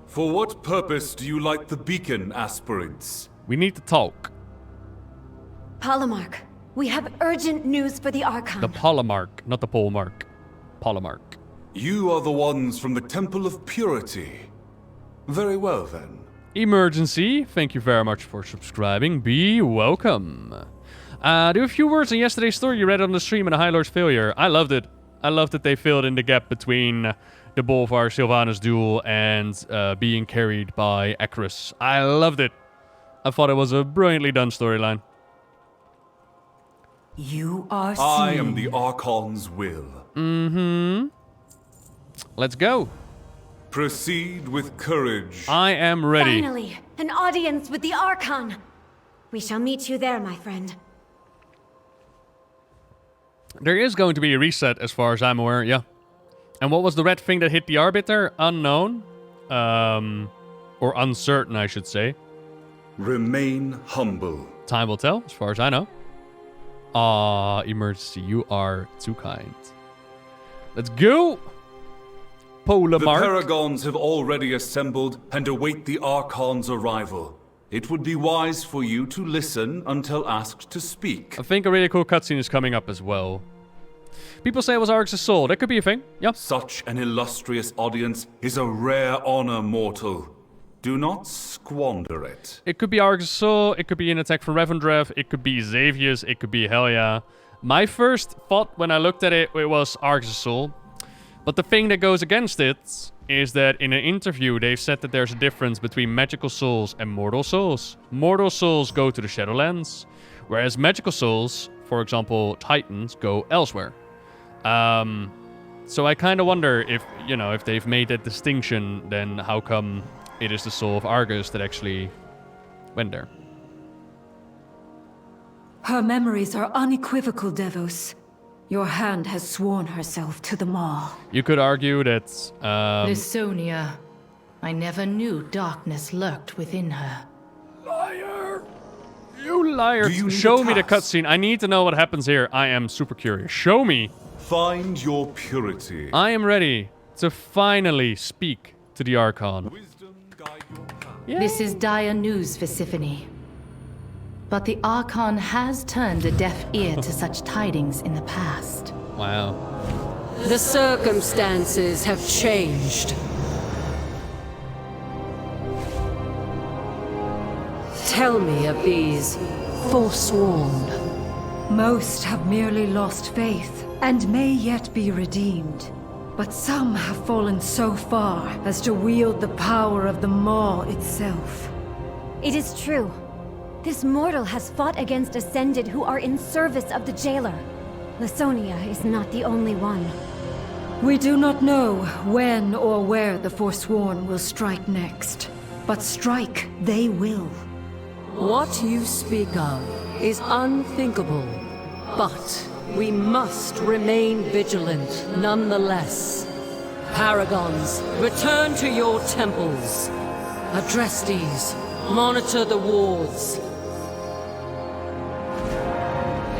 For what purpose do you light the beacon, aspirants? We need to talk. Polymark, we have urgent news for the Archon. The Polymark, not the Polmark. Polymark. You are the ones from the Temple of Purity. Very well, then. Emergency, thank you very much for subscribing. Be welcome. Do a few words on yesterday's story you read on the stream and the High Lord's failure. I loved it. I loved that they filled in the gap between the Bolvar Sylvanas duel and being carried by Acrus. I loved it. I thought it was a brilliantly done storyline. You are I am the Archon's will. Mm-hmm. Let's go. Proceed with courage. I am ready. Finally, an audience with the Archon. We shall meet you there, my friend. There is going to be a reset as far as I'm aware, yeah. And what was the red thing that hit the Arbiter? Unknown? Or uncertain, I should say. Remain humble. Time will tell, as far as I know. Emergency, you are too kind. Let's go! Polemark. The Paragons have already assembled and await the Archon's arrival. It would be wise for you to listen until asked to speak. I think a really cool cutscene is coming up as well. People say it was Arx's soul. That could be a thing. Yep. Such an illustrious audience is a rare honor, mortal. Do not squander it. It could be Arx's soul. It could be an attack from Revendreth. It could be Xavius. It could be Helia. My first thought when I looked at it, it was Arx's soul. But the thing that goes against it is that in an interview they've said that there's a difference between magical souls and mortal souls. Mortal souls go to the Shadowlands, whereas magical souls, for example Titans, go elsewhere. So I kind of wonder if, you know, if they've made that distinction, then how come it is the soul of Argus that actually went there? Her memories are unequivocal, Devos. Your hand has sworn herself to them all. You could argue that... Lysonia. I never knew darkness lurked within her. Liar! You liar! Show me the cutscene. I need to know what happens here. I am super curious. Show me! Find your purity. I am ready to finally speak to the Archon. This is dire news for Siphonie. But the Archon has turned a deaf ear to such tidings in the past. Wow. The circumstances have changed. Tell me of these Forsworn. Most have merely lost faith, and may yet be redeemed. But some have fallen so far as to wield the power of the Maw itself. It is true. This mortal has fought against Ascended who are in service of the Jailer. Lysonia is not the only one. We do not know when or where the Forsworn will strike next, but strike they will. What you speak of is unthinkable, but we must remain vigilant nonetheless. Paragons, return to your temples. Adrestes, monitor the wards.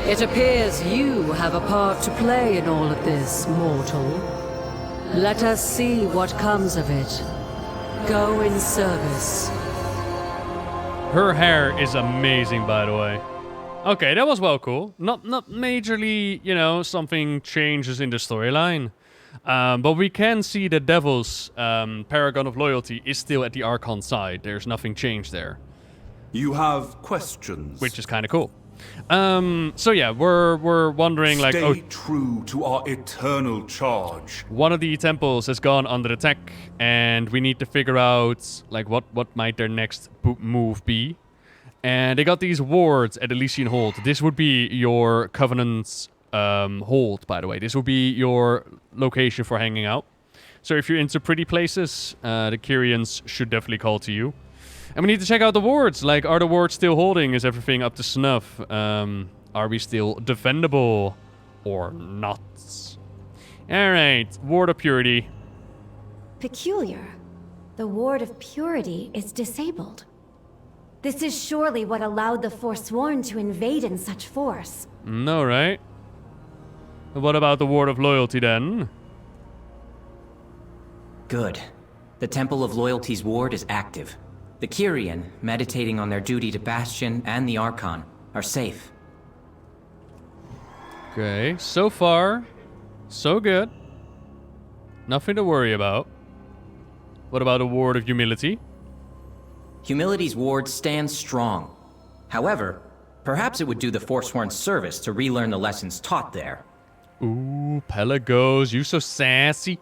It appears you have a part to play in all of this, mortal. Let us see what comes of it. Go in service. Her hair is amazing, by the way. Okay, that was well cool. Not majorly, you know, something changes in the storyline. But we can see that Devil's Paragon of Loyalty is still at the Archon side. There's nothing changed there. You have questions. Which is kind of cool. So yeah, we're wondering like... Stay true to our eternal charge. One of the temples has gone under attack, and we need to figure out like what might their next move be. And they got these wards at Elysian Hold. This would be your Covenant's hold, by the way. This will be your location for hanging out. So if you're into pretty places, the Kyrians should definitely call to you. And we need to check out the wards. Like, are the wards still holding? Is everything up to snuff? Are we still defendable or not? Alright, Ward of Purity. Peculiar. the Ward of Purity is disabled. This is surely what allowed the Forsworn to invade in such force. No, right? What about the Ward of Loyalty then? Good. The Temple of Loyalty's ward is active. The Kyrian, meditating on their duty to Bastion and the Archon, are safe. Okay, so far, so good. Nothing to worry about. What about the Ward of Humility? Humility's ward stands strong. However, perhaps it would do the Forsworn service to relearn the lessons taught there. Ooh, Pelagos, you so sassy.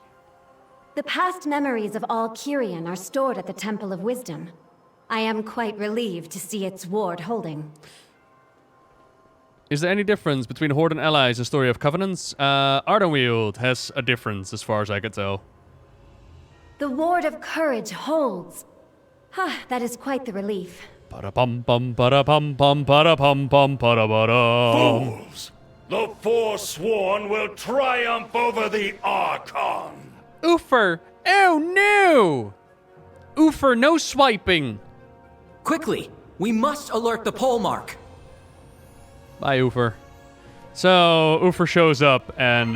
The past memories of all Kyrian are stored at the Temple of Wisdom. I am quite relieved to see its ward holding. Is there any difference between Horde and Allies, the story of Covenants? Ardenweald has a difference as far as I can tell. The Ward of Courage holds. That is quite the relief. Ba-da-bum-bum, ba-da-bum-bum, ba-da-bum-bum, ba-da-ba-dum. Fools! The Forsworn will triumph over the Archon! Oofer! Oh no! Oofer, no swiping! Quickly! We must alert the pole mark! Bye, Oofer. So, Oofer shows up and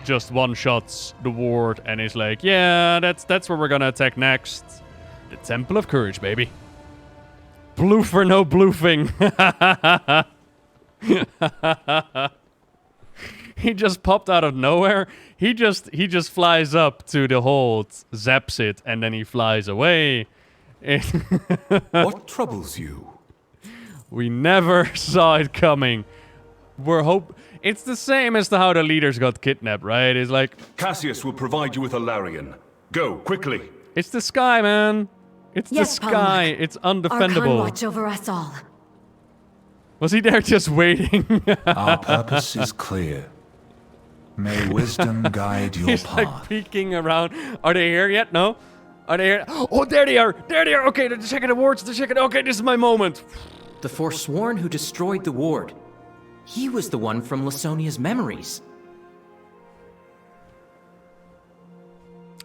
just one-shots the ward and is like, yeah, that's where we're gonna attack next. The Temple of Courage, baby. Bloofer, no bloofing. He just popped out of nowhere. He just flies up to the hold, zaps it, and then he flies away. What troubles you? We never saw it coming. It's the same as how the leaders got kidnapped, right? It's like Cassius will provide you with a Larian. Go, quickly. It's the sky, man. It's the sky. It's undefendable. Archon watch over us all. Was he there just waiting? Our purpose is clear. May wisdom guide your He's path. like peeking around. Are they here yet? No? Are they here? Oh, there they are. There they are. Okay, they're checking the wards. They're checking. Okay, this is my moment. The Forsworn who destroyed the ward. He was the one from Lasonia's memories.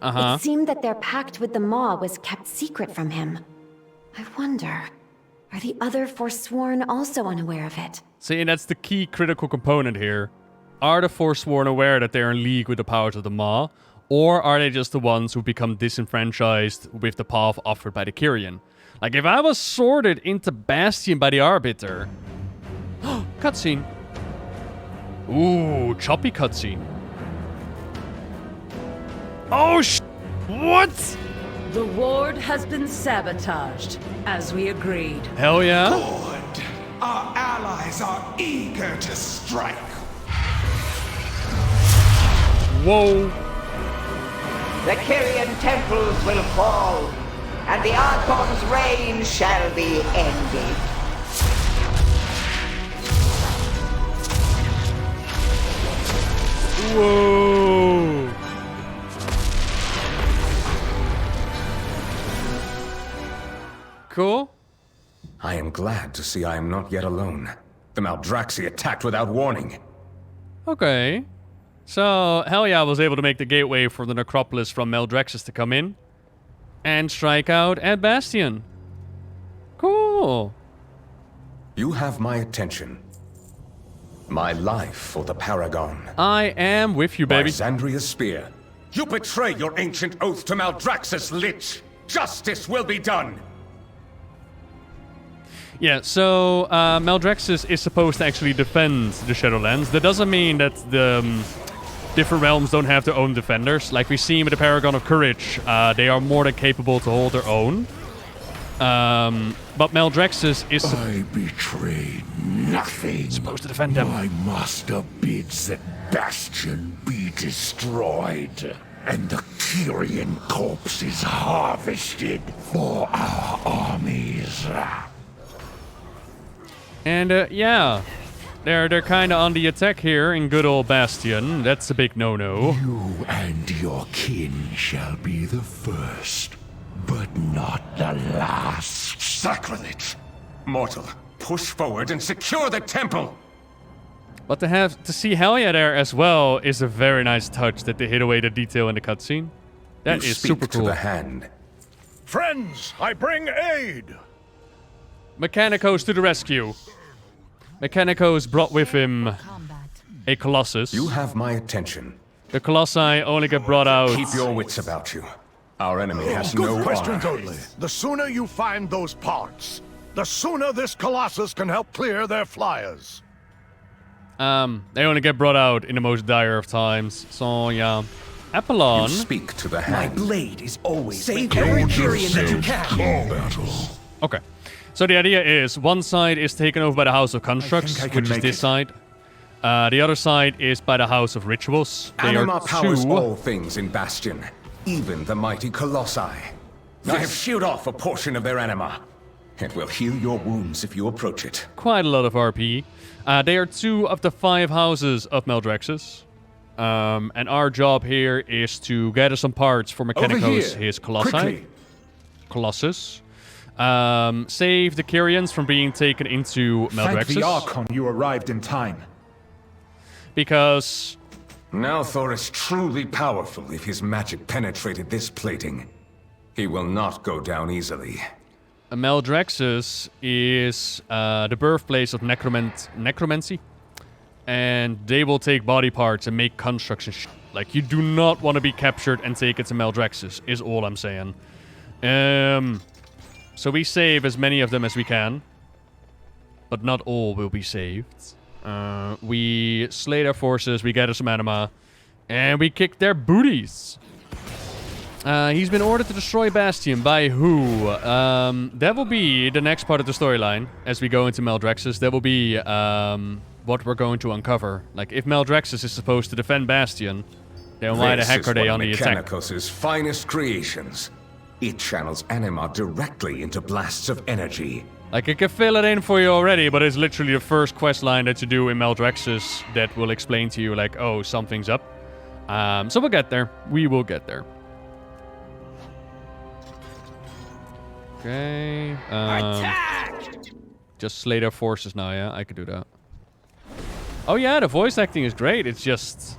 It seemed that their pact with the Maw was kept secret from him. I wonder, are the other Forsworn also unaware of it? See, and that's the key critical component here. Are the Forsworn aware that they're in league with the powers of the Maw? Or are they just the ones who become disenfranchised with the path offered by the Kyrian? Like, if I was sorted into Bastion by the Arbiter... Cutscene. Ooh, choppy cutscene. Oh, what? The ward has been sabotaged, as we agreed. Hell yeah. Good. Our allies are eager to strike. Whoa. The Kyrian temples will fall, and the Archon's reign shall be ended. Whoa. Cool. I am glad to see I am not yet alone. The Maldraxi attacked without warning. Okay. So, Helia was able to make the gateway for the Necropolis from Maldraxxus to come in and strike out at Bastion. Cool. You have my attention. My life for the Paragon. I am with you, baby. By Xandria's spear. You betray your ancient oath to Maldraxxus, Lich. Justice will be done. Yeah, so Maldraxxus is supposed to actually defend the Shadowlands. That doesn't mean that the different realms don't have their own defenders. Like we see with the Paragon of Courage, they are more than capable to hold their own. But Maldraxxus is... I betrayed nothing. Supposed to defend them. My master bids that Bastion be destroyed, and the Kyrian corpses harvested for our armies. And yeah, they're kind of on the attack here in good old Bastion. That's a big no-no. You and your kin shall be the first, but not the last. Sacrilege! Mortal, push forward and secure the temple! But to see Helia there as well is a very nice touch that they hid away the detail in the cutscene. That is super cool. To the hand. Friends, I bring aid! Mechanicos to the rescue. Mechanicos brought with him a Colossus. You have my attention. The Colossi only get brought out... Keep your wits about you. Our enemy has no Good questions arms. only. The sooner you find those parts, the sooner this Colossus can help clear their flyers. They only get brought out in the most dire of times. So, yeah. Apollon... You speak to the My hand. blade is always save every Kyrian that you can. Okay. So the idea is, one side is taken over by the House of Constructs, I can which is make this it. side. The other side is by the House of Rituals. They Anima are powers two... all things in Bastion, even the mighty Colossi. I have sheared off a portion of their anima. It will heal your wounds if you approach it. Quite a lot of RP. They are 2 of the 5 houses of Maldraxxus. And our job here is to gather some parts for Mechanicos, his Colossi. Quickly. Colossus. Save the Kyrians from being taken into Thank the Maldraxxus. Archon you arrived in time. Because... Now Thor is truly powerful if his magic penetrated this plating. He will not go down easily. Maldraxxus is the birthplace of necromancy. And they will take body parts and make constructs and Like, you do not want to be captured and take it to Maldraxxus, is all I'm saying. So we save as many of them as we can. But not all will be saved. We slay their forces, we gather some anima, and we kick their booties. He's been ordered to destroy Bastion. By who? That will be the next part of the storyline as we go into Maldraxxus. That will be what we're going to uncover. Like, if Maldraxxus is supposed to defend Bastion, then why the heck are they on the attack? Mechanicos' finest creations. It channels anima directly into blasts of energy. Like, I can fill it in for you already, but it's literally the first quest line that you do in Maldraxxus that will explain to you, like, oh, something's up. So we'll get there. We will get there. Okay. Just slay their forces now, yeah? I could do that. Oh yeah, the voice acting is great. It's just...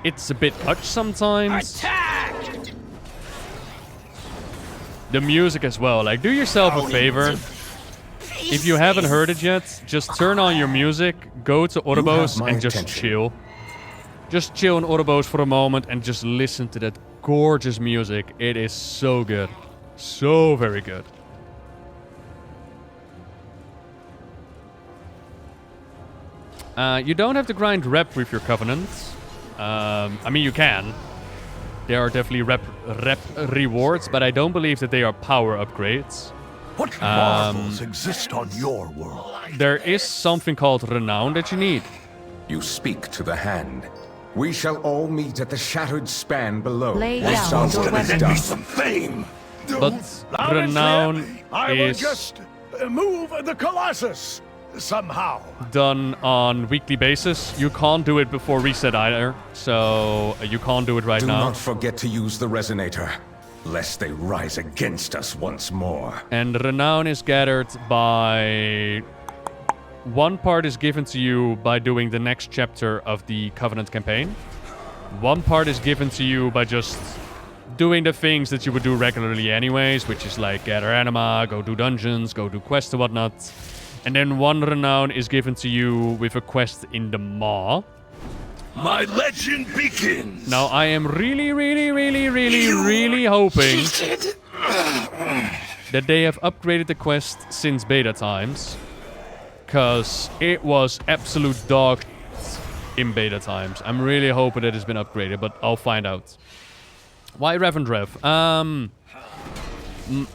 It's a bit much sometimes. The music as well. Like, do yourself a favor. If you haven't heard it yet, just turn on your music, go to Oribos, and just chill. Just chill in Oribos for a moment and just listen to that gorgeous music. It is so good. So very good. You don't have to grind rep with your Covenant. I mean, you can. There are definitely rep rewards, but I don't believe that they are power upgrades. What marvels exist on your world? There is something called Renown that you need. You speak to the hand. We shall all meet at the shattered span below. Lay Once down our your work is weapons. done. Some fame. But Loud and Renown clear, I will is just move the Colossus somehow. done on weekly basis. You can't do it before reset either, so you can't do it right Do now. not forget to use the resonator, lest they rise against us once more. And Renown is gathered by... One part is given to you by doing the next chapter of the Covenant campaign. One part is given to you by just doing the things that you would do regularly anyways, which is like gather anima, go do dungeons, go do quests and whatnot. And then one Renown is given to you with a quest in the Maw. My legend begins. Now, I am really hoping that they have upgraded the quest since beta times. Because it was absolute dog shit in beta times. I'm really hoping that it's been upgraded, but I'll find out. Why Revendrev?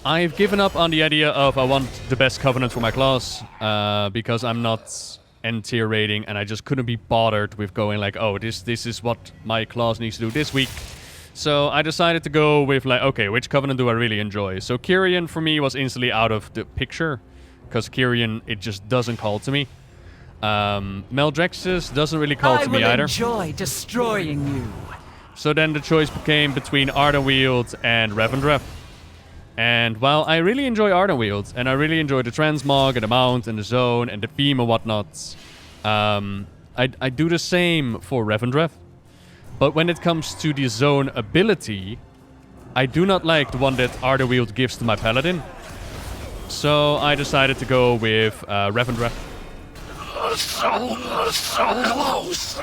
I've given up on the idea of I want the best Covenant for my class. Because I'm not N-tier rating, and I just couldn't be bothered with going like, oh, this is what my class needs to do this week. So I decided to go with like, okay, which Covenant do I really enjoy? So Kyrian for me was instantly out of the picture. Because Kyrian, it just doesn't call to me. Maldraxxus doesn't really call to me either. I enjoy destroying you. So then the choice became between Ardenweald and Revendrev. And while I really enjoy Ardenweald, and I really enjoy the Transmog and the Mount and the Zone and the Beam and whatnot, I do the same for Revendrev. But when it comes to the Zone ability, I do not like the one that Arderweald gives to my paladin. So I decided to go with Revendra. So close.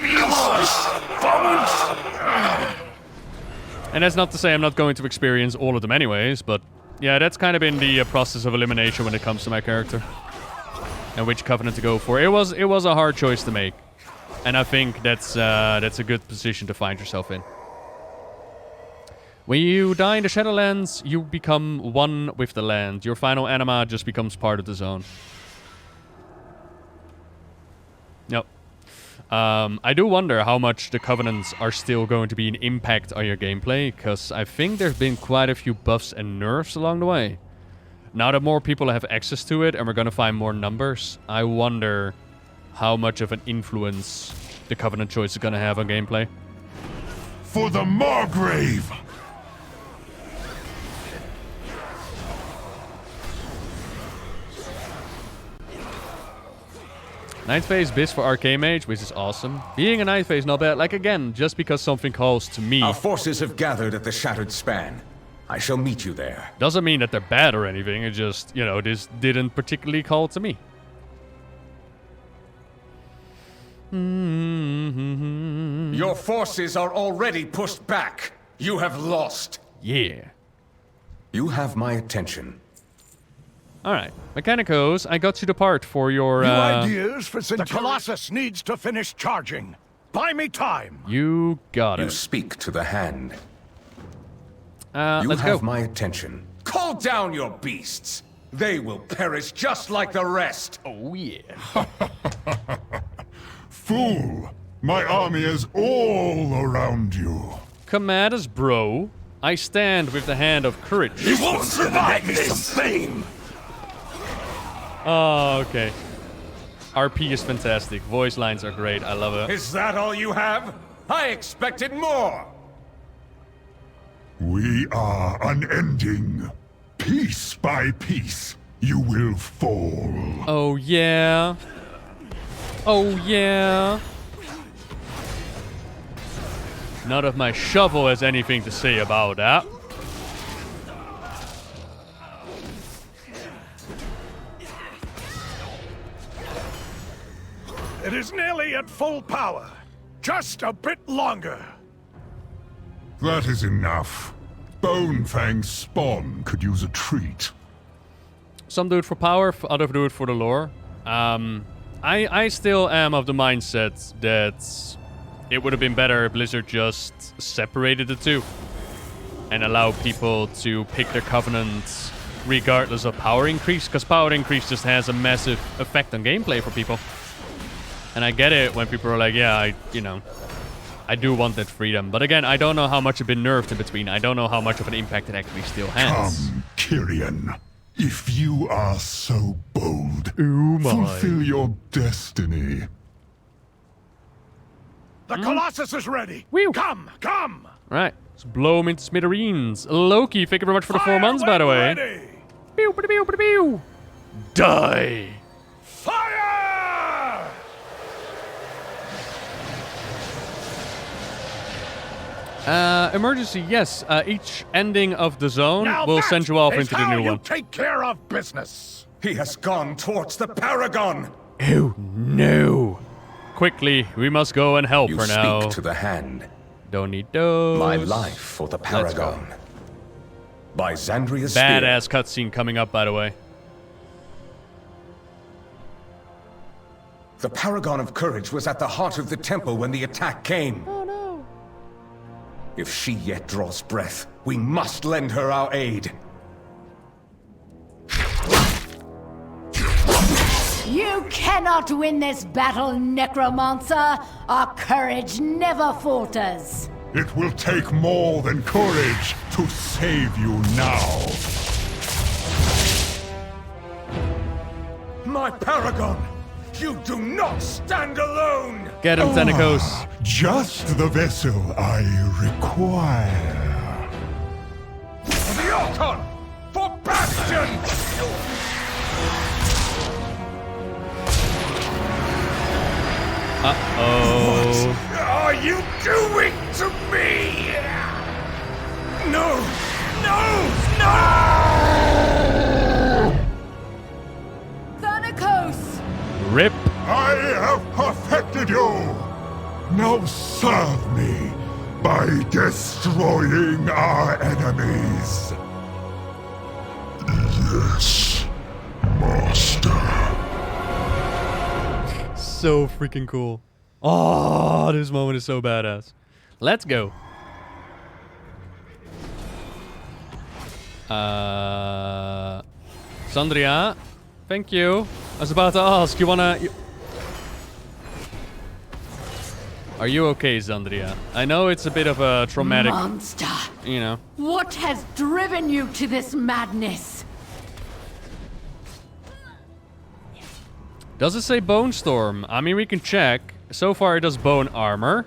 And that's not to say I'm not going to experience all of them anyways, but yeah, that's kind of been the process of elimination when it comes to my character. And which Covenant to go for. It was a hard choice to make. And I think that's a good position to find yourself in. When you die in the Shadowlands, you become one with the land. Your final anima just becomes part of the zone. Yep. I do wonder how much the Covenants are still going to be an impact on your gameplay, because I think there have been quite a few buffs and nerfs along the way. Now that more people have access to it and we're going to find more numbers, I wonder how much of an influence the Covenant choice is going to have on gameplay. For the Margrave! Ninth phase Biz for Arcane Mage, which is awesome. Being a ninth phase, not bad. Like, again, just because something calls to me. Our forces have gathered at the Shattered Span. I shall meet you there. Doesn't mean that they're bad or anything. It just, you know, this didn't particularly call to me. Your forces are already pushed back. You have lost. Yeah. You have my attention. Alright. Mechanicos, I got you the part for your, New ideas for the Colossus needs to finish charging. Buy me time. You got it. You speak to the hand. Let's go. You have my attention. Call down your beasts. They will perish just like the rest. Oh, yeah. Fool! My army is all around you. Command us, bro. I stand with the hand of courage. You won't survive this! Fame! Oh, okay. RP is fantastic. Voice lines are great. I love it. Is that all you have? I expected more. We are unending. Piece by piece, you will fall. Oh, yeah. Oh, yeah. None of my shovel has anything to say about that. It is nearly at full power. Just a bit longer. That is enough. Bonefang's spawn could use a treat. Some do it for power, others do it for the lore. I still am of the mindset that it would have been better if Blizzard just separated the two and allow people to pick their covenants regardless of power increase, because power increase just has a massive effect on gameplay for people. And I get it when people are like, yeah, I do want that freedom. But again, I don't know how much has been nerfed in between. I don't know how much of an impact it actually still has. Come, Kyrian. If you are so bold, my. fulfill your destiny. The Colossus is ready. Whew. Come, come. Right, let's blow him into smithereens. Loki, thank you very much for the 4 months, by the way. Ready. Pew, pew, pew, pew, pew. Die. Fire! Emergency, yes. Each ending of the zone Now will that send you off is into the how new you one. Take care of business. He has gone towards the Paragon. Oh, no. Quickly, we must go and help her now. You speak to the hand. Don't need those. My life for the Paragon. By Xandria's Badass cutscene coming up, by the way. The Paragon of Courage was at the heart of the temple when the attack came. Oh, no. If she yet draws breath, we must lend her our aid. You cannot win this battle, Necromancer! Our courage never falters! It will take more than courage to save you now. My Paragon! You do not stand alone! Get him, Tentacles. Just the vessel I require. The Archon! For Bastion! Uh-oh. What are you doing to me? No! Thanatos! Rip. I have perfected you! Now serve me by destroying our enemies. Yes, Master. So freaking cool. Oh, this moment is so badass. Let's go. Sandria, thank you. I was about to ask, Are you okay, Sandria? I know it's a bit of a traumatic... Monster! You know. What has driven you to this madness? Does it say Bone Storm? I mean, we can check. So far, it does Bone Armor.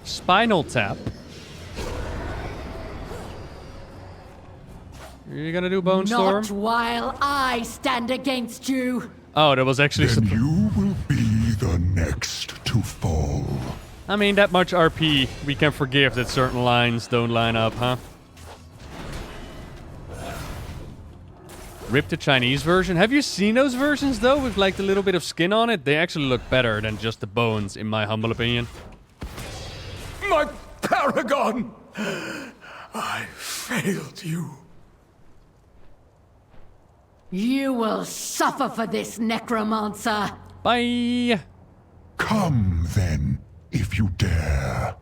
Spinal Tap. Are you gonna do Bone Storm? Not while I stand against you. Oh, that was actually... Then you will be the next to fall. I mean, that much RP, we can forgive that certain lines don't line up, huh? Rip the Chinese version. Have you seen those versions, though, with like the little bit of skin on it? They actually look better than just the bones, in my humble opinion. My paragon! I failed you. You will suffer for this, necromancer. Bye. Come, then, if you dare.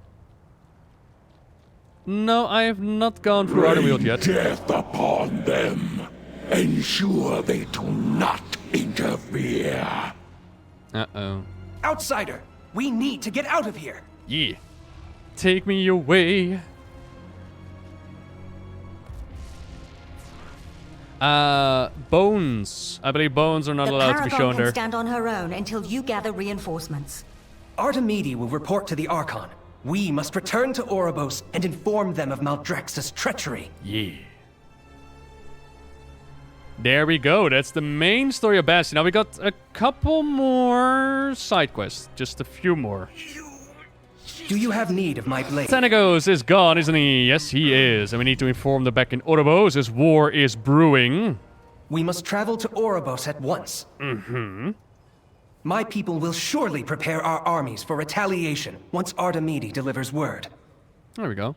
No, I have not gone through Artewield yet. Death upon them. Ensure they do not interfere. Uh-oh. Outsider, we need to get out of here. Yeah. Take me away. Bones. I believe bones are not allowed to be shown there. The Paragon can stand on her own until you gather reinforcements. Artemide will report to the Archon. We must return to Oribos and inform them of Maldrex's treachery. Yeah. There we go. That's the main story of Bastion. Now we got a couple more side quests. Just a few more. Do you have need of my blade? Xenagos is gone, isn't he? Yes, he is. And we need to inform them back in Oribos as war is brewing. We must travel to Oribos at once. Mm-hmm. My people will surely prepare our armies for retaliation once Artemide delivers word. There we go.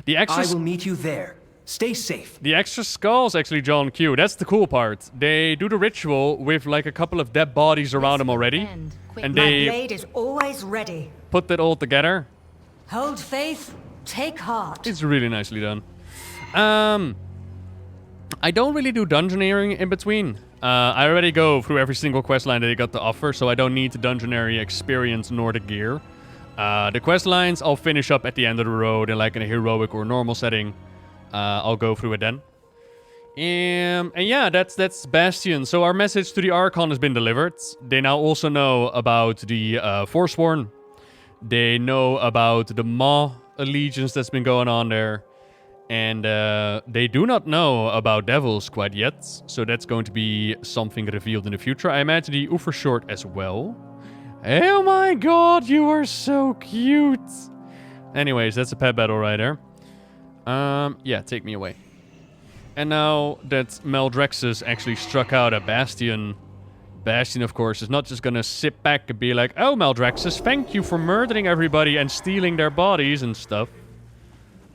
The extra... I will meet you there. Stay safe. The extra skulls, actually, John Q. That's the cool part. They do the ritual with like a couple of dead bodies around them already. And they My blade is always ready. put that all together. Hold faith, take heart. It's really nicely done. I don't really do dungeoneering in between. I already go through every single questline that they got to offer, so I don't need the dungeoneering experience nor the gear. The questlines I'll finish up at the end of the road in like in a heroic or normal setting. I'll go through it then. And yeah, that's Bastion. So our message to the Archon has been delivered. They now also know about the Forsworn. They know about the Maw allegiance that's been going on there. And they do not know about Devils quite yet. So that's going to be something revealed in the future. I imagine the Ufershort as well. Oh my god, you are so cute. Anyways, that's a pet battle right there. Yeah, take me away. And now that Maldrexus actually struck out at Bastion, Bastion, of course, is not just gonna sit back and be like, oh, Maldrexus, thank you for murdering everybody and stealing their bodies and stuff.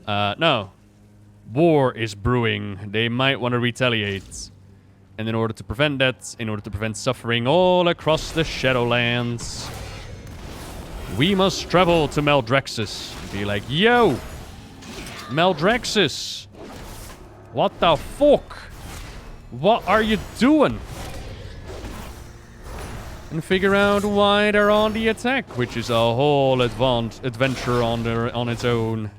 No. War is brewing. They might want to retaliate. And in order to prevent that, in order to prevent suffering all across the Shadowlands, we must travel to Maldrexus and be like, yo! Maldrexus! What the fuck? What are you doing? And figure out why they're on the attack, which is a whole adventure on its own.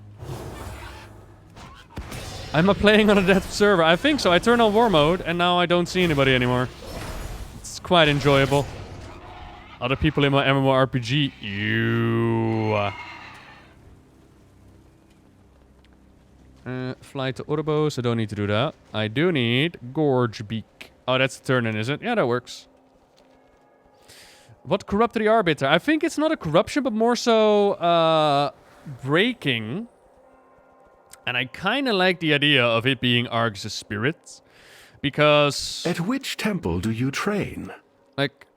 Am I playing on a death server? I think so. I turned on war mode, and now I don't see anybody anymore. It's quite enjoyable. Other people in my MMORPG. Ew. Fly to Oribos. I don't need to do that. I do need Gorge Beak. Oh, that's the turn-in, is it? Yeah, that works. What corrupted the Arbiter? I think it's not a corruption, but more so breaking. And I kind of like the idea of it being Argus' spirit. Because... At which temple do you train? Like,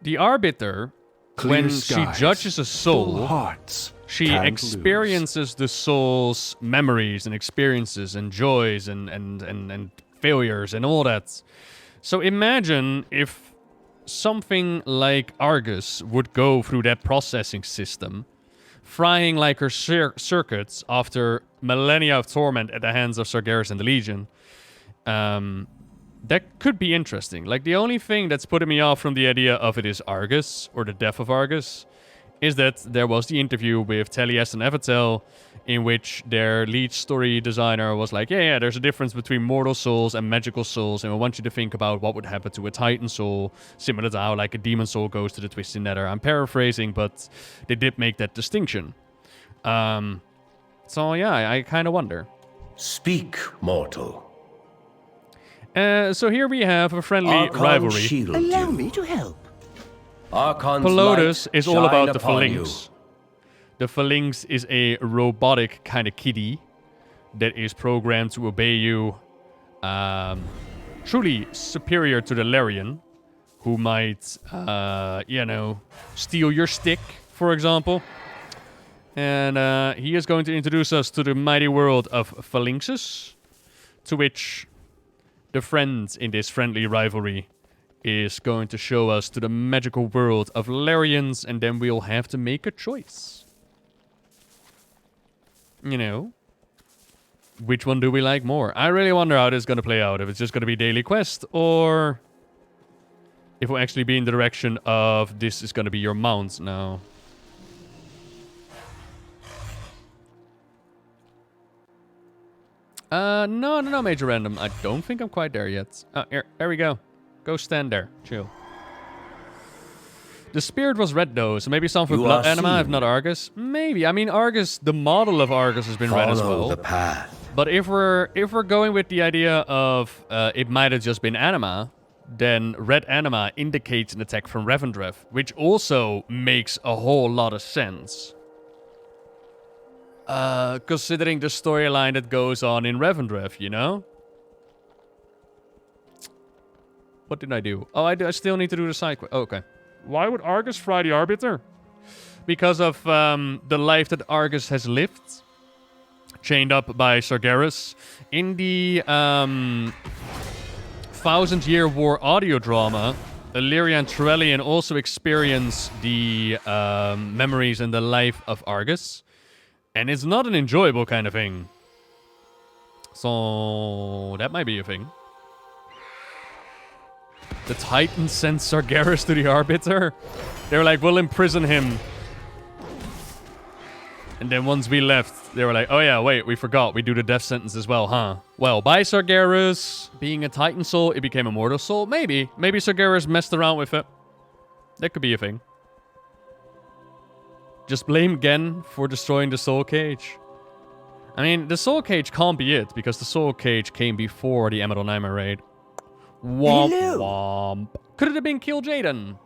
the Arbiter, Clear when skies, she judges a soul, full hearts, she can't experiences the soul's memories and experiences and joys and failures and all that. So imagine if something like Argus would go through that processing system, frying like her circuits after millennia of torment at the hands of Sargeras and the Legion. That could be interesting. Like, the only thing that's putting me off from the idea of it is Argus, or the death of Argus, is that there was the interview with Tellius and Evatel, in which their lead story designer was like, yeah, there's a difference between mortal souls and magical souls, and we want you to think about what would happen to a Titan soul, similar to how, like, a demon soul goes to the Twisted Nether. I'm paraphrasing, but they did make that distinction. So, yeah, I kind of wonder. Speak, mortal. So here we have a friendly Archon rivalry. shield Allow you. me to help. Archon's Pelotus light is all about shine the upon Phalanx. The Phalanx is a robotic kind of kitty that is programmed to obey you. Truly superior to the Larian, who might, steal your stick, for example. And he is going to introduce us to the mighty world of Phalanxes, to which the friend in this friendly rivalry is going to show us to the magical world of Larians, and then we'll have to make a choice. You know, which one do we like more? I really wonder how this is going to play out. If it's just going to be daily quest, or if we'll actually be in the direction of this is going to be your mount now. No, Major Random. I don't think I'm quite there yet. There we go. Go stand there. Chill. The spirit was red though, so maybe something with blood anima, if not Argus. Maybe. I mean, Argus, the model of Argus has been red as well. Follow the path. But if we're going with the idea of it might have just been anima, then red anima indicates an attack from Revendreth, which also makes a whole lot of sense. Considering the storyline that goes on in Revendreth, you know? What did I do? Oh, I still need to do the side quest. Oh, okay. Why would Argus fry the Arbiter? Because of the life that Argus has lived. Chained up by Sargeras. In the 1000-Year War audio drama, Illyria and Trellian also experience the memories and the life of Argus. And it's not an enjoyable kind of thing. So that might be a thing. The Titans sent Sargeras to the Arbiter. They were like, we'll imprison him. And then once we left, they were like, oh yeah, wait, we forgot. We do the death sentence as well, huh? Well, by Sargeras being a Titan soul, it became a mortal soul. Maybe. Maybe Sargeras messed around with it. That could be a thing. Just blame Gen for destroying the Soul Cage. I mean, the Soul Cage can't be it, because the Soul Cage came before the Emerald Nightmare raid. Womp womp. Could it have been Kill Jaden?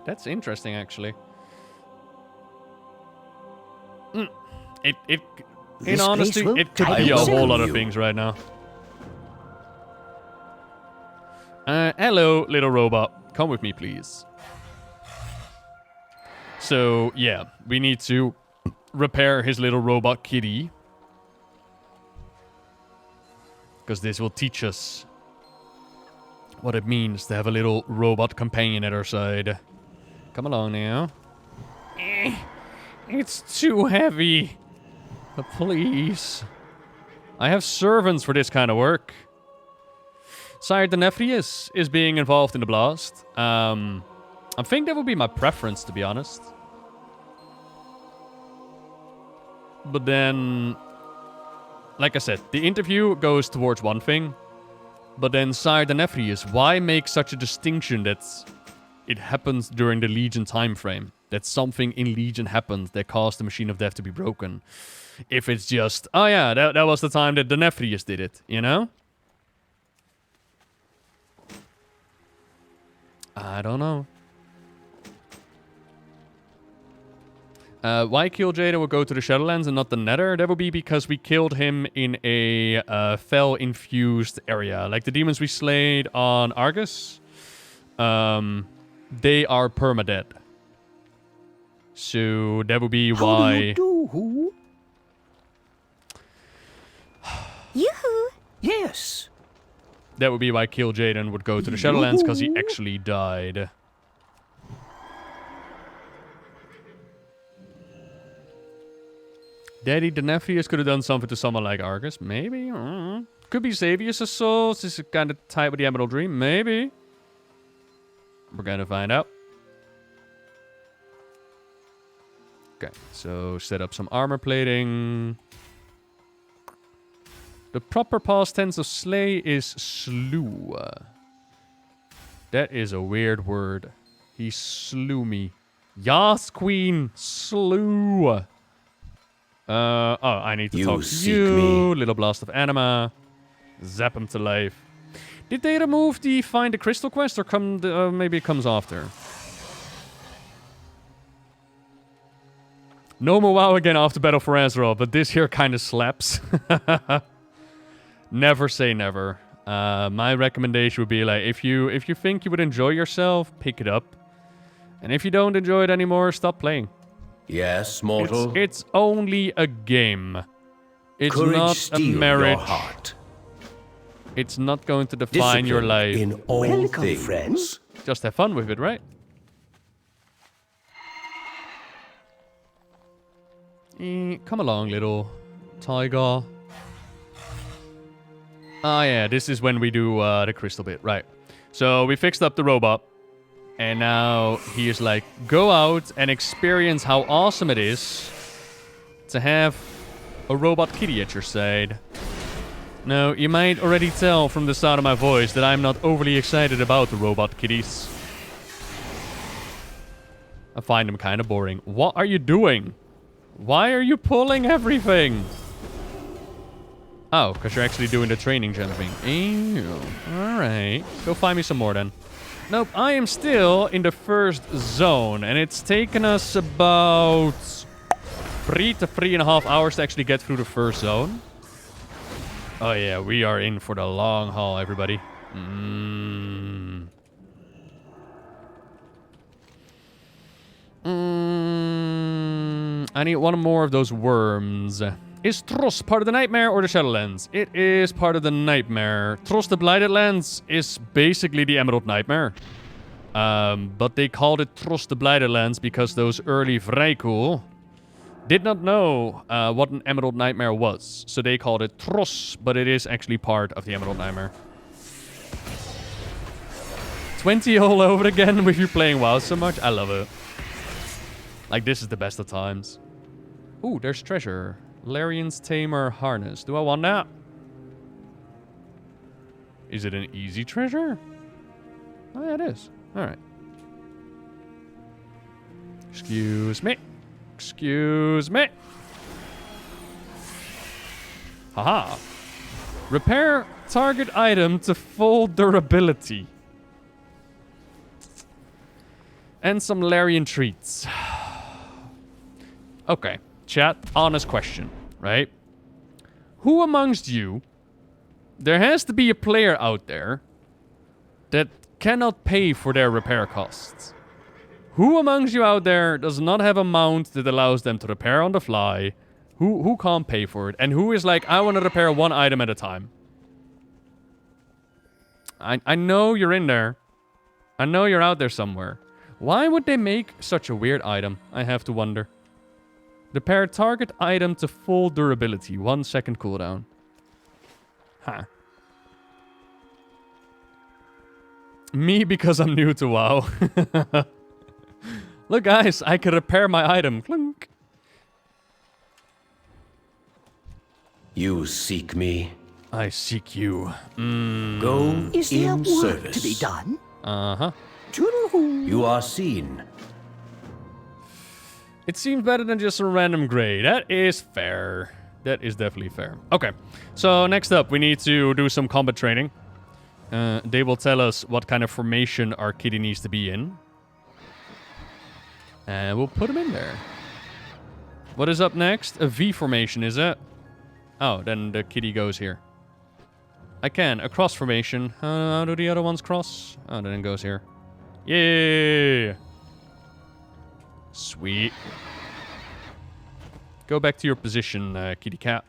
That's interesting, actually. In honesty, it could be a whole lot of things right now. Hello, little robot. Come with me, please. So, yeah, we need to repair his little robot kitty. Because this will teach us what it means to have a little robot companion at our side. Come along now. It's too heavy. Please. I have servants for this kind of work. Sire Denethrius is being involved in the blast. I think that would be my preference, to be honest. But then, like I said, the interview goes towards one thing. But then Sire Denethrius, why make such a distinction that it happens during the Legion time frame? That something in Legion happened that caused the Machine of Death to be broken. If it's just, oh yeah, that was the time that Denethrius did it, you know? I don't know. Why kill Jaden would go to the Shadowlands and not the Nether? That would be because we killed him in a fel-infused area. Like the demons we slayed on Argus. They are permadead. So that would be why... Yoo-hoo! Yes. That would be why Kill Jaden would go to the Shadowlands, because he actually died. Daddy Denephrius could have done something to someone like Argus. Maybe. Could be Xavius' souls. This is kind of tied with the Emerald Dream. Maybe. We're going to find out. Okay, so set up some armor plating. The proper past tense of slay is slew. That is a weird word. He slew me. Yas, queen. Slew. Oh, I need to talk to you. Little blast of anima. Zap him to life. Did they remove the Find the Crystal quest, or maybe it comes after? No more WoW again after Battle for Azeroth, but this here kind of slaps. Never say never. My recommendation would be like, if you think you would enjoy yourself, pick it up. And if you don't enjoy it anymore, stop playing. Yes, mortal. It's only a game. It's Courage not a marriage. Your heart. It's not going to define your life. In all Welcome, things. friends. Just have fun with it, right? Come along, little tiger. Ah, yeah, this is when we do the crystal bit, right? So we fixed up the robot, and now he is like, go out and experience how awesome it is to have a robot kitty at your side. Now, you might already tell from the sound of my voice that I'm not overly excited about the robot kitties. I find them kind of boring. What are you doing? Why are you pulling everything? Oh, because you're actually doing the training jumping. Ew. Alright. Go find me some more then. Nope, I am still in the first zone. And it's taken us about 3 to 3.5 hours to actually get through the first zone. Oh yeah, we are in for the long haul, everybody. I need one more of those worms. Is Tross part of the Nightmare or the Shadowlands? It is part of the Nightmare. Tross the Blighted Lands is basically the Emerald Nightmare. But they called it Tross the Blighted Lands because those early Vrykul did not know what an Emerald Nightmare was. So they called it Tross, but it is actually part of the Emerald Nightmare. 20 all over again with you playing WoW so much. I love it. Like, this is the best of times. Ooh, there's treasure. Larian's Tamer Harness. Do I want that? Is it an easy treasure? Oh, yeah, it is. Alright. Excuse me. Excuse me. Haha. Repair target item to full durability. And some Larian treats. Okay. Chat, honest question, right? Who amongst you... There has to be a player out there that cannot pay for their repair costs. Who amongst you out there does not have a mount that allows them to repair on the fly? Who can't pay for it? And who is like, I want to repair one item at a time? I know you're in there. I know you're out there somewhere. Why would they make such a weird item? I have to wonder. Repair target item to full durability. 1 second cooldown. Huh. Me because I'm new to WoW. Look guys, I can repair my item. Clunk. You seek me. I seek you. Go Is there in work service. to be done? Uh-huh. You are seen. It seems better than just a random grade. That is fair. That is definitely fair. Okay, so next up, we need to do some combat training. They will tell us what kind of formation our kitty needs to be in. And we'll put him in there. What is up next? A V formation, is it? Oh, then the kitty goes here. I can. A cross formation. How do the other ones cross? Oh, then it goes here. Yay! Sweet. Go back to your position, kitty cat.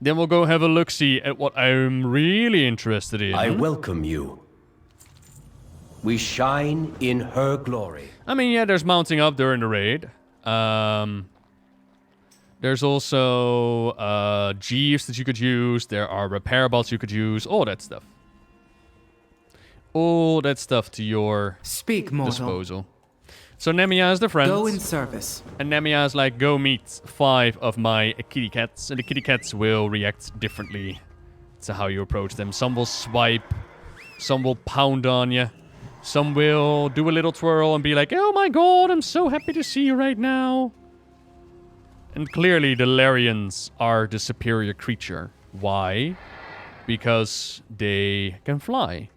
Then we'll go have a look-see at what I'm really interested in. I welcome you. We shine in her glory. I mean, yeah, there's mounting up during the raid. There's also Jeeves that you could use. There are repair bots you could use. All that stuff. All that stuff to your disposal. So Nemia is the friend. Go in service. And Nemia is like, go meet 5 of my kitty cats. And the kitty cats will react differently to how you approach them. Some will swipe. Some will pound on you. Some will do a little twirl and be like, oh my god, I'm so happy to see you right now. And clearly the Larians are the superior creature. Why? Because they can fly.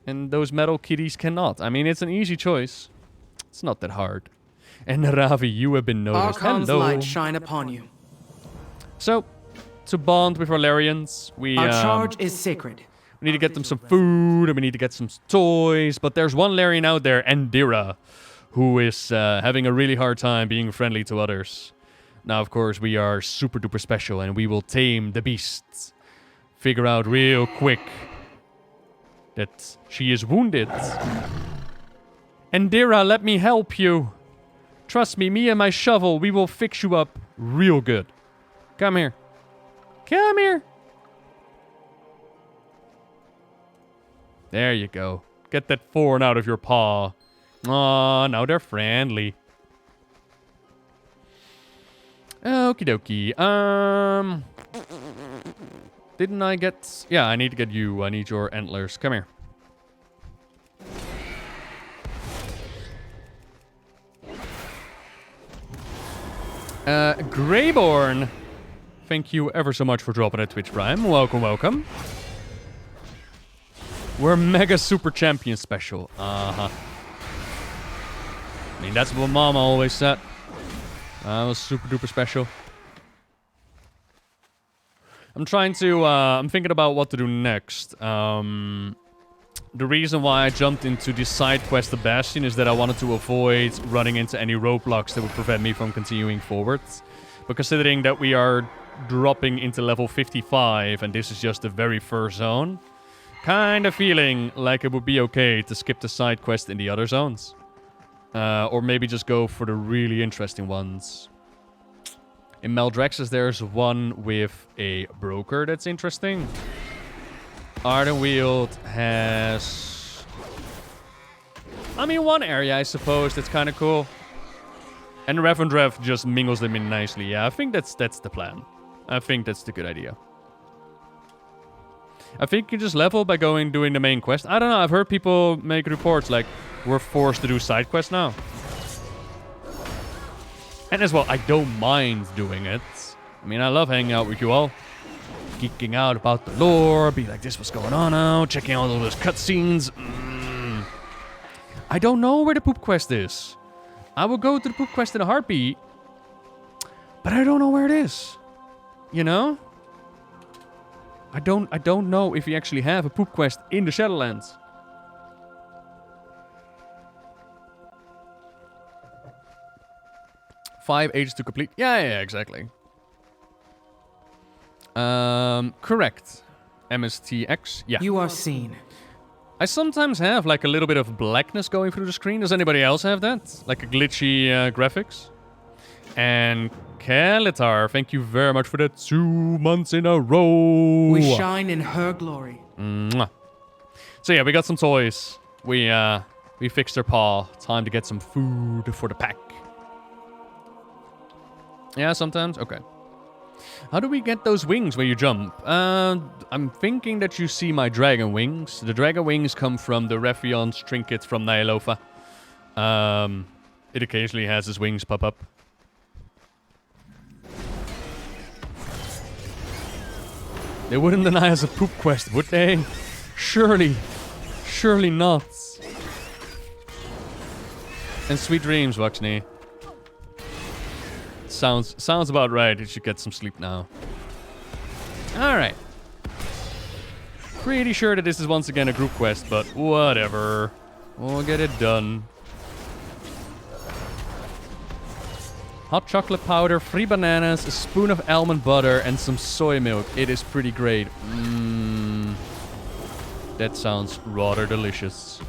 And those metal kitties cannot. I mean, it's an easy choice. It's not that hard. And Ravi, you have been noticed. Archon's Hello. light shine upon you. So, to bond with our Larians, Our charge is sacred. We need to get them some food, and we need to get some toys. But there's one Larian out there, Andira, who is having a really hard time being friendly to others. Now, of course, we are super duper special, and we will tame the beasts. Figure out real quick that she is wounded. Andira, let me help you. Trust me and my shovel, we will fix you up real good. Come here. Come here. There you go. Get that thorn out of your paw. Aw, now they're friendly. Okie dokie. Didn't I get... Yeah, I need to get you. I need your antlers. Come here. Greyborn. Thank you ever so much for dropping a Twitch Prime. Welcome, welcome. We're Mega Super Champion Special. Uh-huh. I mean, that's what Mama always said. I was super duper special. I'm trying to, I'm thinking about what to do next. The reason why I jumped into the side quest of Bastion is that I wanted to avoid running into any roadblocks that would prevent me from continuing forward. But considering that we are dropping into level 55 and this is just the very first zone, kind of feeling like it would be okay to skip the side quest in the other zones. Or maybe just go for the really interesting ones. In Maldraxxus, there's one with a broker that's interesting. Ardenweald has... I mean, one area, I suppose, that's kind of cool. And Revendrev just mingles them in nicely. Yeah, I think that's the plan. I think that's the good idea. I think you just level by doing the main quest. I don't know, I've heard people make reports like, we're forced to do side quests now. And as well, I don't mind doing it. I mean, I love hanging out with you all. Geeking out about the lore, be like, this what's going on now, checking out all those cutscenes. I don't know where the poop quest is. I will go to the poop quest in a heartbeat, but I don't know where it is. You know? I don't know if we actually have a poop quest in the Shadowlands. Five ages to complete. Yeah, exactly. Correct. MSTX. Yeah. You are seen. I sometimes have like a little bit of blackness going through the screen. Does anybody else have that? Like a glitchy graphics? And Kalitar, thank you very much for that 2 months in a row. We shine in her glory. Mwah. So yeah, we got some toys. We fixed her paw. Time to get some food for the pack. Yeah, sometimes? Okay. How do we get those wings when you jump? I'm thinking that you see my dragon wings. The dragon wings come from the Rephion's trinket from Nyalofa. It occasionally has his wings pop up. They wouldn't deny us a poop quest, would they? Surely. Surely not. And sweet dreams, Waxney. sounds about right. You should get some sleep now. Alright. Pretty sure that this is once again a group quest, but whatever. We'll get it done. Hot chocolate powder, 3 bananas, a spoon of almond butter, and some soy milk. It is pretty great. That sounds rather delicious.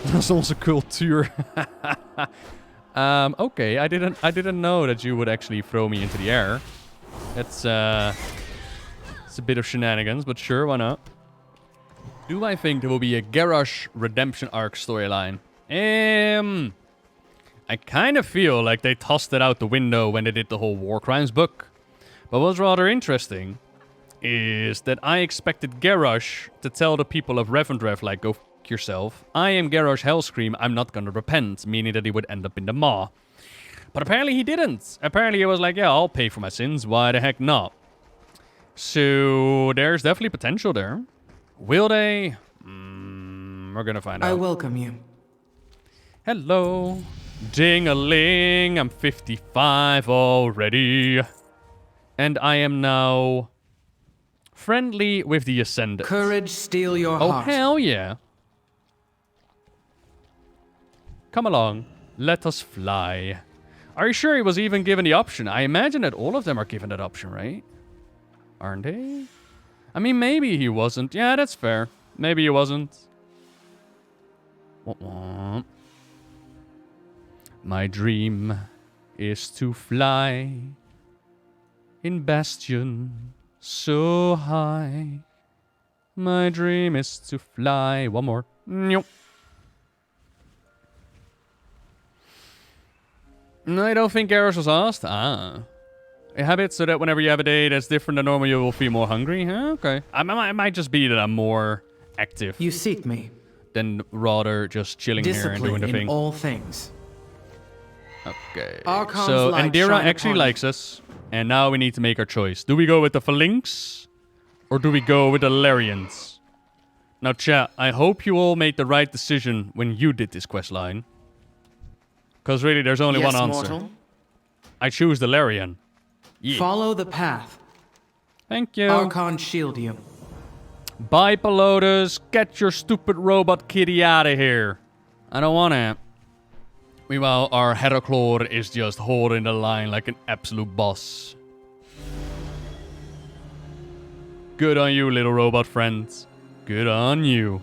That's also culture. Okay, I didn't know that you would actually throw me into the air. It's a bit of shenanigans, but sure, why not? Do I think there will be a Garrosh redemption arc storyline? I kind of feel like they tossed it out the window when they did the whole War Crimes book. But what's rather interesting is that I expected Garrosh to tell the people of Revendreth, like, go f*** yourself. I am Garrosh Hellscream, I'm not gonna repent, meaning that he would end up in the maw. But apparently he didn't. Apparently he was like, yeah, I'll pay for my sins, why the heck not? So there's definitely potential there. Will they? We're gonna find out. I welcome you. Hello. Ding-a-ling, I'm 55 already. And I am now friendly with the Ascendant. Courage steal your heart. Oh, hell yeah. Come along. Let us fly. Are you sure he was even given the option? I imagine that all of them are given that option, right? Aren't they? I mean, maybe he wasn't. Yeah, that's fair. Maybe he wasn't. My dream is to fly in Bastion so high. My dream is to fly. One more. Nope. No, I don't think Garrosh was asked. A habit so that whenever you have a day that's different than normal, you will feel more hungry. Okay. I might just be that I'm more active. You seek me. Than rather just chilling here and doing the thing. In all things. Okay. Archon's so light Indira shine actually upon likes us. And now we need to make our choice. Do we go with the Phalanx? Or do we go with the Larians? Now chat, I hope you all made the right decision when you did this quest line. Because really, there's only one answer. Mortal. I choose the Larian. Yeah. Follow the path. Thank you. Archon shield you. Bye, Pelotas. Get your stupid robot kitty out of here. I don't want it. Meanwhile, our Heraclor is just holding the line like an absolute boss. Good on you, little robot friends. Good on you.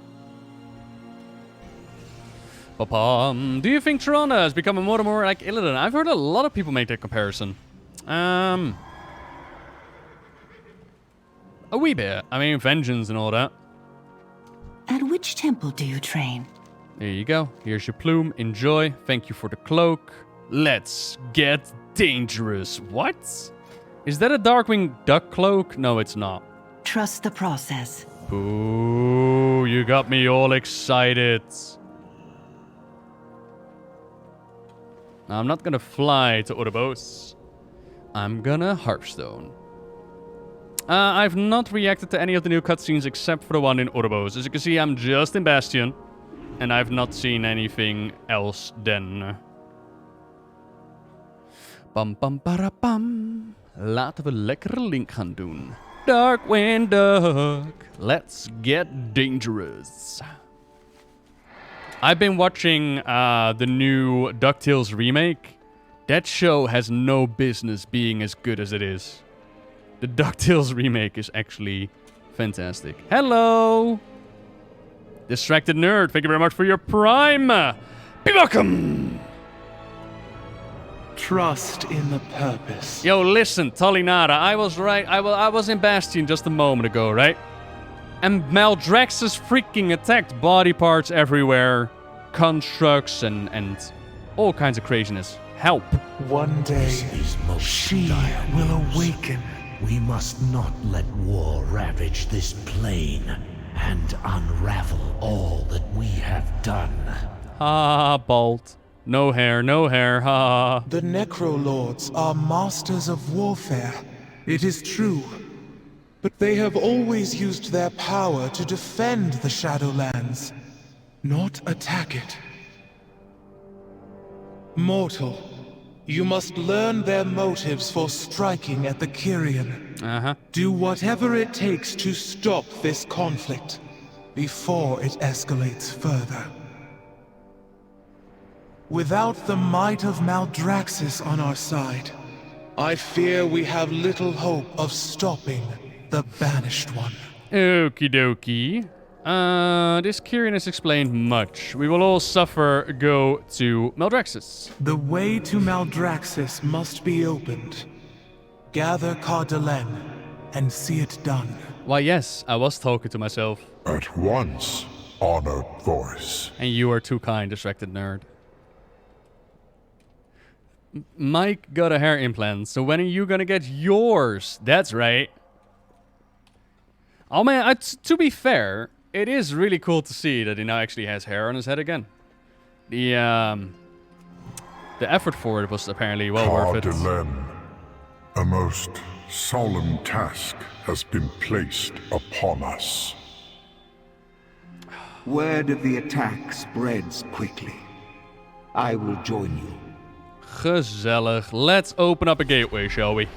Do you think Tyrande has become more and more like Illidan? I've heard a lot of people make that comparison. A wee bit. I mean, vengeance and all that. At which temple do you train? There you go. Here's your plume. Enjoy. Thank you for the cloak. Let's get dangerous. What? Is that a Darkwing Duck cloak? No, it's not. Trust the process. Ooh, you got me all excited. Now, I'm not gonna fly to Oribos. I'm gonna Hearthstone. I've not reacted to any of the new cutscenes except for the one in Oribos. As you can see, I'm just in Bastion. And I've not seen anything else then. Bam bam para bam. Laten we lekker link gaan doen. Darkwing Duck. Let's get dangerous. I've been watching the new DuckTales remake. That show has no business being as good as it is. The DuckTales remake is actually fantastic. Hello! Distracted Nerd, thank you very much for your Prime! Be welcome! Trust in the purpose. Yo, listen, Tolinara, I was right. I was in Bastion just a moment ago, right? And Maldraxxus freaking attacked body parts everywhere. Constructs and all kinds of craziness. Help. One day, she will awaken. We must not let war ravage this plane and unravel all that we have done. Ha, Bolt. No hair, no hair, ha. The Necrolords are masters of warfare. It is true. But they have always used their power to defend the Shadowlands, not attack it. Mortal, you must learn their motives for striking at the Kyrian. Do whatever it takes to stop this conflict before it escalates further. Without the might of Maldraxxus on our side, I fear we have little hope of stopping the Banished One. Okie dokie. This Kyrian has explained much. We will all suffer. Go to Maldraxxus. The way to Maldraxxus must be opened. Gather Cardelen and see it done. Why, yes, I was talking to myself. At once, honored voice. And you are too kind, distracted nerd. Mike got a hair implant, so when are you gonna get yours? That's right. Oh man, to be fair, it is really cool to see that he now actually has hair on his head again. The effort for it was apparently well worth it. Cardelen, a most solemn task has been placed upon us. Word of the attack spreads quickly. I will join you. Gezellig. Let's open up a gateway, shall we?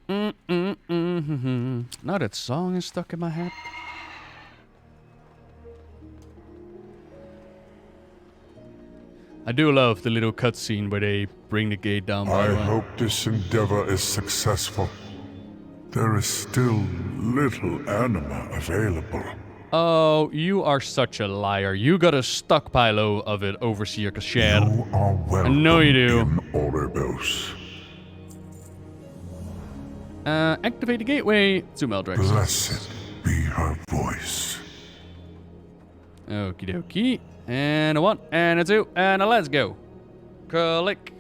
Now that song is stuck in my head. I do love the little cutscene where they bring the gate down. I hope this endeavor is successful. There is still little anima available. Oh, you are such a liar. You got a stockpile of it, Overseer Kasher. You are welcome I know you do. in Oribos. Activate the gateway to Maldraxxus. Blessed be her voice. Okie dokie. And a 1, and a 2, and a let's go. Click.